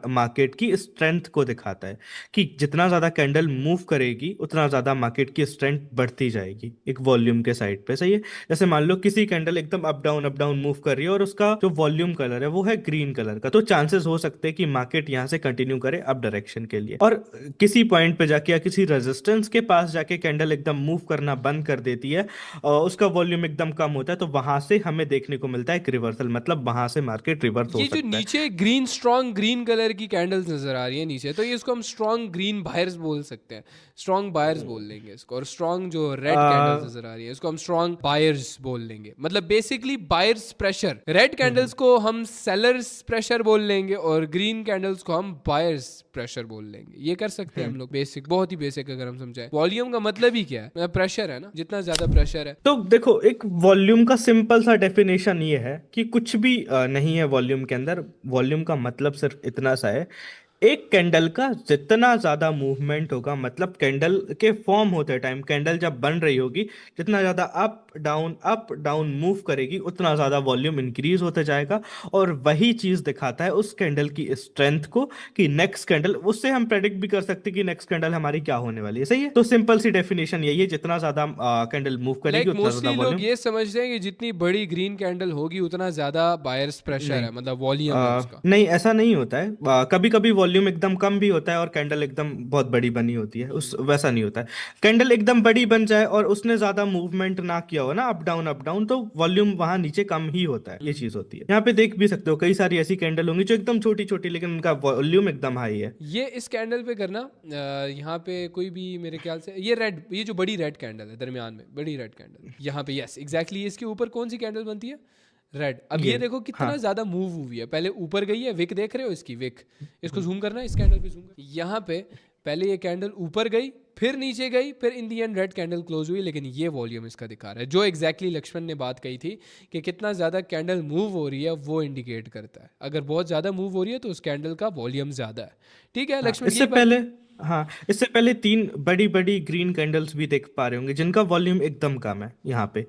मार्केट की स्ट्रेंथ को दिखाता है कि जितना ज्यादा कैंडल मूव करेगी उतना ज्यादा मार्केट की स्ट्रेंथ बढ़ती जाएगी एक वॉल्यूम के साइड पे। सही है। जैसे मान लो किसी कैंडल एकदम अप डाउन मूव कर रही है और उसका जो वॉल्यूम कलर है वो है ग्रीन कलर का, तो चांसेस हो सकते हैं कि मार्केट यहां से कंटिन्यू करे अप डायरेक्शन के लिए। और किसी पॉइंट पे जाके या किसी रेजिस्टेंस के पास जाके कैंडल एकदम मूव करना बंद कर देती है और उसका वॉल्यूम एकदम कम होता है तो वहां से हमें देखने को मिलता है एक रिवर्सल। मतलब वहां से मार्केट रिवर्स हो ये जो सकता है। नीचे ग्रीन स्ट्रॉन्ग ग्रीन कलर की कैंडल्स नजर आ रही है नीचे तो ये इसको हम स्ट्रॉन्ग ग्रीन बायर्स बोल सकते हैं, स्ट्रॉन्ग बायर्स बोल लेंगे इसको। और स्ट्रॉन्ग जो रेड कैंडल्स नजर आ रही है इसको हम स्ट्रॉन्ग बायर्स बोल लेंगे। मतलब basically buyers pressure. Red candles को हम सेलर्स प्रेशर बोल लेंगे और ग्रीन कैंडल्स को हम बायर्स प्रेशर बोल लेंगे। ये कर सकते हैं हम लोग बेसिक, बहुत ही बेसिक अगर हम समझाएं। वॉल्यूम का मतलब ही क्या है? प्रेशर है ना, जितना ज्यादा प्रेशर है। तो देखो एक वॉल्यूम का सिंपल सा डेफिनेशन ये है कि कुछ भी नहीं है वॉल्यूम के अंदर। वॉल्यूम का मतलब सिर्फ इतना सा है एक कैंडल का जितना ज्यादा मूवमेंट होगा, मतलब कैंडल के फॉर्म होते टाइम कैंडल जब बन रही होगी, जितना ज्यादा अप डाउन मूव करेगी उतना ज्यादा वॉल्यूम इंक्रीज होते जाएगा। और वही चीज दिखाता है उस कैंडल की स्ट्रेंथ को, कि नेक्स्ट कैंडल, उससे हम प्रेडिक्ट भी कर सकते हैं कि नेक्स्ट कैंडल हमारी क्या होने वाली है। सही है, तो सिंपल सी डेफिनेशन यही है, जितना ज्यादा कैंडल मूव करेगी उतना ज्यादा मोस्टली लोग वॉल्यूम। ये समझते हैं कि जितनी बड़ी ग्रीन कैंडल होगी उतना ज्यादा बायर्स प्रेशर नहीं, है, मतलब वॉल्यूम है उसका। नहीं ऐसा नहीं होता है। कभी कभी वॉल्यूम एकदम कम भी होता है और कैंडल एकदम बहुत बड़ी बनी होती है, उस वैसा नहीं होता है। कैंडल एकदम बड़ी बन जाए और उसने ज्यादा मूवमेंट ना किया हो ना, अप डाउन, तो वॉल्यूम वहां नीचे कम ही होता है। ये चीज होती है। यहाँ पे देख भी सकते हो कई सारी ऐसी कैंडल होंगी जो एकदम छोटी छोटी लेकिन उनका वॉल्यूम एकदम हाई है। ये इस कैंडल पे करना, यहाँ पे कोई भी मेरे ख्याल से ये जो बड़ी रेड कैंडल है दरमियान में, बड़ी रेड कैंडल यहाँ पे, यस एग्जैक्टली, इसके ऊपर कौन सी कैंडल बनती है? रेड। अब ये देखो कितना हाँ, ज्यादा मूव हुई है, पहले ऊपर गई है, विक देख रहे हो इसकी विक, इसको जूम करना है, इस कैंडल पे जूम कर, यहाँ पे पहले ये कैंडल ऊपर गई, फिर नीचे गई, फिर इन दी एंड रेड कैंडल क्लोज हुई, लेकिन ये वॉल्यूम इसका दिखा रहा है, जो एग्जैक्टली लक्ष्मण ने बात कही थी कि कितना ज्यादा कैंडल मूव हो रही है वो इंडिकेट करता है। अगर बहुत ज्यादा मूव हो रही है तो उस कैंडल का वॉल्यूम ज्यादा है। ठीक है हाँ, लक्ष्मण, इससे ये बात। पहले, हाँ इससे पहले तीन बड़ी बड़ी ग्रीन कैंडल्स भी देख पा रहे होंगे जिनका वॉल्यूम एकदम कम है यहाँ पे,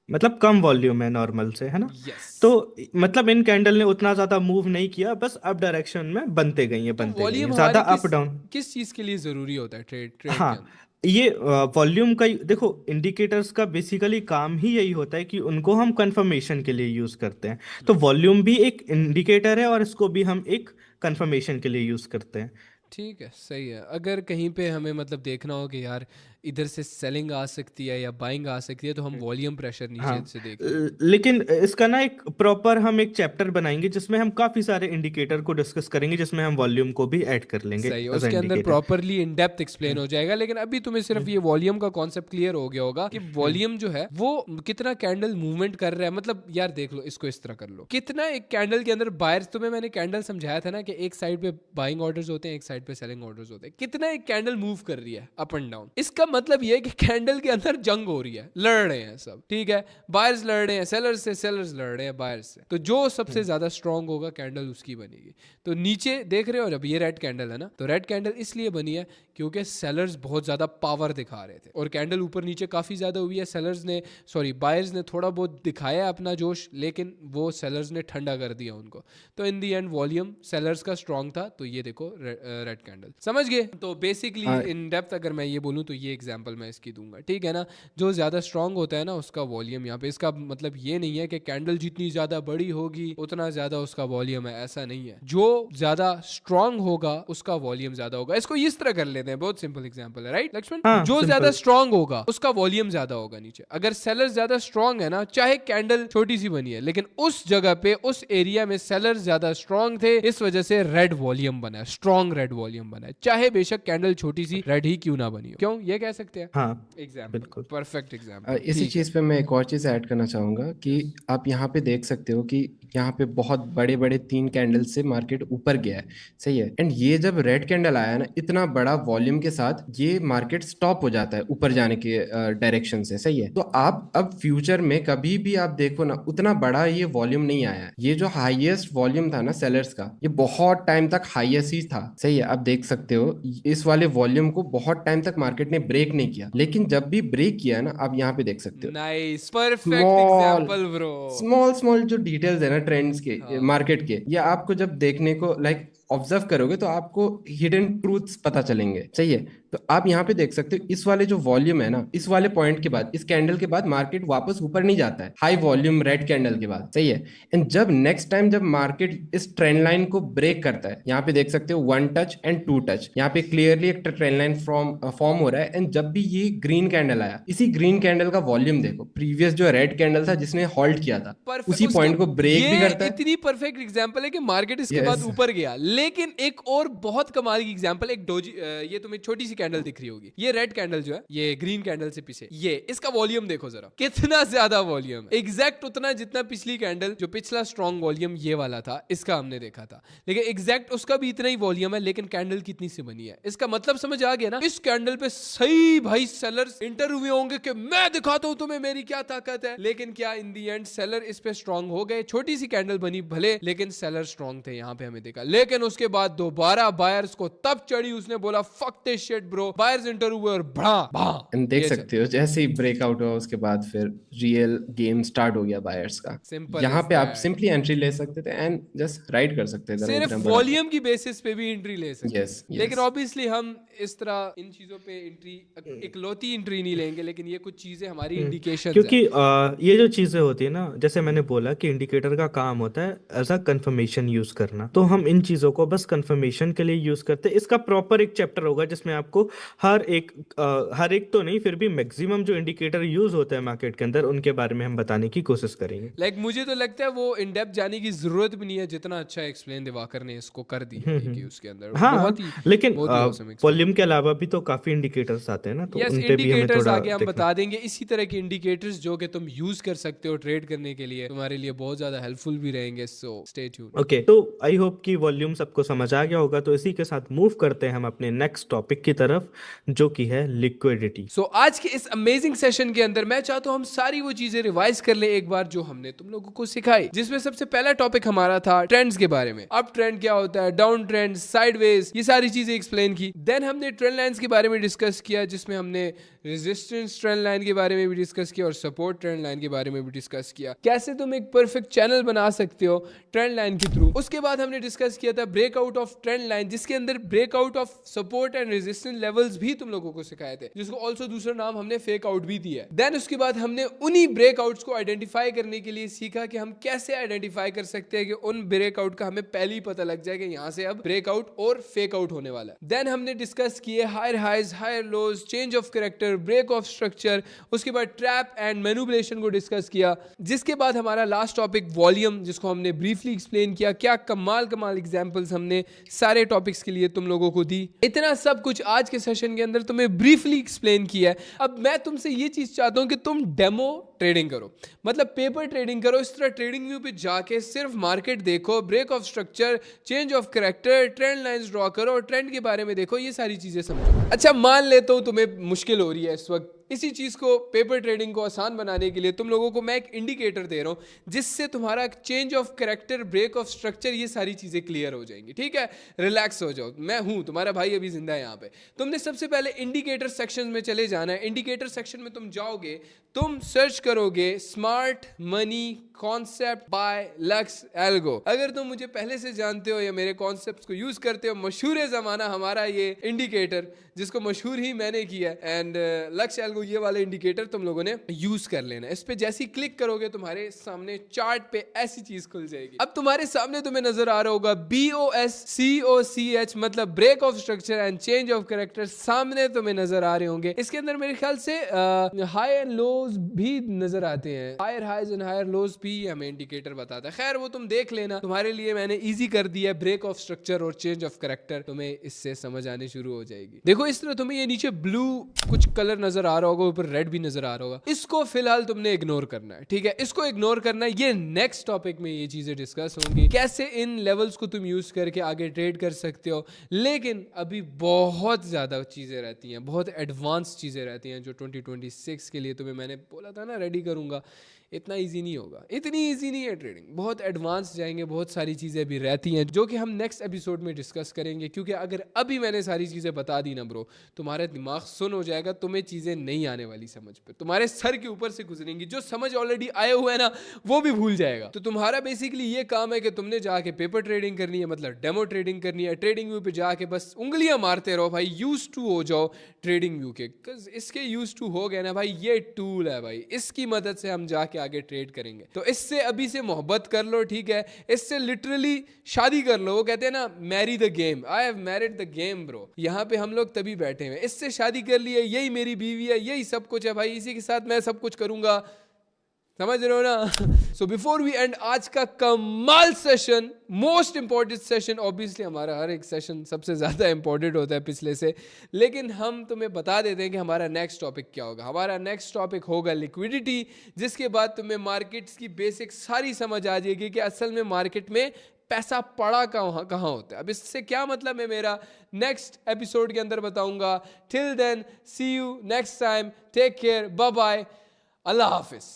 मतलब कम वॉल्यूम है नॉर्मल से, है ना। यस। तो मतलब इन कैंडल ने उतना ज्यादा मूव नहीं किया, बस अप डायरेक्शन में तो बनते गई वॉल्यूम हैं ज्यादा हमारे अप डाउन। किस चीज के लिए जरूरी होता है ट्रेड के हाँ, अंदर? ये वॉल्यूम का देखो, इंडिकेटर्स का बेसिकली काम ही यही होता है कि उनको हम कंफर्मेशन के लिए यूज करते हैं। तो वॉल्यूम भी एक इंडिकेटर है और इसको भी हम एक कंफर्मेशन के लिए यूज करते हैं। ठीक है, सही है। अगर कहीं पे हमें मतलब देखना हो कि यार इधर से सेलिंग आ सकती है या बाइंग आ सकती है, तो हम वॉल्यूम प्रेशर नीचे हाँ, से देख लेंगे। लेकिन इसका ना एक प्रॉपर हम एक चैप्टर बनाएंगे जिसमें हम काफी सारे इंडिकेटर को डिस्कस करेंगे, जिसमें हम वॉल्यूम को भी ऐड कर लेंगे सही है, एज अ उसके अंदर indicator. Properly in depth explain हो जाएगा। लेकिन अभी तुम्हें सिर्फ ये वॉल्यूम का कॉन्सेप्ट क्लियर हो गया होगा कि वॉल्यूम जो है वो कितना कैंडल मूवमेंट कर रहा है। मतलब यार देख लो, इसको इस तरह कर लो, कितना एक कैंडल के अंदर बायर्स, तुम्हें मैंने कैंडल समझाया था ना कि एक साइड पे बाइंग ऑर्डर्स होते हैं, एक साइड पे सेलिंग ऑर्डर्स होते हैं, कितना एक कैंडल मूव कर रही है अप एंड डाउन। इसका मतलब ये है कि कैंडल के अंदर जंग हो रही है, लड़ रहे हैं सब। ठीक है, बायर्स लड़ रहे हैं सेलर्स से, सेलर्स लड़ रहे हैं बायर्स से, तो जो सबसे ज्यादा स्ट्रांग होगा कैंडल उसकी बनेगी। तो नीचे देख रहे हो जब ये रेड कैंडल है ना, तो रेड कैंडल इसलिए बनी है क्योंकि सेलर्स बहुत ज्यादा पावर दिखा रहे थे और कैंडल ऊपर नीचे काफी ज्यादा हुई है। सेलर्स ने, सॉरी बायर्स ने थोड़ा बहुत दिखाया अपना जोश, लेकिन वो सेलर्स ने ठंडा कर दिया उनको। तो इन दी एंड वॉल्यूम सेलर्स का स्ट्रांग था, तो ये देखो रेड कैंडल। समझ गए? तो बेसिकली हाँ, इन डेप्थ अगर मैं ये बोलूँ तो ये एग्जांपल मैं इसकी दूंगा। ठीक है ना, जो ज्यादा स्ट्रांग होता है ना उसका वॉल्यूम, यहाँ पे इसका मतलब ये नहीं है कि कैंडल जितनी ज्यादा बड़ी होगी उतना ज्यादा उसका वॉल्यूम है, ऐसा नहीं है। जो ज्यादा स्ट्रांग होगा उसका वॉल्यूम ज्यादा होगा। इसको इस तरह कर लेते हैं, बहुत सिंपल एग्जांपल है, राइट लक्ष्मण? हाँ, जो ज्यादा सिंपल। स्ट्रांग होगा उसका वॉल्यूम ज्यादा होगा नीचे। अगर सेलर ज्यादा स्ट्रांग है ना, चाहे कैंडल छोटी सी बनी है, लेकिन उस जगह पे उस एरिया में सेलर ज्यादा स्ट्रांग थे, इस वजह से रेड वॉल्यूम बना है, स्ट्रांग रेड वॉल्यूम बना है, चाहे बेशक कैंडल छोटी सी रेड ही क्यों ना बनी हो। क्यों, ये कह सकते हैं हाँ, एग्जाम्पल, बिल्कुल। Perfect example. इसी चीज़ पे मैं एक और चीज़ ऐड करना चाहूँगा कि आप यहाँ पे देख सकते हो कि यहाँ पे बहुत बड़े बड़े 3 कैंडल से मार्केट ऊपर गया है। सही है, एंड ये जब रेड कैंडल आया ना, इतना बड़ा वॉल्यूम के साथ ये मार्केट स्टॉप हो जाता है ऊपर जाने के डायरेक्शन से। सही है, तो आप अब फ्यूचर में कभी भी आप देखो ना, उतना बड़ा ये वॉल्यूम नहीं आया है। ये जो हाईएस्ट वॉल्यूम था ना सेलर्स का, ये बहुत टाइम तक हाईएस्ट ही था। सही है, आप देख सकते हो इस वाले वॉल्यूम को बहुत टाइम तक मार्केट ने ब्रेक नहीं किया, लेकिन जब भी ब्रेक किया ना, आप यहाँ पे देख सकते हो nice, perfect small example bro. Small small जो डिटेल्स है ना ट्रेंड्स के, हाँ, मार्केट के, ये आपको जब देखने को ऑब्जर्व करोगे तो आपको हिडन ट्रूथ्स पता चलेंगे। सही है, तो आप यहाँ पे देख सकते हो इस वाले जो वॉल्यूम है ना, इस वाले पॉइंट के बाद, इस कैंडल के बाद मार्केट वापस ऊपर नहीं जाता है, हाई वॉल्यूम रेड कैंडल के बाद। सही है, एंड जब नेक्स्ट टाइम जब मार्केट इस ट्रेंड लाइन को ब्रेक करता है, यहाँ पे देख सकते हो 1 टच एंड 2 टच, यहाँ पे क्लियरली एक ट्रेंड लाइन फॉर्म हो रहा है। एंड जब भी ये ग्रीन कैंडल आया, इसी ग्रीन कैंडल का वॉल्यूम देखो, प्रीवियस जो रेड कैंडल था जिसने होल्ड किया था, परफेक्ट, उसी उसका पॉइंट को ब्रेक भी ये करता है। इतनी परफेक्ट एग्जांपल है कि मार्केट इसके बाद यस, ऊपर गया। लेकिन एक और बहुत कमाल की एग्जांपल, एक डोजी, ये तुम्हें छोटी सी कैंडल दिख रही होगी, ये रेड कैंडल जो है ये ग्रीन कैंडल से पीछे, ये इसका वॉल्यूम देखो जरा कितना ज्यादा वॉल्यूम है, एग्जैक्ट उतना जितना पिछली कैंडल जो पिछला स्ट्रॉन्ग वॉल्यूम ये वाला था इसका हमने देखा था, लेकिन एग्जैक्ट उसका भी इतना ही वॉल्यूम है, लेकिन कैंडल कितनी सी बनी है। इसका मतलब समझ आ गया ना, इस कैंडल पे सही भाई सेलर्स इंटरव्यू होंगे कि मैं दिखाता हूं तुम्हें मेरी क्या ताकत है, लेकिन क्या इन दी एंड सेलर इस पे स्ट्रॉन्ग हो गए। छोटी सी कैंडल बनी भले, लेकिन सेलर स्ट्रॉन्ग थे, यहाँ पे हमें देखा। लेकिन उसके बाद दोबारा बायर्स को तब चढ़ी, उसने बोला fuck this shit bro, buyers interview और And देख सकते हो जैसे ही ब्रेकआउट हुआ उसके बाद फिर रियल गेम स्टार्ट हो गया बायर्स का। Simple यहाँ as पे आप that. सिंपली एंट्री ले सकते थे एंड जस्ट राइड कर सकते थे, सिर्फ वॉल्यूम की बेसिस पे भी एंट्री ले सकते हैं। Yes, yes. लेकिन ऑब्वियसली हम इस तरह इन चीजों पे एंट्री, इकलौती एंट्री नहीं लेंगे, लेकिन ये कुछ चीजें हमारी इंडिकेशन क्योंकि ये जो चीजें होती है ना, जैसे मैंने बोला कि इंडिकेटर का काम होता है एज अ कंफर्मेशन यूज करना, तो हम इन चीजों को बस कंफर्मेशन के लिए यूज करते हैं। इसका प्रॉपर एक चैप्टर होगा जिसमें आपको हर एक तो नहीं, फिर भी मैक्सिमम जो इंडिकेटर यूज होता है मार्केट के अंदर उनके बारे में हम बताने की कोशिश करेंगे। लाइक मुझे तो लगता है वो इन डेप्थ जाने की जरूरत भी नहीं है, जितना अच्छा एक्सप्लेन दिवाकर ने इसको कर दी है कि उसके अंदर हाँ बहुत ही लेकिन बहुत ही awesome explain। वॉल्यूम के अलावा भी तो काफी इंडिकेटर्स आते हैं ना, तो यस उन पे भी हमें इंडिकेटर्स थोड़ा आगे हम देखना। बता देंगे, इसी तरह के इंडिकेटर्स जो कि तुम यूज कर सकते हो ट्रेड करने के लिए, तुम्हारे लिए बहुत ज्यादा हेल्पफुल भी रहेंगे, सो स्टे ट्यून्ड। ओके, तो आई होप कि वॉल्यूम सबको समझ आ गया होगा। तो इसी के साथ मूव करते हैं हम अपने नेक्स्ट टॉपिक की तरफ, जो कि है लिक्विडिटी। सो आज के इस अमेजिंग सेशन के अंदर मैं चाहता हूं हम सारी वो चीजें रिवाइज कर ले एक बार जो हमने तुम लोगों को सिखाई, जिसमें सबसे पहला टॉपिक हमारा था ट्रेंड्स के बारे में। अप ट्रेंड क्या होता है, डाउन ट्रेंड, साइडवेज, ये सारी चीजें एक्सप्लेन की। देन हमने ट्रेंड लाइंस के बारे में डिस्कस किया, जिसमें हमने रेजिस्टेंस ट्रेंड लाइन के बारे में भी डिस्कस किया और सपोर्ट ट्रेंड लाइन के बारे में भी डिस्कस किया, कैसे तुम एक परफेक्ट चैनल बना सकते हो ट्रेंड लाइन के थ्रू। उसके बाद हमने डिस्कस किया था ब्रेकआउट ऑफ ट्रेंड लाइन, जिसके अंदर breakout of support and resistance levels भी तुम लोगों को सिखाए थे, जिसको ऑल्सो दूसरा नाम हमने फेक आउट भी दिया। देन उसके बाद हमने उन्हीं ब्रेकआउट्स को आइडेंटिफाई करने के लिए सीखा कि हम कैसे आइडेंटिफाई कर सकते हैं कि उन ब्रेकआउट का हमें पहले ही पता लग जाए कि यहाँ से अब ब्रेकआउट और फेक आउट होने वाला है। देन हमने डिस्कस किए higher highs, higher lows, change of character, break of structure. उसके बाद ट्रैप एंड मैनिपुलेशन को डिस्कस किया, जिसके बाद हमारा लास्ट टॉपिक वॉल्यूम, जिसको हमने ब्रीफली एक्सप्लेन किया। क्या कमाल कमाल एग्जांपल्स हमने सारे टॉपिक्स के लिए तुम लोगों को दी। इतना सब कुछ आज के सेशन के अंदर तुम्हें ब्रीफली एक्सप्लेन किया है। अब मैं तुमसे ये चीज चाहता हूं कि तुम डेमो ट्रेडिंग करो, मतलब पेपर ट्रेडिंग करो। इस तरह ट्रेडिंग व्यू पे जाके सिर्फ मार्केट देखो, break of structure, change of character, trend lines draw करो और ट्रेंड के बारे में देखो, ये सारी चीजें समझो। अच्छा मान लेता हूं तुम्हें मुश्किल हो रही है इस वक्त, इसी चीज को पेपर ट्रेडिंग को आसान बनाने के लिए तुम लोगों को मैं एक इंडिकेटर दे रहा हूं, जिससे तुम्हारा change of character, break of structure, ये सारी चीजें क्लियर हो जाएंगी। ठीक है, रिलैक्स हो जाओ, मैं हूं तुम्हारा भाई, अभी जिंदा है यहाँ पे। तुमने सबसे पहले इंडिकेटर सेक्शन में चले जाना है। इंडिकेटर सेक्शन में तुम जाओगे, तुम सर्च करोगे smart money concept bye lux algo. अगर तुम मुझे पहले से जानते हो या मेरे कॉन्सेप्ट्स को यूज करते हो, मशहूर जमाना हमारा ये इंडिकेटर, जिसको मशहूर ही मैंने किया, एंड लक्स एल्गो, ये वाले इंडिकेटर तुम लोगों ने यूज कर लेना। इस पे जैसे ही क्लिक करोगे तुम्हारे सामने चार्ट पे ऐसी चीज खुल जाएगी। अब तुम्हारे सामने तुम्हें नजर आ रहा होगा BOSCOCH, मतलब break of structure and change of character, सामने तुम्हें नजर आ रहे होंगे। इसके अंदर मेरे ख्याल से हाई एंड लोज भी नजर आते हैं, higher highs and higher lows भी हमें इंडिकेटर बताता है। खैर वो तुम देख लेना, तुम्हारे लिए मैंने इजी कर दिया ब्रेक ऑफ स्ट्रक्चर और चेंज ऑफ कैरेक्टर, तुम्हें इससे समझ आने शुरू हो जाएगी। देखो इस तरह तुम्हें ये नीचे ब्लू कुछ कलर नजर आ रहा होगा, ऊपर रेड भी नजर आ रहा होगा, इसको फिलहाल तुमने इग्नोर करना है। ठीक है, इसको इग्नोर करना है। ये नेक्स्ट टॉपिक में ये चीजें डिस्कस होंगी, कैसे इन लेवल्स को तुम यूज करके आगे ट्रेड कर सकते हो। लेकिन अभी बहुत ज्यादा चीजें रहती हैं, बहुत एडवांस चीजें रहती हैं, जो 2026 के लिए तुम्हें मैंने बोला था ना रेडी करूंगा। इतना इजी नहीं होगा, इतनी इजी नहीं है ट्रेडिंग, बहुत एडवांस जाएंगे, बहुत सारी चीज़ें भी रहती हैं जो कि हम नेक्स्ट एपिसोड में डिस्कस करेंगे। क्योंकि अगर अभी मैंने सारी चीज़ें बता दी ना ब्रो, तुम्हारा दिमाग सुन हो जाएगा, तुम्हें चीज़ें नहीं आने वाली समझ पे, तुम्हारे सर के ऊपर से गुजरेंगी। जो समझ ऑलरेडी आए हुए है ना, वो भी भूल जाएगा। तो तुम्हारा बेसिकली ये काम है कि तुमने जाके पेपर ट्रेडिंग करनी है, मतलब डेमो ट्रेडिंग करनी है। ट्रेडिंग व्यू पे जाके बस उंगलियां मारते रहो भाई, यूज टू हो जाओ ट्रेडिंग व्यू के। इसके यूज टू हो गए ना भाई, ये टूल है भाई, इसकी मदद से हम जाके आगे ट्रेड करेंगे। तो इससे अभी से मोहब्बत कर लो, ठीक है, इससे लिटरली शादी कर लो। वो कहते हैं ना, marry the game, I have married the game bro. यहाँ पे हम लोग तभी बैठे हुए, इससे शादी कर ली है, यही मेरी बीवी है, यही सब कुछ है भाई, इसी के साथ मैं सब कुछ करूंगा। समझ रहे हो ना? सो बिफोर वी एंड आज का कमाल session, most important session, obviously हमारा हर एक सेशन सबसे ज्यादा इंपॉर्टेंट होता है पिछले से, लेकिन हम तुम्हें बता देते हैं कि हमारा नेक्स्ट टॉपिक क्या होगा. हमारा नेक्स्ट टॉपिक होगा लिक्विडिटी, जिसके बाद तुम्हें मार्केट्स की बेसिक सारी समझ आ जाएगी कि असल में मार्केट में पैसा पड़ा कहाँ होता है. अब इससे क्या मतलब है मेरा नेक्स्ट एपिसोड के अंदर बताऊंगा. Till then see you next time, take care, bye bye, अल्लाह हाफिज.